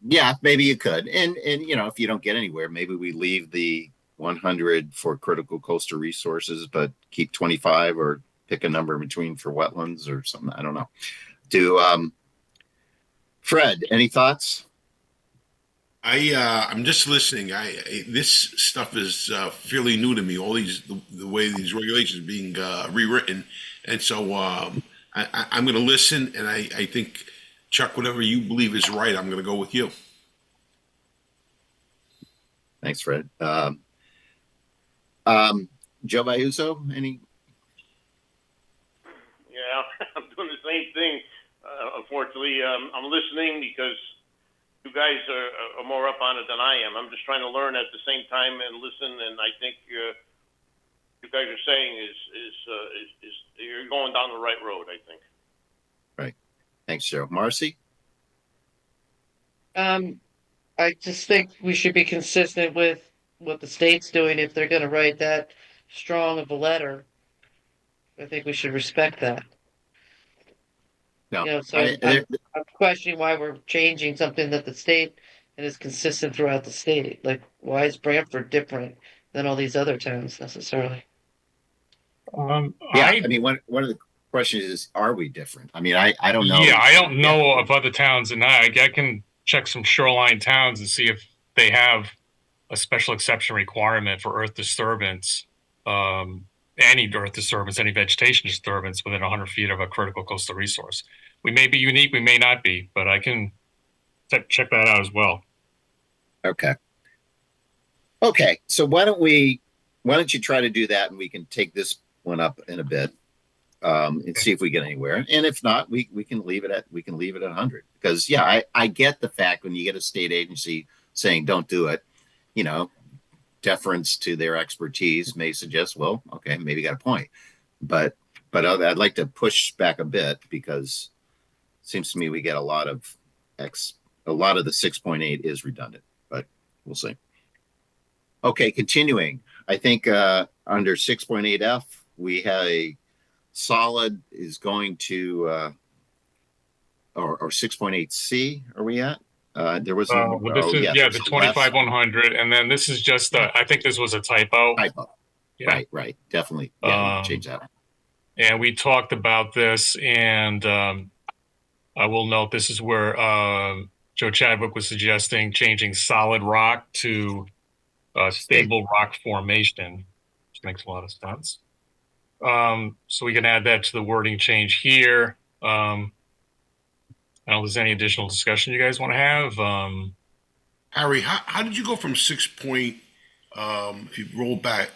Yeah, maybe you could. And if you don't get anywhere, maybe we leave the 100 for critical coastal resources, but keep 25 or pick a number in between for wetlands or something. I don't know. Fred, any thoughts? I'm just listening. This stuff is fairly new to me. All the way these regulations are being rewritten, and so I'm going to listen. And I think, Chuck, whatever you believe is right, I'm going to go with you. Thanks, Fred. Joe Vayuso, any? Yeah, I'm doing the same thing. Unfortunately, I'm listening because you guys are more up on it than I am. I'm just trying to learn at the same time and listen. And I think you guys are saying is you're going down the right road, I think. Right. Thanks, Joe. Marcy? I just think we should be consistent with what the state's doing if they're going to write that strong of a letter. I think we should respect that. No, I'm questioning why we're changing something that the state and is consistent throughout the state. Like, why is Branford different than all these other towns necessarily? One of the questions is, are we different? I mean, I don't know. Yeah, I don't know of other towns, and I can check some shoreline towns and see if they have a special exception requirement for earth disturbance, any earth disturbance, any vegetation disturbance within 100 feet of a critical coastal resource. We may be unique, we may not be, but I can check that out as well. Okay. So why don't you try to do that, and we can take this one up in a bit. and see if we get anywhere. And if not, we can leave it at 100. Because yeah, I get the fact when you get a state agency saying don't do it, you know, deference to their expertise may suggest, well, okay, maybe you got a point. But I'd like to push back a bit because it seems to me we get a lot of the 6.8 is redundant, but we'll see. Okay, continuing. I think under 6.8F, we have a solid is going to, or 6.8C, are we at? There was the 25,100, and then this is just I think this was a typo. Yeah. Right, definitely. Yeah, change that. And we talked about this, and I will note this is where Joe Chadwick was suggesting changing solid rock to stable rock formation, which makes a lot of sense. So we can add that to the wording change here. I don't know if there's any additional discussion you guys want to have. Harry, how did you go from 6 point, if you roll back,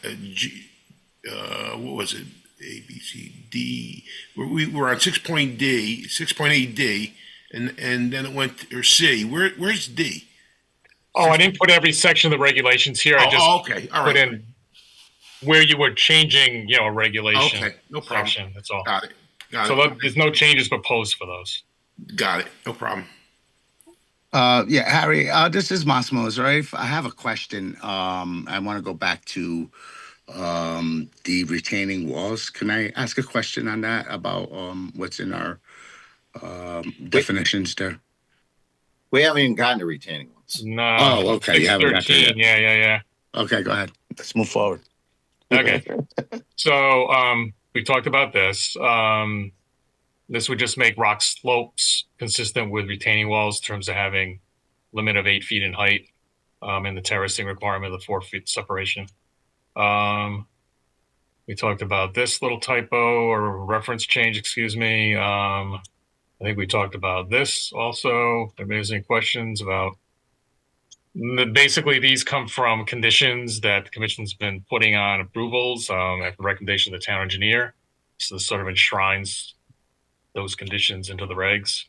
what was it? A, B, C, D. We were on 6.8D, and then it went, or C. Where's D? Oh, I didn't put every section of the regulations here. I just okay. All right. put in where you were changing, a regulation. Okay, no problem. Section, that's all. Got it. There's no changes proposed for those. Got it. No problem. Yeah, Harry, this is Massimo. Right? I have a question. I want to go back to the retaining walls. Can I ask a question on that about what's in our definitions there? We haven't even gotten to retaining walls. No. Oh, okay. You haven't got there yet. Yeah. Okay, go ahead. Let's move forward. Okay. So we talked about this. This would just make rock slopes consistent with retaining walls in terms of having limit of 8 feet in height and the terracing requirement of the 4 feet separation. We talked about this little typo or reference change, excuse me. I think we talked about this also. If anybody has any questions about, basically these come from conditions that the commission's been putting on approvals at the recommendation of the town engineer. So this sort of enshrines those conditions into the regs.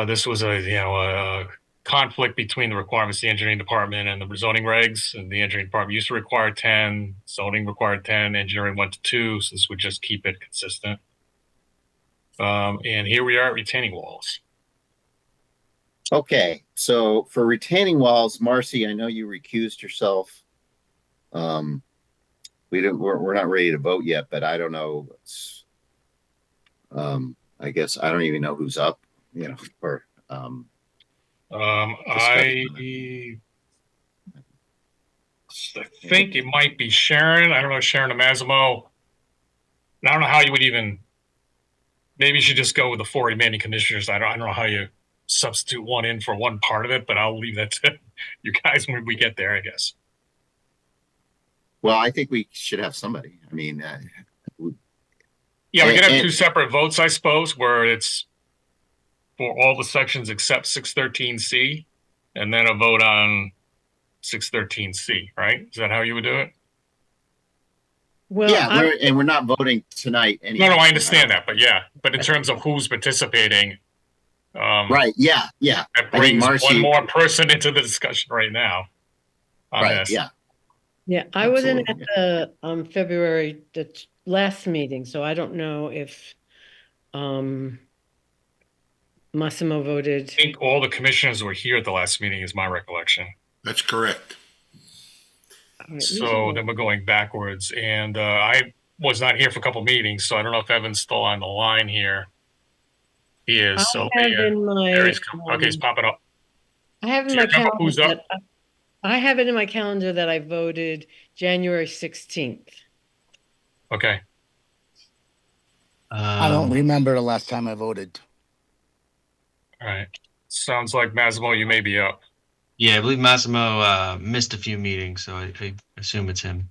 This was a conflict between the requirements of the engineering department and the zoning regs. And the engineering department used to require 10, zoning required 10, engineering went to 2. So this would just keep it consistent. And here we are at retaining walls. Okay, so for retaining walls, Marcy, I know you recused yourself. We're not ready to vote yet, but I don't know. I guess I don't even know who's up, for I think it might be Sharon. I don't know, Sharon Amazimo. I don't know how you would even, maybe you should just go with the 4 remaining commissioners. I don't know how you substitute one in for one part of it, but I'll leave that to you guys when we get there, I guess. Well, I think we should have somebody. I mean, we can have 2 separate votes, I suppose, where it's for all the sections except 613C, and then a vote on 613C, right? Is that how you would do it? Well, yeah, we're not voting tonight anyway. No, I understand that, but in terms of who's participating, right? Yeah. That brings one more person into the discussion right now. Right. This. Yeah. Yeah, I wasn't at the February the last meeting, so I don't know if Massimo voted. I think all the commissioners were here at the last meeting, is my recollection. That's correct. Right, so then we're going backwards, and I was not here for a couple meetings, so I don't know if Evan's still on the line here. He is. He's popping up. I have in my calendar. Who's up? I have it in my calendar that I voted January 16th. Okay. I don't remember the last time I voted. All right. Sounds like Massimo, you may be up. Yeah, I believe Massimo missed a few meetings, so I assume it's him.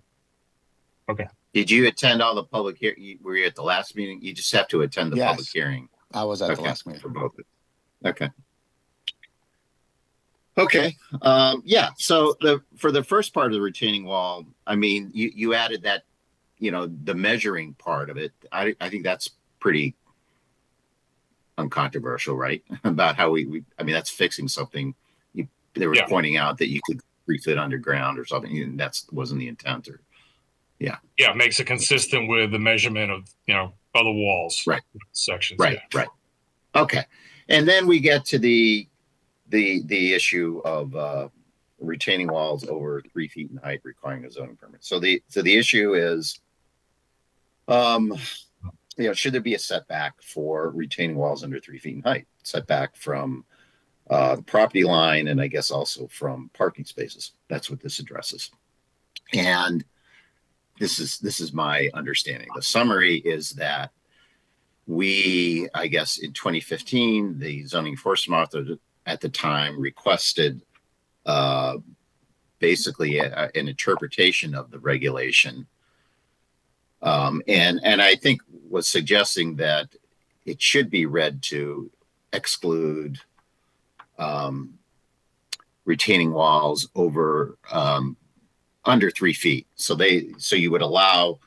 Okay. Did you attend all the public hearing? Were you at the last meeting? You just have to attend the public hearing. I was at the last meeting for both. Okay. Okay. Yeah. So for the first part of the retaining wall, I mean, you added that, the measuring part of it. I think that's pretty uncontroversial, right? About how I mean, that's fixing something. They were pointing out that you could 3 feet underground or something, and that wasn't the intent. Or yeah. Yeah, it makes it consistent with the measurement of other walls. Right. Sections. Right. Yeah. Right. Okay. And then we get to the issue of retaining walls over 3 feet in height requiring a zoning permit. So the issue is, should there be a setback for retaining walls under 3 feet in height? Setback from the property line, and I guess also from parking spaces. That's what this addresses. And this is my understanding. The summary is that I guess in 2015, the zoning enforcement officer at the time requested basically an interpretation of the regulation, and I think was suggesting that it should be read to exclude retaining walls over under 3 feet. So you would allow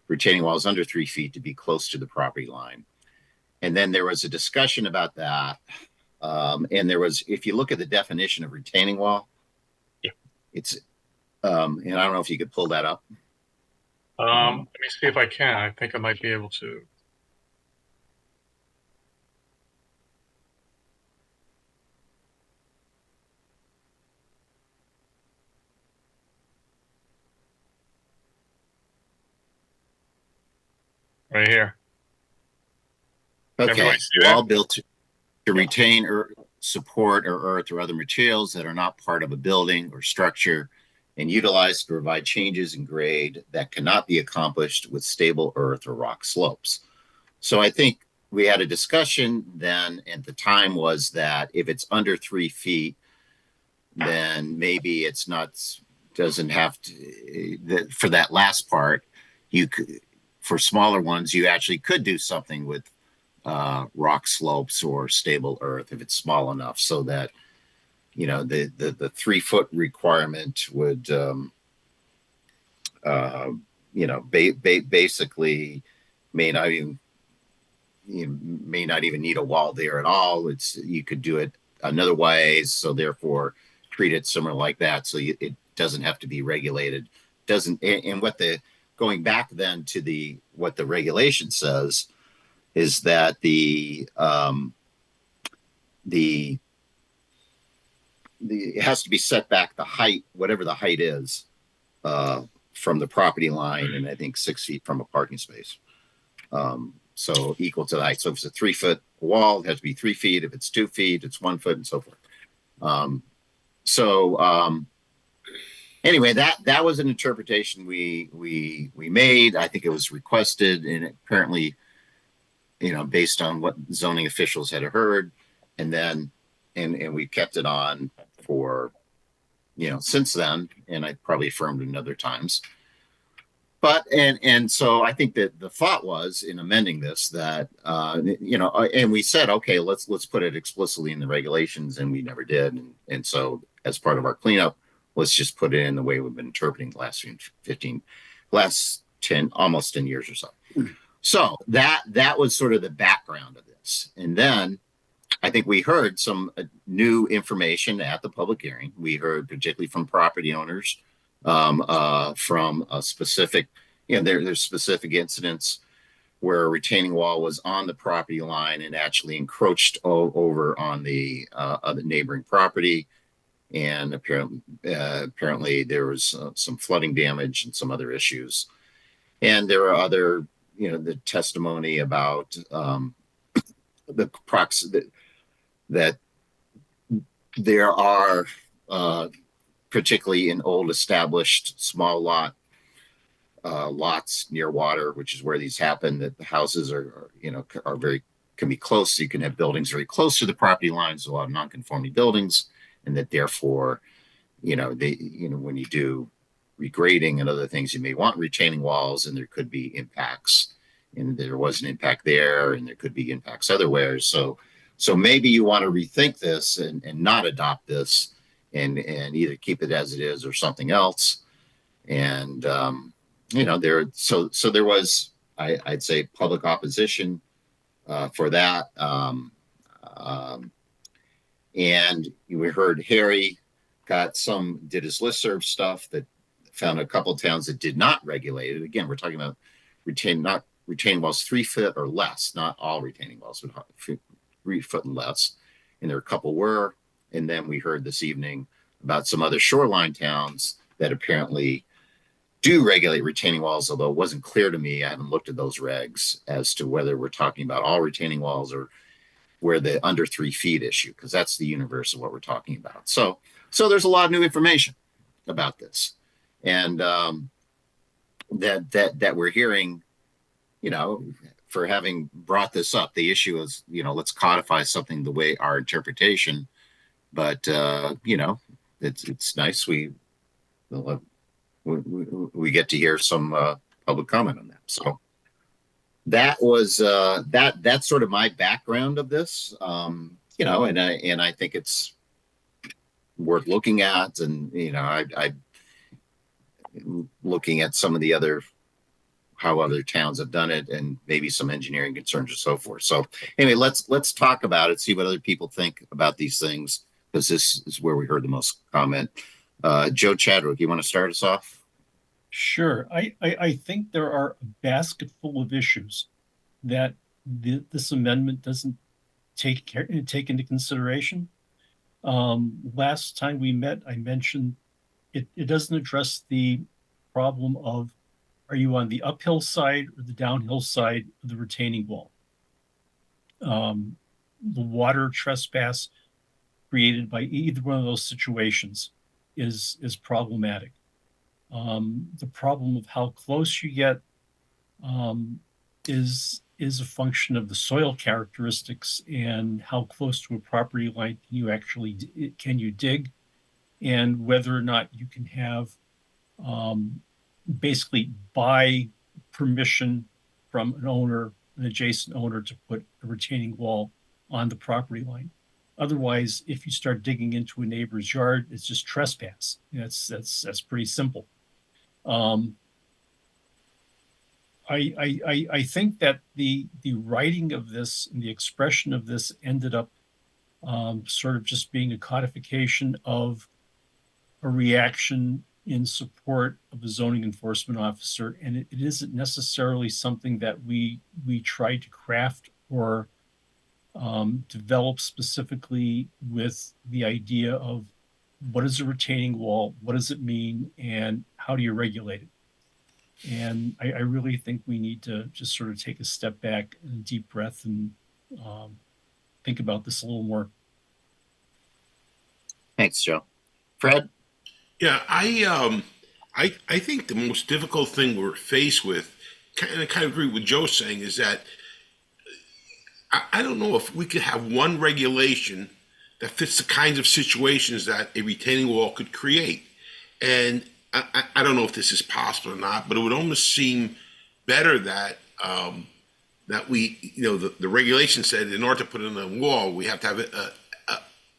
retaining walls under 3 feet to be close to the property line. And then there was a discussion about that. And there was, if you look at the definition of retaining wall, it's, and I don't know if you could pull that up. Let me see if I can. I think I might be able to. Right here. Okay. Wall built to retain or support or earth or other materials that are not part of a building or structure and utilized to provide changes in grade that cannot be accomplished with stable earth or rock slopes. So I think we had a discussion then at the time was that if it's under 3 feet, then maybe it's not, doesn't have to, for that last part, you could, for smaller ones, you actually could do something with rock slopes or stable earth if it's small enough so that, the 3 foot requirement would, basically may not even, may not even need a wall there at all. You could do it another way. So therefore treat it similar like that. So it doesn't have to be regulated. And going back then to what the regulation says is that it has to be set back the height, whatever the height is, from the property line, and I think 6 feet from a parking space. So equal to the height. So if it's a 3 foot wall, it has to be 3 feet. If it's 2 feet, it's 1 foot, and so forth. Anyway, that was an interpretation we made. I think it was requested, and apparently, based on what zoning officials had heard, and then and we kept it on for since then, and I probably affirmed it other times. But and so I think that the thought was in amending this that and we said, okay, let's put it explicitly in the regulations, and we never did, and so as part of our cleanup, let's just put it in the way we've been interpreting the last 10 years or so. So that was sort of the background of this, and then I think we heard some new information at the public hearing. We heard particularly from property owners, from a specific, there's specific incidents where a retaining wall was on the property line and actually encroached over on the neighboring property. And apparently there was some flooding damage and some other issues. And there are other, the testimony about that there are, particularly in old established small lots near water, which is where these happen, that the houses can be close. So you can have buildings very close to the property lines, a lot of non-conforming buildings, and that therefore, when you do regrading and other things, you may want retaining walls, and there could be impacts, and there was an impact there, and there could be impacts otherwhere. So maybe you want to rethink this and not adopt this and either keep it as it is or something else. And so there was, I'd say, public opposition for that. And we heard Harry did his listserv stuff that found a couple of towns that did not regulate it. Again, we're talking about not retaining walls 3 foot or less, not all retaining walls, but 3 foot and less. And there were a couple were. And then we heard this evening about some other shoreline towns that apparently do regulate retaining walls, although it wasn't clear to me. I haven't looked at those regs as to whether we're talking about all retaining walls or where the under 3 feet issue, because that's the universe of what we're talking about. So there's a lot of new information about this, and that we're hearing, for having brought this up. The issue is, let's codify something the way our interpretation. But it's nice we get to hear some public comment on that. So that was that's sort of my background of this, and I think it's worth looking at, and I looking at some of the how other towns have done it, and maybe some engineering concerns and so forth. So anyway, let's talk about it, see what other people think about these things, because this is where we heard the most comment. Joe Chadwick, you want to start us off? Sure. I think there are a basket full of issues that this amendment doesn't take into consideration. Last time we met, I mentioned it doesn't address the problem of, are you on the uphill side or the downhill side of the retaining wall? The water trespass created by either one of those situations is problematic. The problem of how close you get is a function of the soil characteristics and how close to a property line can you dig, and whether or not you can have basically buy permission from an adjacent owner to put a retaining wall on the property line. Otherwise, if you start digging into a neighbor's yard, it's just trespass. That's pretty simple. I think that the writing of this and the expression of this ended up sort of just being a codification of a reaction in support of a zoning enforcement officer, and it isn't necessarily something that we tried to craft or develop specifically with the idea of what is a retaining wall, what does it mean, and how do you regulate it? And I really think we need to just sort of take a step back and a deep breath and think about this a little more. Thanks, Joe. Fred? Yeah, I think the most difficult thing we're faced with, and I kind of agree with Joe saying, is that I don't know if we could have one regulation that fits the kinds of situations that a retaining wall could create. And I don't know if this is possible or not, but it would almost seem better that that we, the regulation said in order to put in a wall, we have to have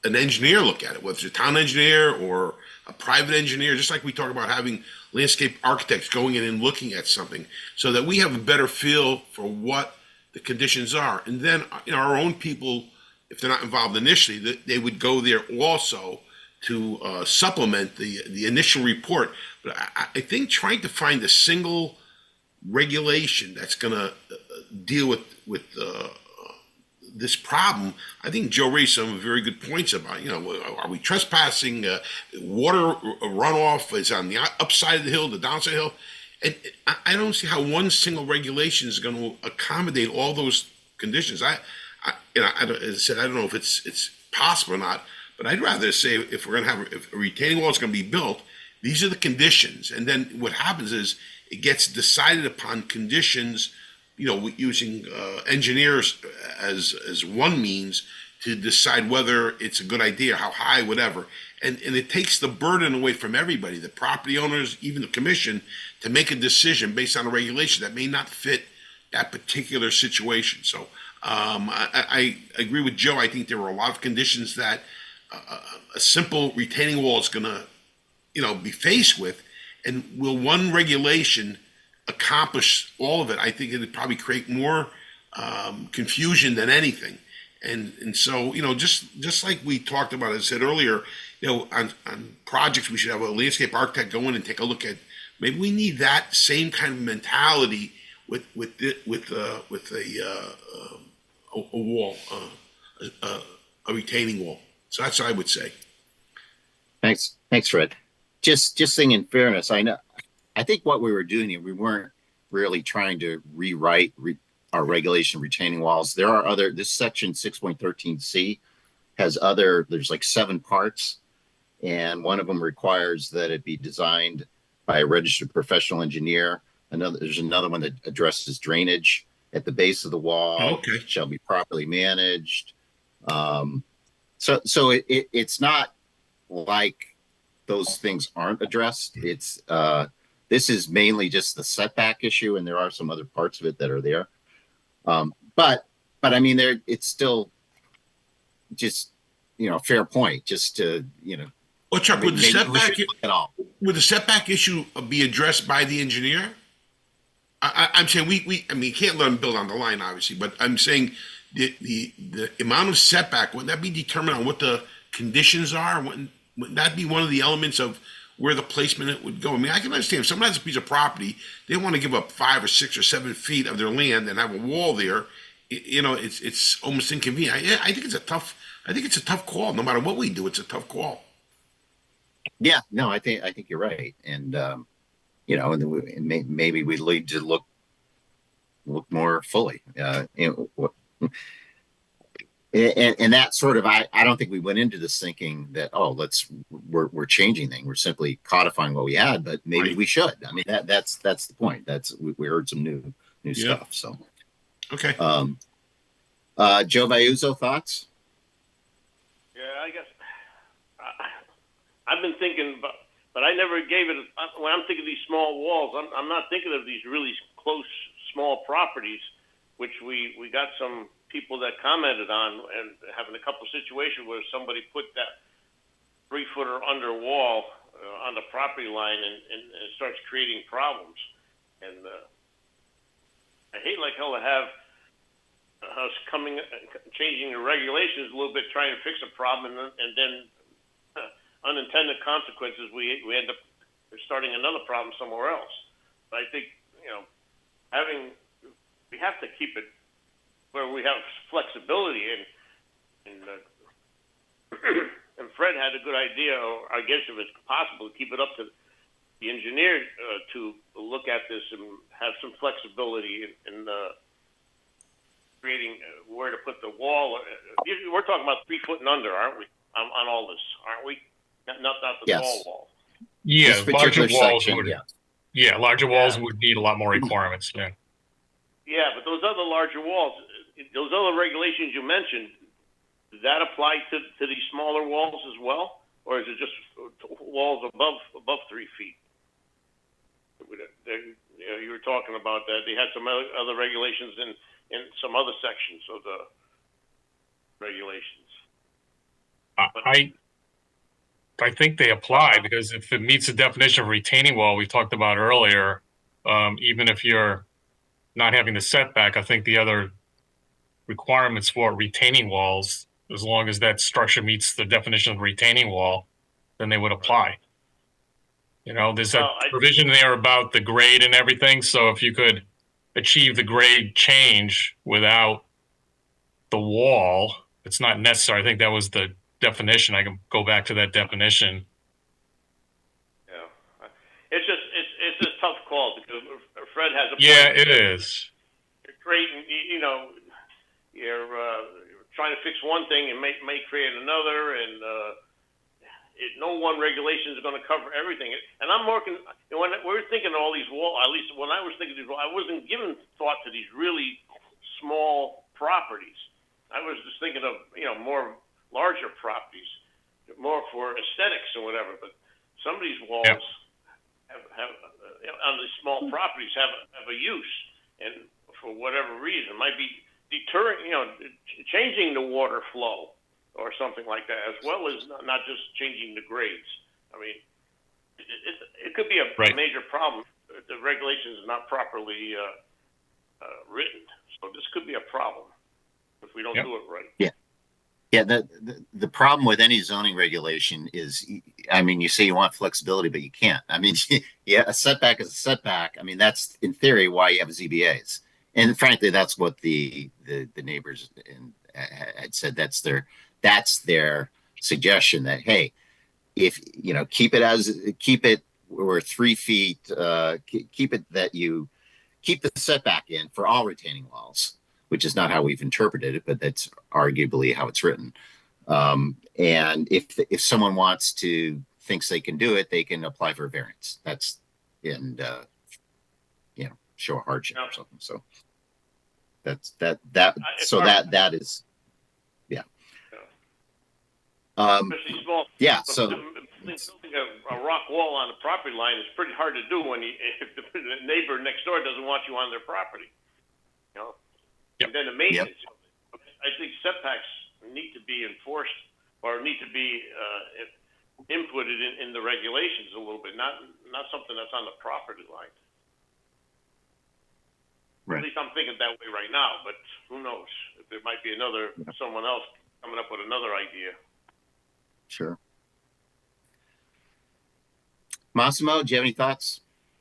an engineer look at it, whether it's a town engineer or a private engineer, just like we talk about having landscape architects going in and looking at something, so that we have a better feel for what the conditions are. And then our own people, if they're not involved initially, they would go there also to supplement the initial report. But I think trying to find a single regulation that's going to deal with this problem, I think Joe raised some very good points about, are we trespassing? Water runoff is on the upside of the hill, the downside of the hill. And I don't see how one single regulation is going to accommodate all those conditions. As I said, I don't know if it's possible or not, but I'd rather say if a retaining wall is going to be built, these are the conditions. And then what happens is it gets decided upon conditions, using engineers as one means to decide whether it's a good idea, how high, whatever. And it takes the burden away from everybody, the property owners, even the commission, to make a decision based on a regulation that may not fit that particular situation. So I agree with Joe. I think there were a lot of conditions that a simple retaining wall is going to, be faced with, and will one regulation accomplish all of it? I think it'd probably create more confusion than anything. And so, just like we talked about, as I said earlier, on projects, we should have a landscape architect go in and take a look at. Maybe we need that same kind of mentality with a wall, a retaining wall. So that's what I would say. Thanks, Fred. Just saying, in fairness, I think what we were doing here, we weren't really trying to rewrite our regulation retaining walls. There are this section 6.13C has there's like 7 parts, and one of them requires that it be designed by a registered professional engineer. There's another one that addresses drainage at the base of the wall. Okay. Shall be properly managed. So it's not like those things aren't addressed. It's this is mainly just the setback issue, and there are some other parts of it that are there. But I mean, it's still just fair point. Just to Well, Chuck, would the setback issue be addressed by the engineer? I'm saying we can't let them build on the line, obviously, but I'm saying the amount of setback, would that be determined on what the conditions are? Wouldn't that be one of the elements of where the placement would go? I mean, I can understand if someone has a piece of property, they want to give up 5 or 6 or 7 feet of their land and have a wall there. It's almost inconvenient. I think it's a tough call. No matter what we do, it's a tough call. Yeah, no, I think you're right, and maybe we need to look more fully. And that sort of, I don't think we went into this thinking that, we're changing things. We're simply codifying what we had, but maybe we should. I mean, that's the point. We heard some new stuff. So, okay. Joe Vayuzo, thoughts? Yeah, I guess I've been thinking about, but I never gave it. When I'm thinking of these small walls, I'm not thinking of these really close, small properties, which we got some people that commented on, and having a couple situations where somebody put that 3-footer under wall on the property line, and it starts creating problems. And I hate like hell to have us changing the regulations a little bit, trying to fix a problem, and then unintended consequences, we end up starting another problem somewhere else. But I think we have to keep it where we have flexibility, and Fred had a good idea, or I guess if it's possible, to keep it up to the engineer to look at this and have some flexibility in creating where to put the wall. We're talking about 3 foot and under, aren't we? On all this, aren't we? Not the tall wall. Yeah, larger walls section, would. Yeah, larger walls would need a lot more requirements. Yeah. Yeah, but those other larger walls, those other regulations you mentioned, does that apply to these smaller walls as well, or is it just walls above 3 feet? You were talking about that. They had some other regulations in some other sections of the regulations. I think they apply, because if it meets the definition of retaining wall we talked about earlier, even if you're not having the setback, I think the other requirements for retaining walls, as long as that structure meets the definition of retaining wall, then they would apply. There's a provision there about the grade and everything. So if you could achieve the grade change without the wall, it's not necessary. I think that was the definition. I can go back to that definition. Yeah, it's a tough call, because Fred has a point. Yeah, it is. You're creating, you're trying to fix one thing and may create another, and no one regulation is going to cover everything. And I'm working, when we're thinking of all these walls, at least when I was thinking of these walls, I wasn't giving thought to these really small properties. I was just thinking of, more larger properties, more for aesthetics or whatever. But some of these walls have on these small properties have a use, and for whatever reason, might be deterring, changing the water flow, or something like that, as well as not just changing the grades. I mean, it could be a major problem if the regulations are not properly written. So this could be a problem if we don't do it right. Yeah. Yeah, the problem with any zoning regulation is, I mean, you say you want flexibility, but you can't. I mean, yeah, a setback is a setback. I mean, that's in theory why you have ZBAs. And frankly, that's what the neighbors had said. That's their suggestion that, hey, if you know, keep it or 3 feet, keep it that you keep the setback in for all retaining walls, which is not how we've interpreted it, but that's arguably how it's written. And if someone thinks they can do it, they can apply for a variance. That's show a hardship or something. So that is, yeah. Especially small. Yeah. So building a rock wall on the property line is pretty hard to do if the neighbor next door doesn't want you on their property. You know. And then the maintenance. I think setbacks need to be enforced or need to be inputted in the regulations a little bit, not something that's on the property line. Right. At least I'm thinking that way right now, but who knows? If there might be someone else coming up with another idea. Sure. Massimo, do you have any thoughts?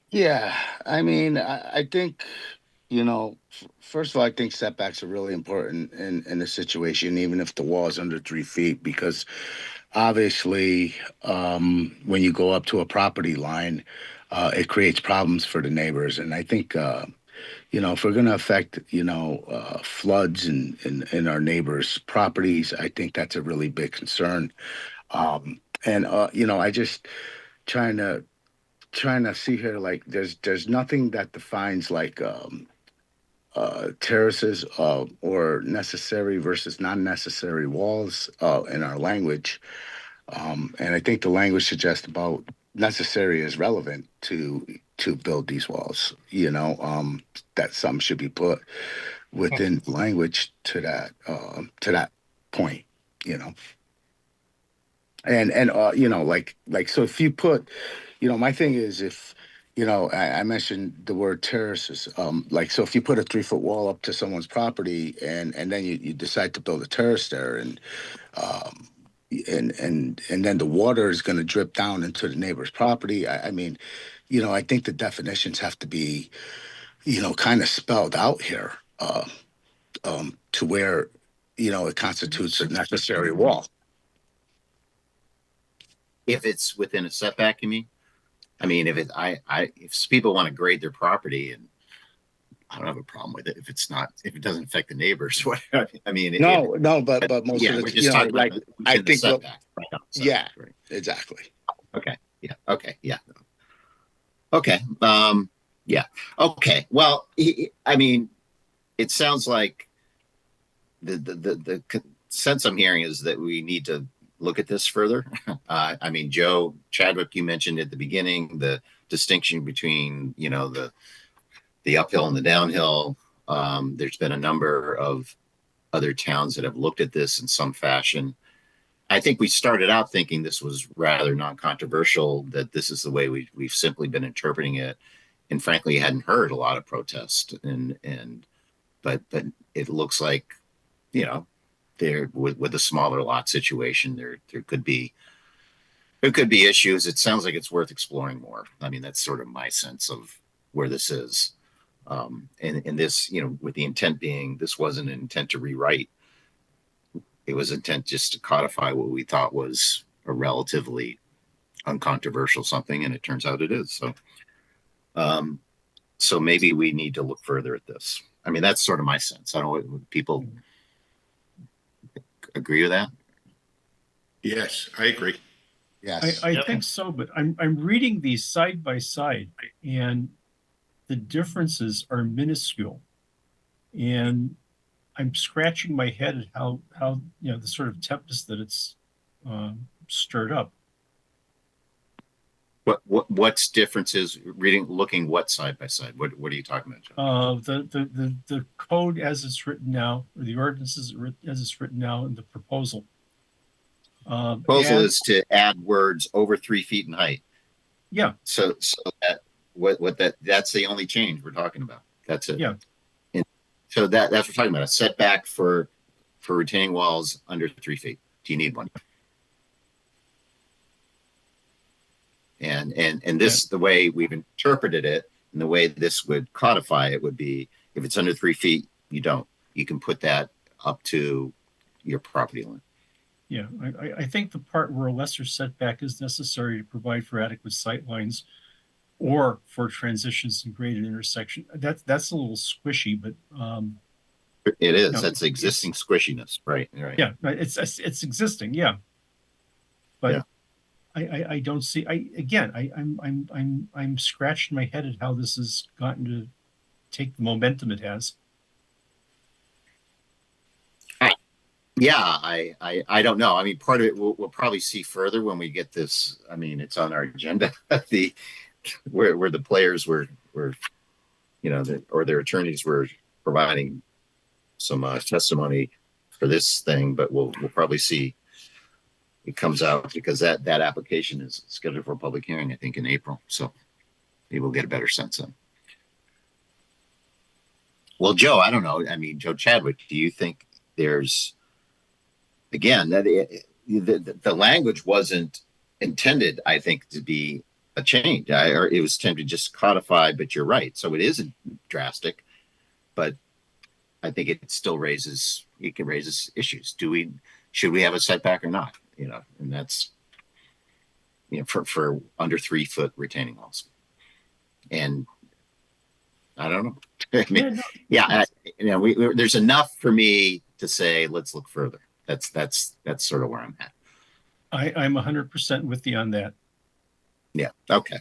Yeah, I mean, I think, you know, first of all, I think setbacks are really important in a situation, even if the wall is under 3 feet, because obviously, when you go up to a property line, it creates problems for the neighbors. And I think, you know, if we're going to affect, floods in our neighbors' properties, I think that's a really big concern. I just trying to see here, like, there's nothing that defines like terraces or necessary versus non-necessary walls in our language. And I think the language suggests about necessary is relevant to build these walls, that some should be put within language to that point, so if you put, my thing is if, I mentioned the word terraces, so if you put a 3-foot wall up to someone's property and then you decide to build a terrace there and then the water is going to drip down into the neighbor's property. I mean, I think the definitions have to be, kind of spelled out here to where, it constitutes a necessary wall. If it's within a setback, you mean? I mean, if people want to grade their property, and I don't have a problem with it if it doesn't affect the neighbors. What I mean, but most of the, just talking like, about I think, setback, yeah, right. Exactly. Okay. Yeah. Okay. Yeah. Okay. Yeah. Okay. Well, I mean, it sounds like the sense I'm hearing is that we need to look at this further. I mean, Joe Chadwick, you mentioned at the beginning the distinction between, the uphill and the downhill. There's been a number of other towns that have looked at this in some fashion. I think we started out thinking this was rather non-controversial, that this is the way we've simply been interpreting it. And frankly, hadn't heard a lot of protest. But it looks like, there with a smaller lot situation, there could be issues. It sounds like it's worth exploring more. I mean, that's sort of my sense of where this is. And this, with the intent being, this wasn't an intent to rewrite. It was intent just to codify what we thought was a relatively uncontroversial something, and it turns out it is. So maybe we need to look further at this. I mean, that's sort of my sense. I don't know what people agree with that. Yes, I agree. Yes, I think so, but I'm reading these side by side, and the differences are minuscule, and I'm scratching my head at how the sort of tempest that it's stirred up. What's differences? Looking what side by side? What are you talking about, John? The code as it's written now, or the ordinance as it's written now in the proposal, Proposal is to add words over 3 feet in height. Yeah. So that that's the only change we're talking about. That's it. Yeah. And so that's what we're talking about. A setback for retaining walls under 3 feet. Do you need one? And this, the way we've interpreted it and the way this would codify it would be, if it's under 3 feet, you don't. You can put that up to your property line. Yeah, I think the part where a lesser setback is necessary to provide for adequate sight lines or for transitions and graded intersection, that's a little squishy, but it is. No, that's existing squishiness, right? Right. Yeah, it's existing, yeah. But yeah. I don't see. I'm scratching my head at how this has gotten to take the momentum it has. Yeah, I don't know. I mean, part of it we'll probably see further when we get this. I mean, it's on our agenda. Where the players were or their attorneys were providing some testimony for this thing, but we'll probably see it comes out, because that application is scheduled for a public hearing, I think, in April. So maybe we'll get a better sense of. Well, Joe, I don't know. I mean, Joe Chadwick, do you think there's, again, that the language wasn't intended, I think, to be a change, or it was intended to just codify, but you're right. So it isn't drastic, but I think it still raises issues. Should we have a setback or not? And that's, for under 3 foot retaining walls. And I don't know. I mean, there's enough for me to say, let's look further. That's sort of where I'm at. I'm 100% with you on that. Yeah. Okay.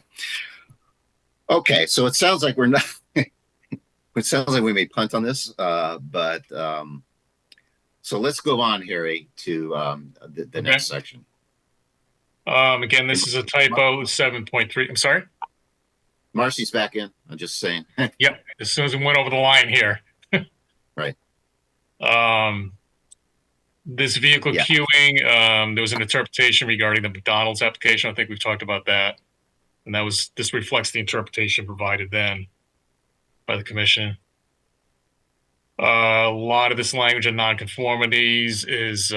So it sounds like we're not. It sounds like we may punt on this, but so let's go on, Harry, to the next section. Again, this is a typo, 7.3. I'm sorry. Marcy's back in. I'm just saying. Yep. As soon as we went over the line here. Right. This vehicle queuing, there was an interpretation regarding the McDonald's application. I think we've talked about that. And this reflects the interpretation provided then by the commission. A lot of this language of nonconformities is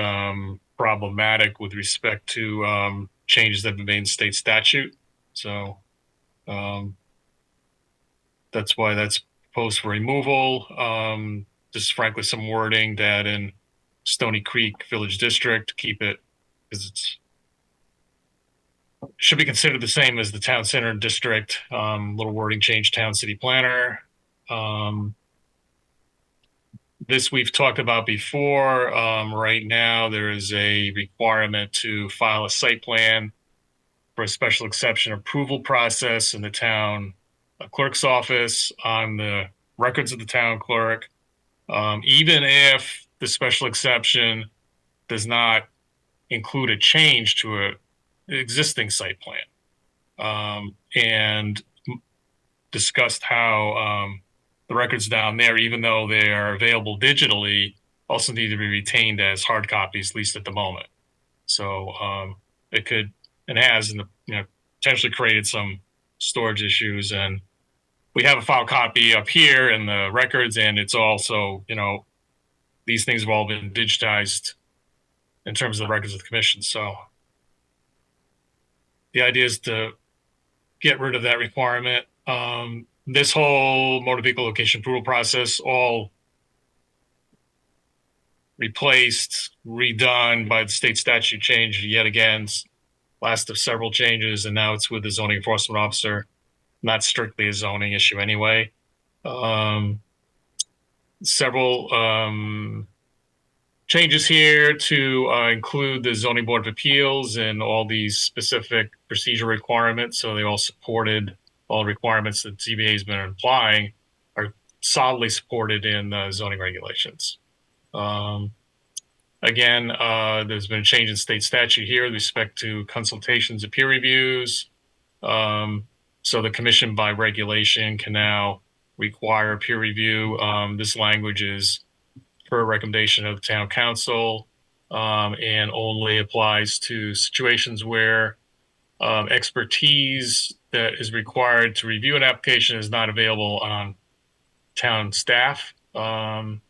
problematic with respect to changes that have been made in state statute. So that's why that's proposed for removal. Just frankly, some wording that in Stony Creek Village District, keep it, because it should be considered the same as the town center district. Little wording change, town city planner. This we've talked about before. Right now, there is a requirement to file a site plan for a special exception approval process in the town clerk's office on the records of the town clerk. Even if the special exception does not include a change to an existing site plan, and discussed how the records down there, even though they are available digitally, also need to be retained as hard copies, at least at the moment. So it could, and has, potentially created some storage issues. And we have a file copy up here in the records, and it's also, these things have all been digitized in terms of the records of the commission. So the idea is to get rid of that requirement. This whole motor vehicle location approval process, all replaced, redone by the state statute change yet again, last of several changes, and now it's with the zoning enforcement officer, not strictly a zoning issue anyway. Several changes here to include the zoning board of appeals and all these specific procedure requirements, so they all supported all the requirements that ZBA has been applying are solidly supported in the zoning regulations. Again, there's been a change in state statute here with respect to consultations and peer reviews. So the commission by regulation can now require peer review. This language is per recommendation of the town council. and only applies to situations where expertise that is required to review an application is not available on town staff. And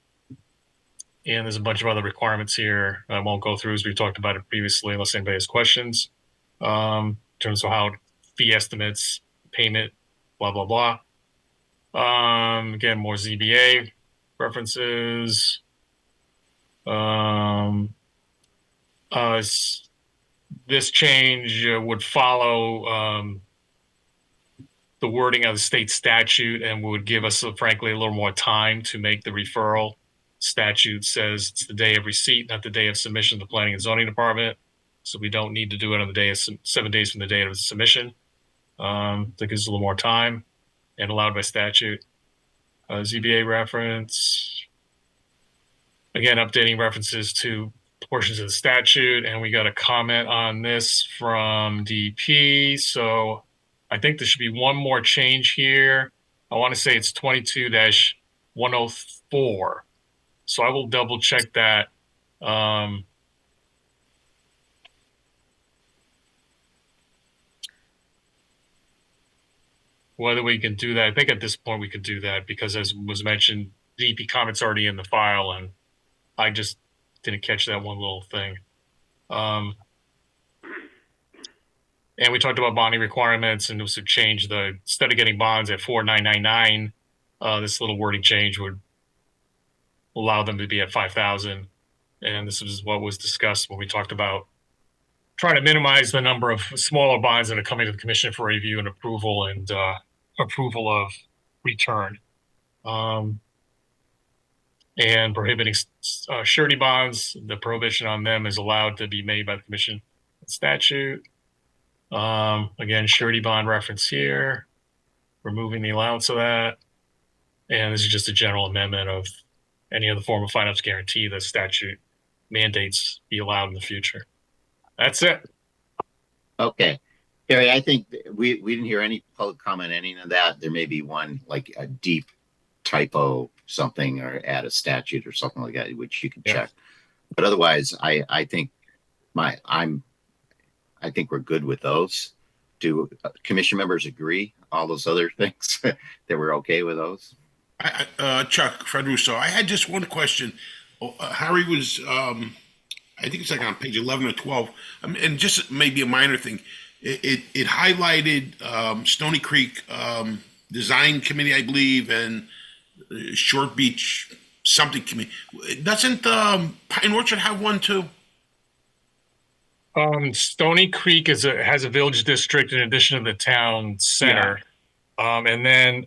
there's a bunch of other requirements here I won't go through as we talked about it previously unless anybody has questions. In terms of how fee estimates, payment, blah, blah, blah. Again, more ZBA references. This change would follow the wording of the state statute and would give us, frankly, a little more time to make the referral. Statute says it's the day of receipt, not the day of submission to the Planning and Zoning Department. So we don't need to do it on the day of 7 days from the date of submission. That gives us a little more time and allowed by statute. ZBA reference. Again, updating references to portions of the statute, and we got a comment on this from DP. So I think there should be one more change here. I want to say it's 22-104. So I will double check that. Whether we can do that. I think at this point we could do that because, as was mentioned, DP comment's already in the file, and I just didn't catch that one little thing. And we talked about bonding requirements, and this would change the, instead of getting bonds at 4,999, this little wording change would allow them to be at 5,000. And this is what was discussed when we talked about trying to minimize the number of smaller bonds that are coming to the commission for review and approval and approval of return. And prohibiting surety bonds. The prohibition on them is allowed to be made by the commission statute. Again, surety bond reference here, removing the allowance of that. And this is just a general amendment of any other form of finance guarantee that statute mandates be allowed in the future. That's it. Okay. Harry, I think we didn't hear any public comment, any of that. There may be one, like a deep typo, something, or add a statute or something like that, which you can check. But otherwise, I think I think we're good with those. Do commission members agree? All those other things that we're okay with those? Chuck, Fred Russo, I had just one question. Harry was, I think it's like on page 11 or 12, and just maybe a minor thing. It highlighted Stony Creek Design Committee, I believe, and Short Beach something committee. Doesn't Pine Orchard have one too? Stony Creek has a village district in addition to the town center. Yeah. And then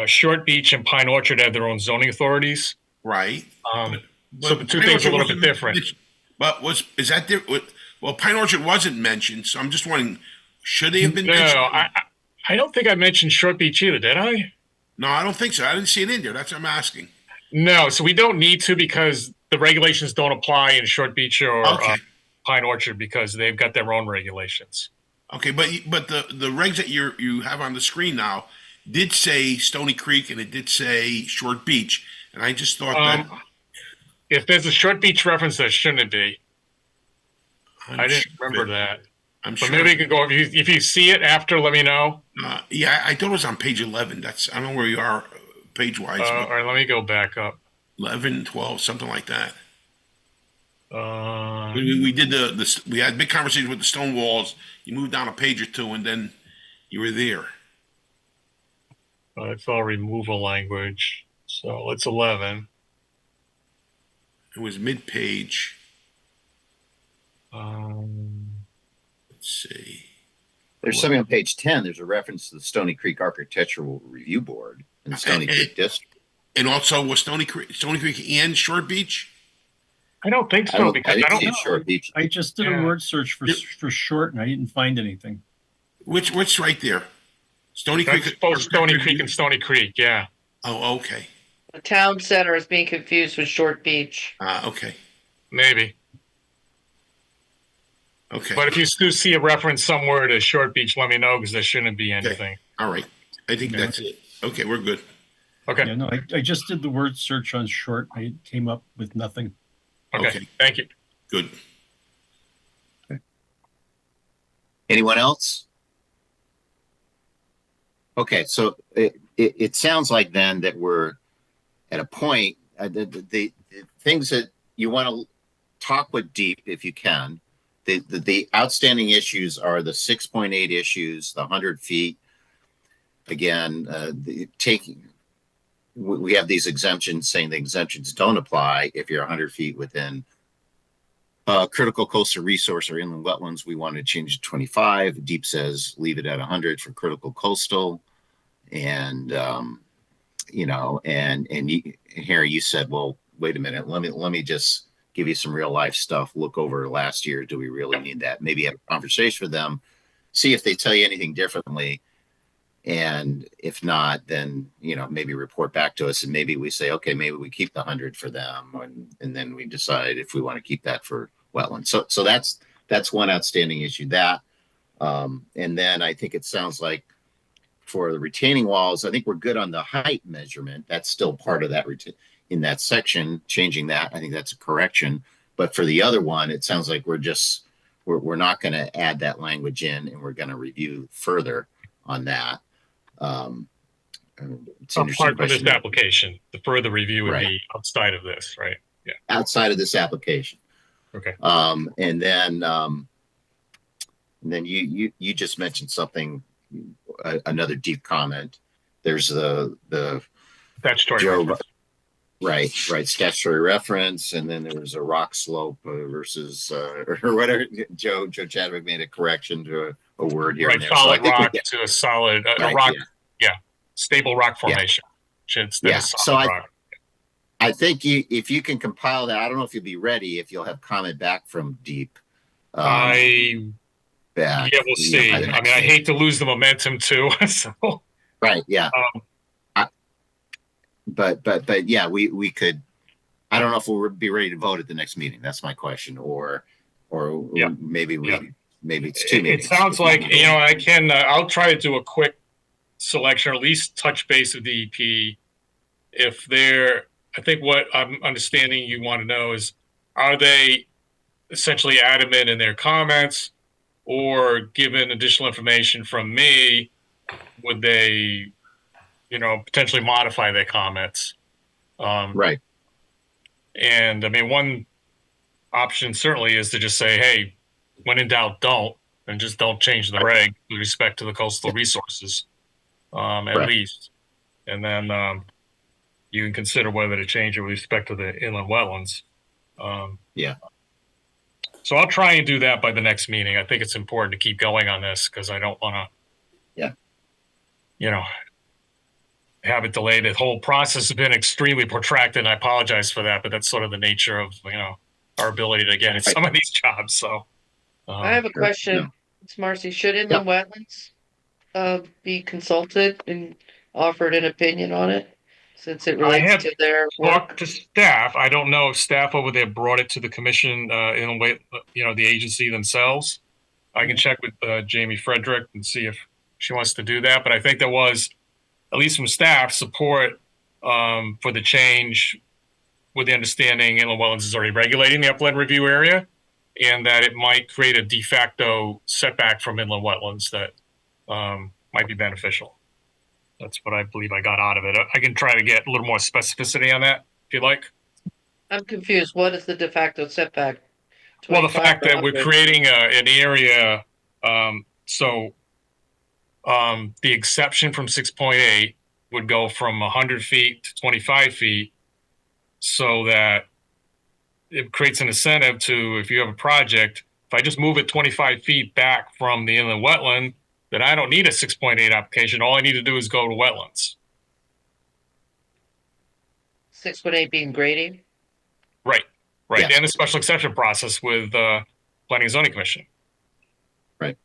Short Beach and Pine Orchard have their own zoning authorities. Right. So the two things are a little bit different. But is that there? Well, Pine Orchard wasn't mentioned, so I'm just wondering, should they have been mentioned? No, I don't think I mentioned Short Beach either, did I? No, I don't think so. I didn't see it in there. That's what I'm asking. No, so we don't need to because the regulations don't apply in Short Beach or Pine Orchard because they've got their own regulations. Okay, but the regs that you have on the screen now did say Stony Creek and it did say Short Beach, and I just thought that if there's a Short Beach reference, there shouldn't be. I didn't remember that. But sure. Maybe you can go if you see it after. Let me know. Yeah, I thought it was on page 11. I don't know where you are page wise. All right, let me go back up. 11, 12, something like that. We did we had big conversations with the stone walls. You moved down a page or two, and then you were there. It's all removal language, so it's 11. It was mid-page. Let's see. There's something on page 10. There's a reference to the Stony Creek Architectural Review Board in the Stony Creek District. And also was Stony Creek and Short Beach? I don't think so because I don't know. Short Beach. I just did a word search for short and I didn't find anything. Which right there? Stony Creek. Both Stony Creek and Stony Creek, yeah. Oh, okay. The town center is being confused with Short Beach. Okay. Maybe. Okay. But if you do see a reference somewhere to Short Beach, let me know because there shouldn't be anything. Okay. All right. I think that's it. Okay, we're good. Okay. Yeah, no, I just did the word search on short. I came up with nothing. Okay. Thank you. Good. Anyone else? Okay, so it sounds like then that we're at a point, the things that you want to talk with Deep if you can. The outstanding issues are the 6.8 issues, the 100 feet. Again, we have these exemptions saying the exemptions don't apply if you're 100 feet within critical coastal resource or inland wetlands. We want to change it to 25. Deep says leave it at 100 for critical coastal. And Harry, you said, well, wait a minute, let me just give you some real life stuff. Look over last year. Do we really need that? Maybe have a conversation with them, see if they tell you anything differently. And if not, then, maybe report back to us, and maybe we say, okay, maybe we keep the 100 for them. And then we decide if we want to keep that for wetlands. So that's one outstanding issue. And then I think it sounds like for the retaining walls, I think we're good on the height measurement. That's still part of that in that section, changing that. I think that's a correction. But for the other one, it sounds like we're not going to add that language in, and we're going to review further on that. Apart from this application, the further review would be outside of this, right? Yeah. Outside of this application. Okay. And then you just mentioned something, another Deep comment. There's the statutory reference. Right, statutory reference, and then there was a rock slope versus or whatever. Joe Chadwick made a correction to a word here. Right, solid rock to a solid a rock. Yeah, stable rock formation. Yeah. So I think if you can compile that, I don't know if you'll be ready. If you'll have comment back from Deep. Yeah, we'll see. I mean, I hate to lose the momentum too. So. Right. Yeah. But yeah, we could. I don't know if we'll be ready to vote at the next meeting. That's my question, or maybe it's 2 meetings. It sounds like I can. I'll try to do a quick selection, or at least touch base with DEP. If they're, I think what I'm understanding you want to know is, are they essentially adamant in their comments, or given additional information from me, would they, potentially modify their comments? Right. And I mean, one option certainly is to just say, hey, when in doubt, don't, and just don't change the reg with respect to the coastal resources, at least. And then you can consider whether to change it with respect to the inland wetlands. So I'll try and do that by the next meeting. I think it's important to keep going on this because I don't want to, have it delayed. The whole process has been extremely protracted, and I apologize for that, but that's sort of the nature of, our ability to get in some of these jobs. So I have a question. It's Marcy. Should inland wetlands be consulted and offered an opinion on it, since it relates to their work? Talked to staff. I don't know if staff over there brought it to the commission in a way, the agency themselves. I can check with Jamie Frederick and see if she wants to do that. But I think there was, at least from staff, support for the change, with the understanding inland wetlands is already regulating the upland review area, and that it might create a de facto setback from inland wetlands that might be beneficial. That's what I believe I got out of it. I can try to get a little more specificity on that if you'd like. I'm confused. What is the de facto setback? Well, the fact that we're creating an area, the exception from 6.8 would go from 100 feet to 25 feet, so that it creates an incentive to, if you have a project, if I just move it 25 feet back from the inland wetland, then I don't need a 6.8 application. All I need to do is go to wetlands. 6.8 being grading? Right. And the special exception process with Planning and Zoning Commission. Right.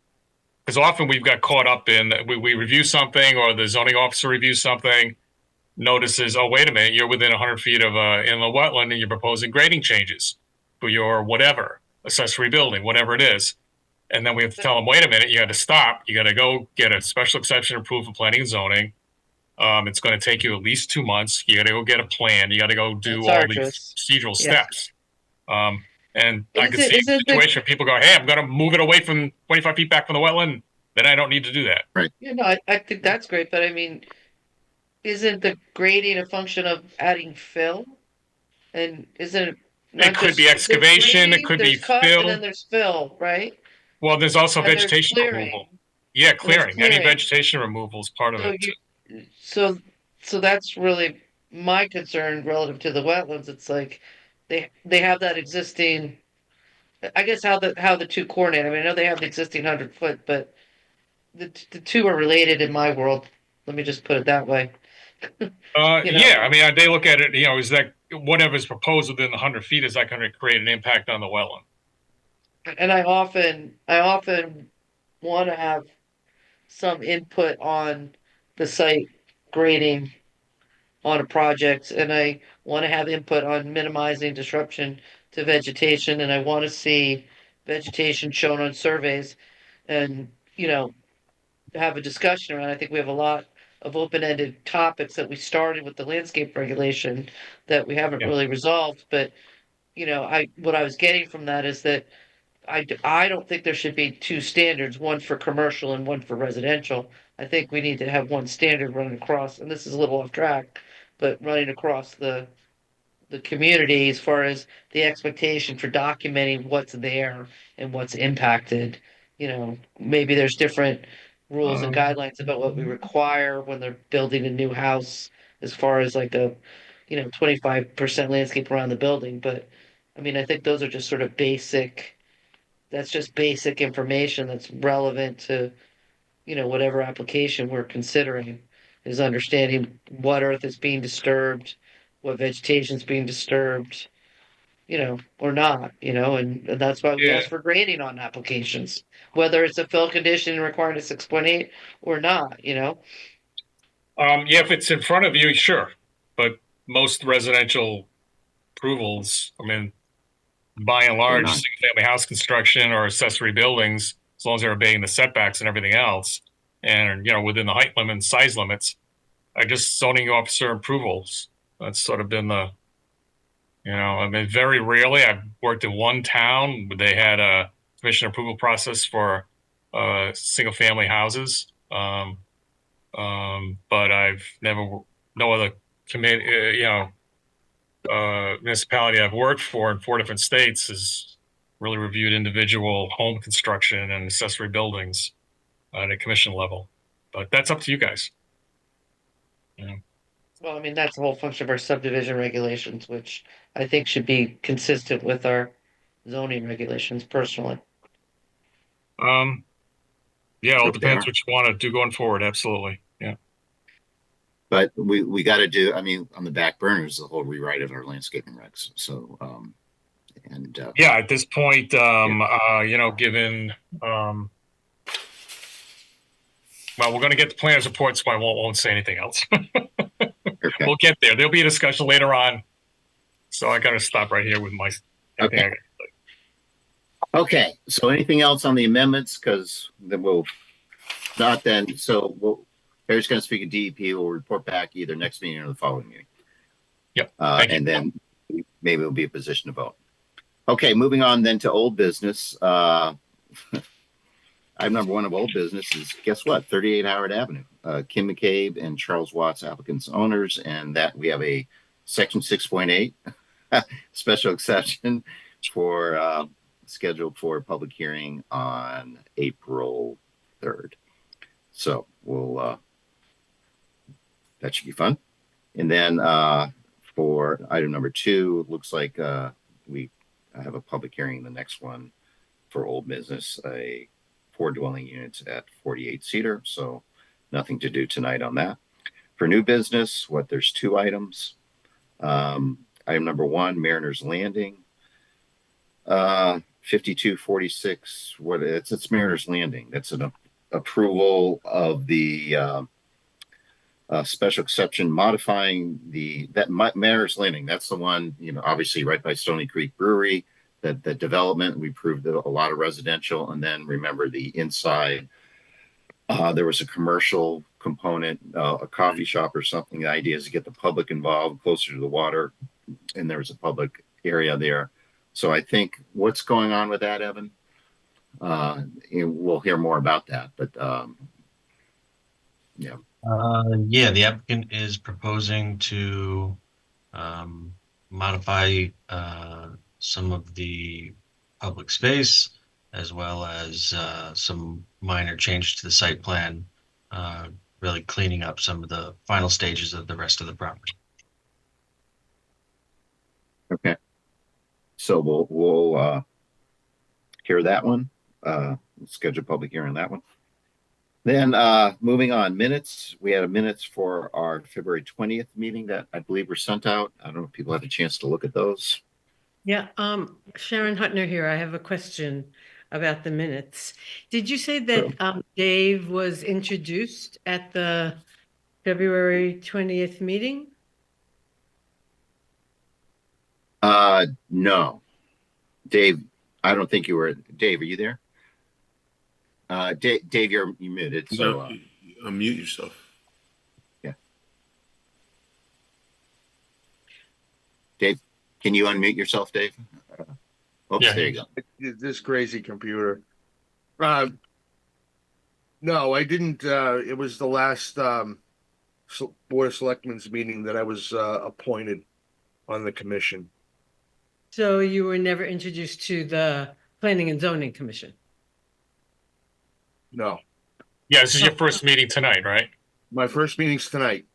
Because often we've got caught up in, we review something, or the zoning officer reviews something, notices, oh, wait a minute, you're within 100 feet of inland wetland and you're proposing grading changes for your whatever, accessory building, whatever it is. And then we have to tell them, wait a minute, you got to stop. You got to go get a special exception approved for planning and zoning. It's going to take you at least 2 months. You got to go get a plan. You got to go do all these procedural steps. And I Is could it, see is a it the, situation where people go, hey, I'm going to move it away from 25 feet back from the wetland. Then I don't need to do that. Right. you know, I think that's great, but I mean, isn't the grading a function of adding fill? And isn't it It not could just, be there's excavation. It grading, could be there's cut, and fill. then there's fill, right? Well, there's also And there's vegetation removal. clearing, Yeah, and there's clearing. Any clearing. vegetation removal is part of So it. so so that's really my concern relative to the wetlands. It's like they have that existing, I guess how the two coordinate. I mean, I know they have the existing 100 foot, but the two are related in my world. Let me just put it that way. You know, Yeah, I mean, they look at it, is that whatever's proposed within the 100 feet, is that going to create an impact on the wetland? and I often want to have some input on the site grading on a project, and I want to have input on minimizing disruption to vegetation, and I want to see vegetation shown on surveys and, have a discussion around. I think we have a lot of open-ended topics that we started with the landscape regulation that we haven't Yeah. really resolved, but what I was getting from that is that I don't think there should be two standards, one for commercial and one for residential. I think we need to have one standard running across, and this is a little off track, but running across the community as far as the expectation for documenting what's there and what's impacted. Maybe there's different rules and guidelines about what we require when they're building a new house as far as like a 25% landscape around the building. But I mean, I think those are just sort of that's just basic information that's relevant to, whatever application we're considering, is understanding what earth is being disturbed, what vegetation is being disturbed, or not, and that's why we Yeah. ask for grading on applications, whether it's a fill condition requiring a 6.8 or not. Yeah, if it's in front of you, sure. But most residential approvals, I mean, by and large, not. single-family house construction or accessory buildings, as long as they're obeying the setbacks and everything else, and within the height limit and size limits, are just zoning officer approvals. That's sort of been the, I mean, very rarely. I've worked in one town where they had a commission approval process for single-family houses, but I've never, no other committee, municipality I've worked for in 4 different states has really reviewed individual home construction and accessory buildings at a commission level. But that's up to you guys. Well, I mean, that's the whole function of our subdivision regulations, which I think should be consistent with our zoning regulations personally. Yeah, it all Hope they depends are. what you want to do going forward. Absolutely. Yeah. But we got to do, I mean, on the back burner is the whole rewrite of our landscaping regs. So, Yeah, at this point, given, well, we're going to get the planners report, so I won't say anything else. okay. We'll get there. There'll be a discussion later on. So I got to stop right here with my. Okay. Okay. So anything else on the amendments? Because then we'll not then. So Harry's going to speak at DEP. We'll report back either next meeting or the following meeting. Yep. And then maybe we'll be in a position to vote. Okay. Moving on then to old business. Item number 1 of old business is, guess what? 38 Howard Avenue. Kim McCabe and Charles Watts, applicants, owners, and that we have a section 6.8 special exception for scheduled for a public hearing on April 3rd. So we'll that should be fun. And then for item number 2, it looks like we have a public hearing, the next one for old business, a 4 dwelling units at 48 Cedar. So nothing to do tonight on that. For new business, there's 2 items. Item number 1, Mariners Landing. 5246. It's Mariners Landing. That's an approval of the special exception modifying that Mariners Landing. That's the one, obviously right by Stony Creek Brewery. That development, we proved a lot of residential, and then remember the inside. There was a commercial component, a coffee shop or something. The idea is to get the public involved, closer to the water, and there was a public area there So I think what's going on with that, Evan? We'll hear more about that, but yeah. Yeah, the applicant is proposing to modify some of the public space as well as some minor change to the site plan, really cleaning up some of the final stages of the rest of the property. Okay. So we'll hear that one. Schedule a public hearing on that one. Then moving on, minutes. We had minutes for our February 20th meeting that I believe were sent out. I don't know if people had a chance to look at those. Yeah, Sharon Hutner here. I have a question about the minutes. Did you say that Dave was introduced at the February 20th meeting? No. Dave, I don't think you were. Dave, are you there? Dave, you're muted. So unmute yourself. Yeah. Dave, can you unmute yourself, Dave? Oops, Yeah. there you go. This crazy computer. No, I didn't. It was the last Board of Selectmen's meeting that I was appointed on the commission. So you were never introduced to the Planning and Zoning Commission? No. Yeah, this is your first meeting tonight, right? My first meeting's tonight.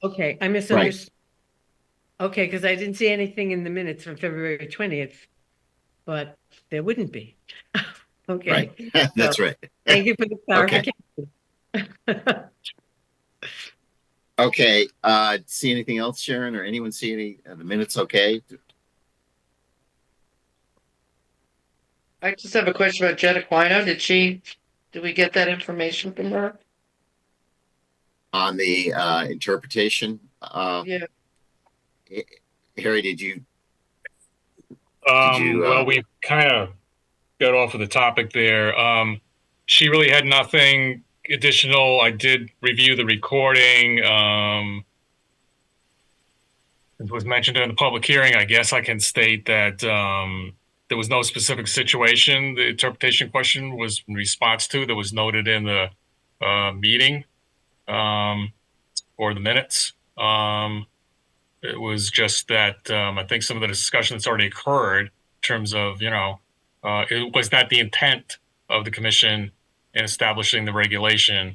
Okay, I misunderstood. Right. Okay, because I didn't see anything in the minutes from February 20th, but there wouldn't be. Okay. Right. That's right. Thank you for the clarification. Okay. See anything else, Sharon, or anyone see any the minutes? Okay. I just have a question about Jen Aquino. Did we get that information from her? On the interpretation? Yeah. Harry, did you? Well, we kind of got off of the topic there. She really had nothing additional. I did review the recording. It was mentioned in the public hearing. I guess I can state that there was no specific situation the interpretation question was in response to that was noted in the meeting or the minutes. It was just that I think some of the discussion that's already occurred in terms of, it was not the intent of the commission in establishing the regulation.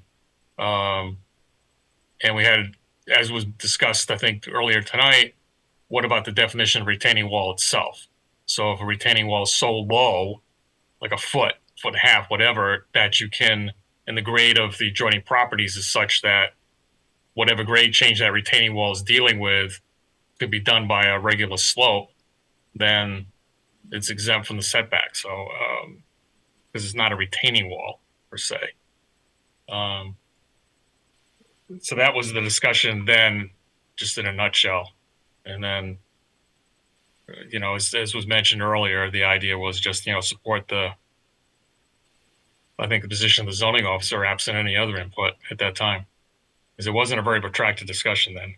And we had, as was discussed, I think earlier tonight, what about the definition of retaining wall itself? So if a retaining wall is so low, like a foot and a half, whatever, that you can, and the grade of the adjoining properties is such that whatever grade change that retaining wall is dealing with could be done by a regular slope, then it's exempt from the setback. So, because it's not a retaining wall per se. So that was the discussion then, just in a nutshell. And then, as was mentioned earlier, the idea was just, support the position of the zoning officer absent any other input at that time. Because it wasn't a very protracted discussion then.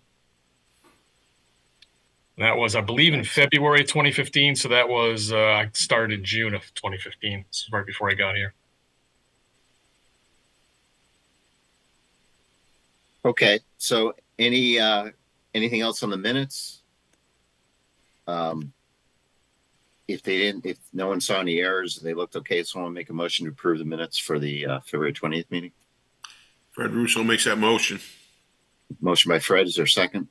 And that was, I believe, in February 2015. So that was, I started in June of 2015. This is right before I got here. Okay. So anything else on the minutes? If no one saw any errors, they looked okay. So I want to make a motion to approve the minutes for the February 20th meeting. Fred Russo makes that motion. Motion by Fred. Is there a second?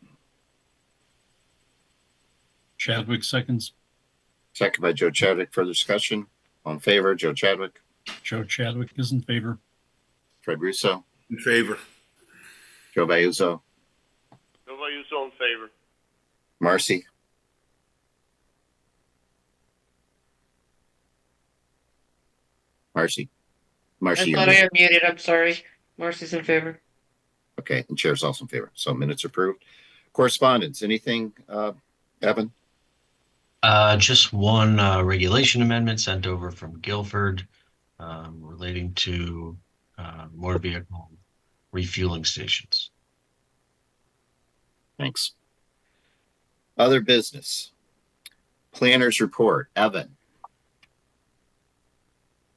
Chadwick seconds. Second by Joe Chadwick. Further discussion? All in favor? Joe Chadwick. Joe Chadwick is in favor. Fred Russo. In favor. Joe Bayuso. Joe Bayuso in favor. Marcy. Marcy. I thought I unmuted. I'm sorry. Marcy's in favor. Okay, and chair's also in favor. So minutes approved. Correspondence. Anything, Evan? Just one regulation amendment sent over from Guilford relating to motor vehicle refueling stations. Thanks. Other business. Planners report, Evan.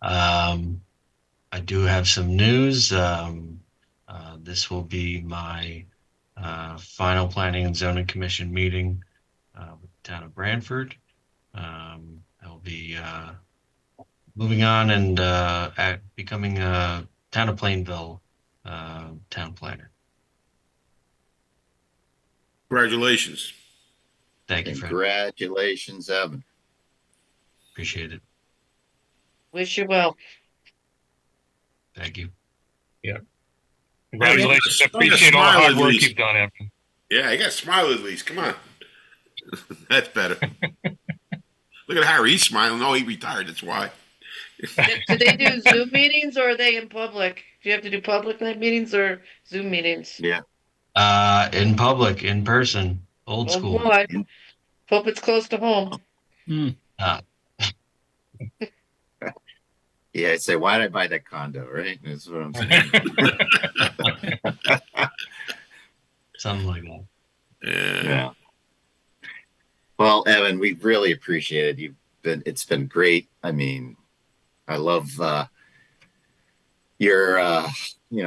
I do have some news. This will be my final planning and zoning commission meeting with the town of Branford. I'll be moving on and becoming a town of Plainville town planner. Congratulations. Thank you, Fred. Congratulations, Evan. Appreciate it. Wish you well. Thank you. Yeah. Congratulations. I appreciate all the hard work you've done, Evan. Yeah, you got to smile at least. Come on. That's better. Look at Harry. He's smiling. Oh, he retired. That's why. Do they do Zoom meetings or are they in public? Do you have to do public night meetings or Zoom meetings? Yeah. In public, in person, old school. Boy. Hope it's close to home. Yeah, I'd say, why did I buy that condo, right? That's what I'm saying. Something like that. Yeah. Well, Evan, we really appreciate it. It's been great. I mean, I love your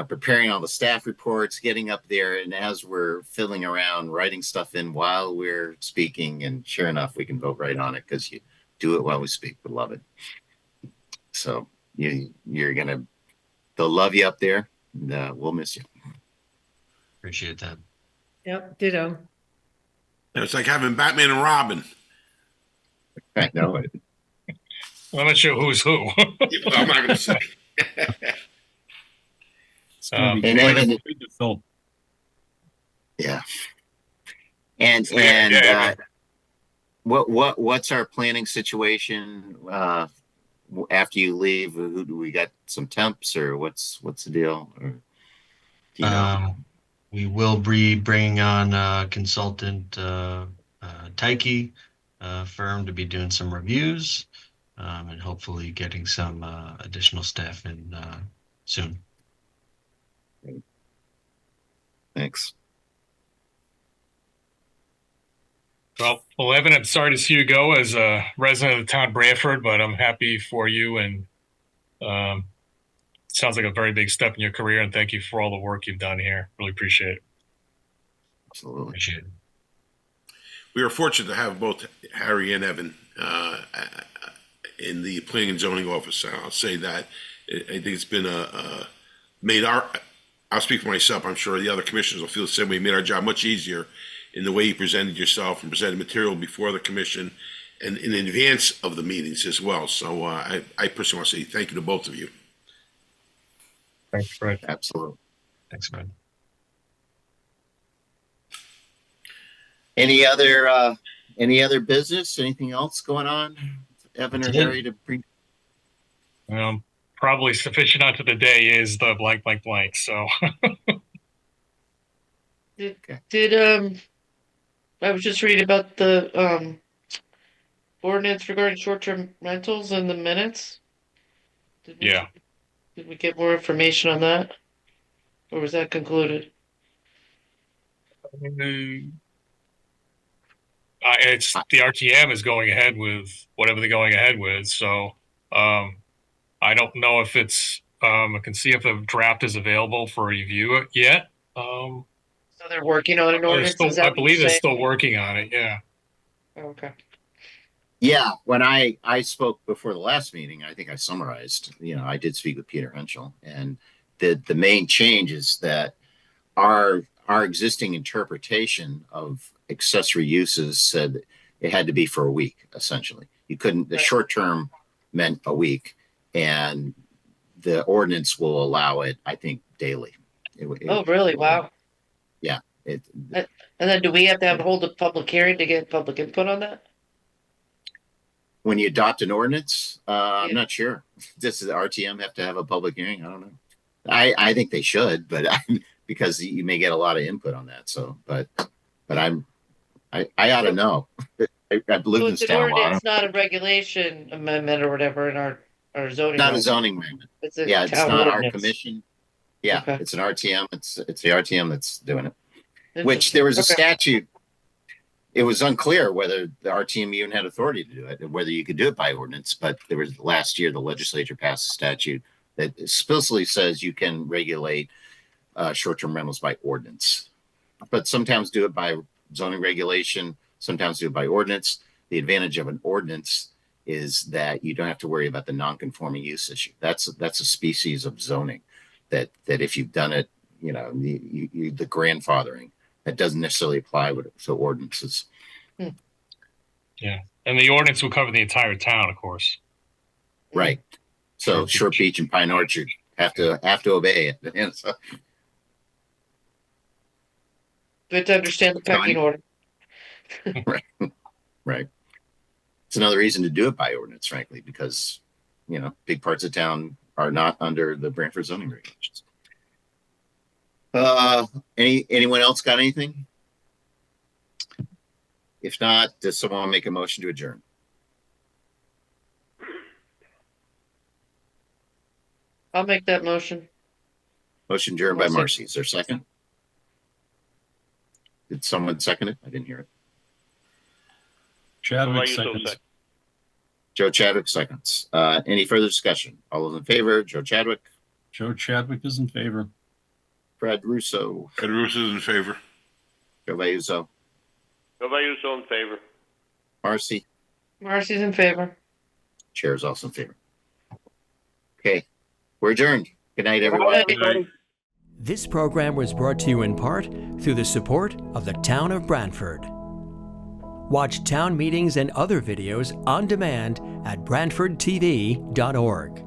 preparing all the staff reports, getting up there, and as we're fiddling around, writing stuff in while we're speaking, and sure enough, we can vote right on it because you do it while we speak. We love it. So they'll love you up there, and we'll miss you. Appreciate that. Yep, ditto. It's like having Batman and Robin. I know it. I'm not sure who's who. I'm not going to say. And Evan, yeah. And what's our planning situation after you leave? Who do we got? Some temps, or what's the deal? Or, do you know? We will be bringing on a consultant, Taiki firm, to be doing some reviews, and hopefully getting some additional staff in soon. Thanks. Well, Evan, I'm sorry to see you go as a resident of the town of Branford, but I'm happy for you, and sounds like a very big step in your career, and thank you for all the work you've done here. Really appreciate it. Absolutely. Appreciate it. We are fortunate to have both Harry and Evan in the planning and zoning office. I'll say that. I think it's been I'll speak for myself. I'm sure the other commissioners will feel the same way. It made our job much easier in the way you presented yourself and presented material before the commission and in advance of the meetings as well. So I personally want to say thank you to both of you. Thanks, Fred. Absolutely. Thanks, Fred. Any other business? Anything else going on, Evan or Harry, to bring? Probably sufficient unto the day is the blank, blank, blank. So. Did I was just reading about the ordinance regarding short-term rentals in the minutes. Did we get more information on that, or was that concluded? It's the RTM is going ahead with whatever they're going ahead with. So I don't know if it's I can see if a draft is available for review yet. So they're working on an ordinance. I believe they're still working on it. Yeah. Oh, okay. Yeah, when I spoke before the last meeting, I think I summarized. I did speak with Peter Henschel, and the main change is that our existing interpretation of accessory uses said it had to be for a week. Essentially, you couldn't. The short term meant a week, and the ordinance will allow it, I think, daily. Oh, really? Wow. Yeah. And then do we have to hold a public hearing to get public input on that? When you adopt an ordinance, I'm not sure. Does the RTM have to have a public hearing? I don't know. I think they should, but because you may get a lot of input on that. So, but I ought to know. I've lived in this town a while. It's not a regulation amendment or whatever in our zoning. Not a zoning amendment. It's it's not ordinance. Our commission. Yeah, okay. It's an RTM. It's the RTM that's doing it. Which there was a statute it was unclear whether the RTM even had authority to do it, whether you could do it by ordinance. But there was last year, the legislature passed a statute that explicitly says you can regulate short-term rentals by ordinance, but sometimes do it by zoning regulation, sometimes do it by ordinance. The advantage of an ordinance is that you don't have to worry about the non-conforming use issue. That's a species of zoning that if you've done it, you know, the grandfathering, that doesn't necessarily apply to ordinances. Yeah, and the ordinance will cover the entire town, of course. Right. So Short Beach and Pine Orchard have to obey it. And so, Good to understand the pecking order. right. It's another reason to do it by ordinance, frankly, because, you know, big parts of town are not under the Branford zoning regulations. Anyone else got anything? If not, does someone want to make a motion to adjourn? I'll make that motion. Motion adjourned by Marcy. Is there a second? Did someone second it? I didn't hear it. Chadwick seconds. Joe Chadwick seconds. Any further discussion? All those in favor? Joe Chadwick. Joe Chadwick is in favor. Fred Russo. Fred Russo is in favor. Joe Vayuso. Joe Vayuso in favor. Marcy. Marcy's in favor. Chair is also in favor. Okay. We're adjourned. Good night, everyone. Good night. This program was brought to you in part through the support of the Town of Branford. Watch town meetings and other videos on demand at BranfordTV.org.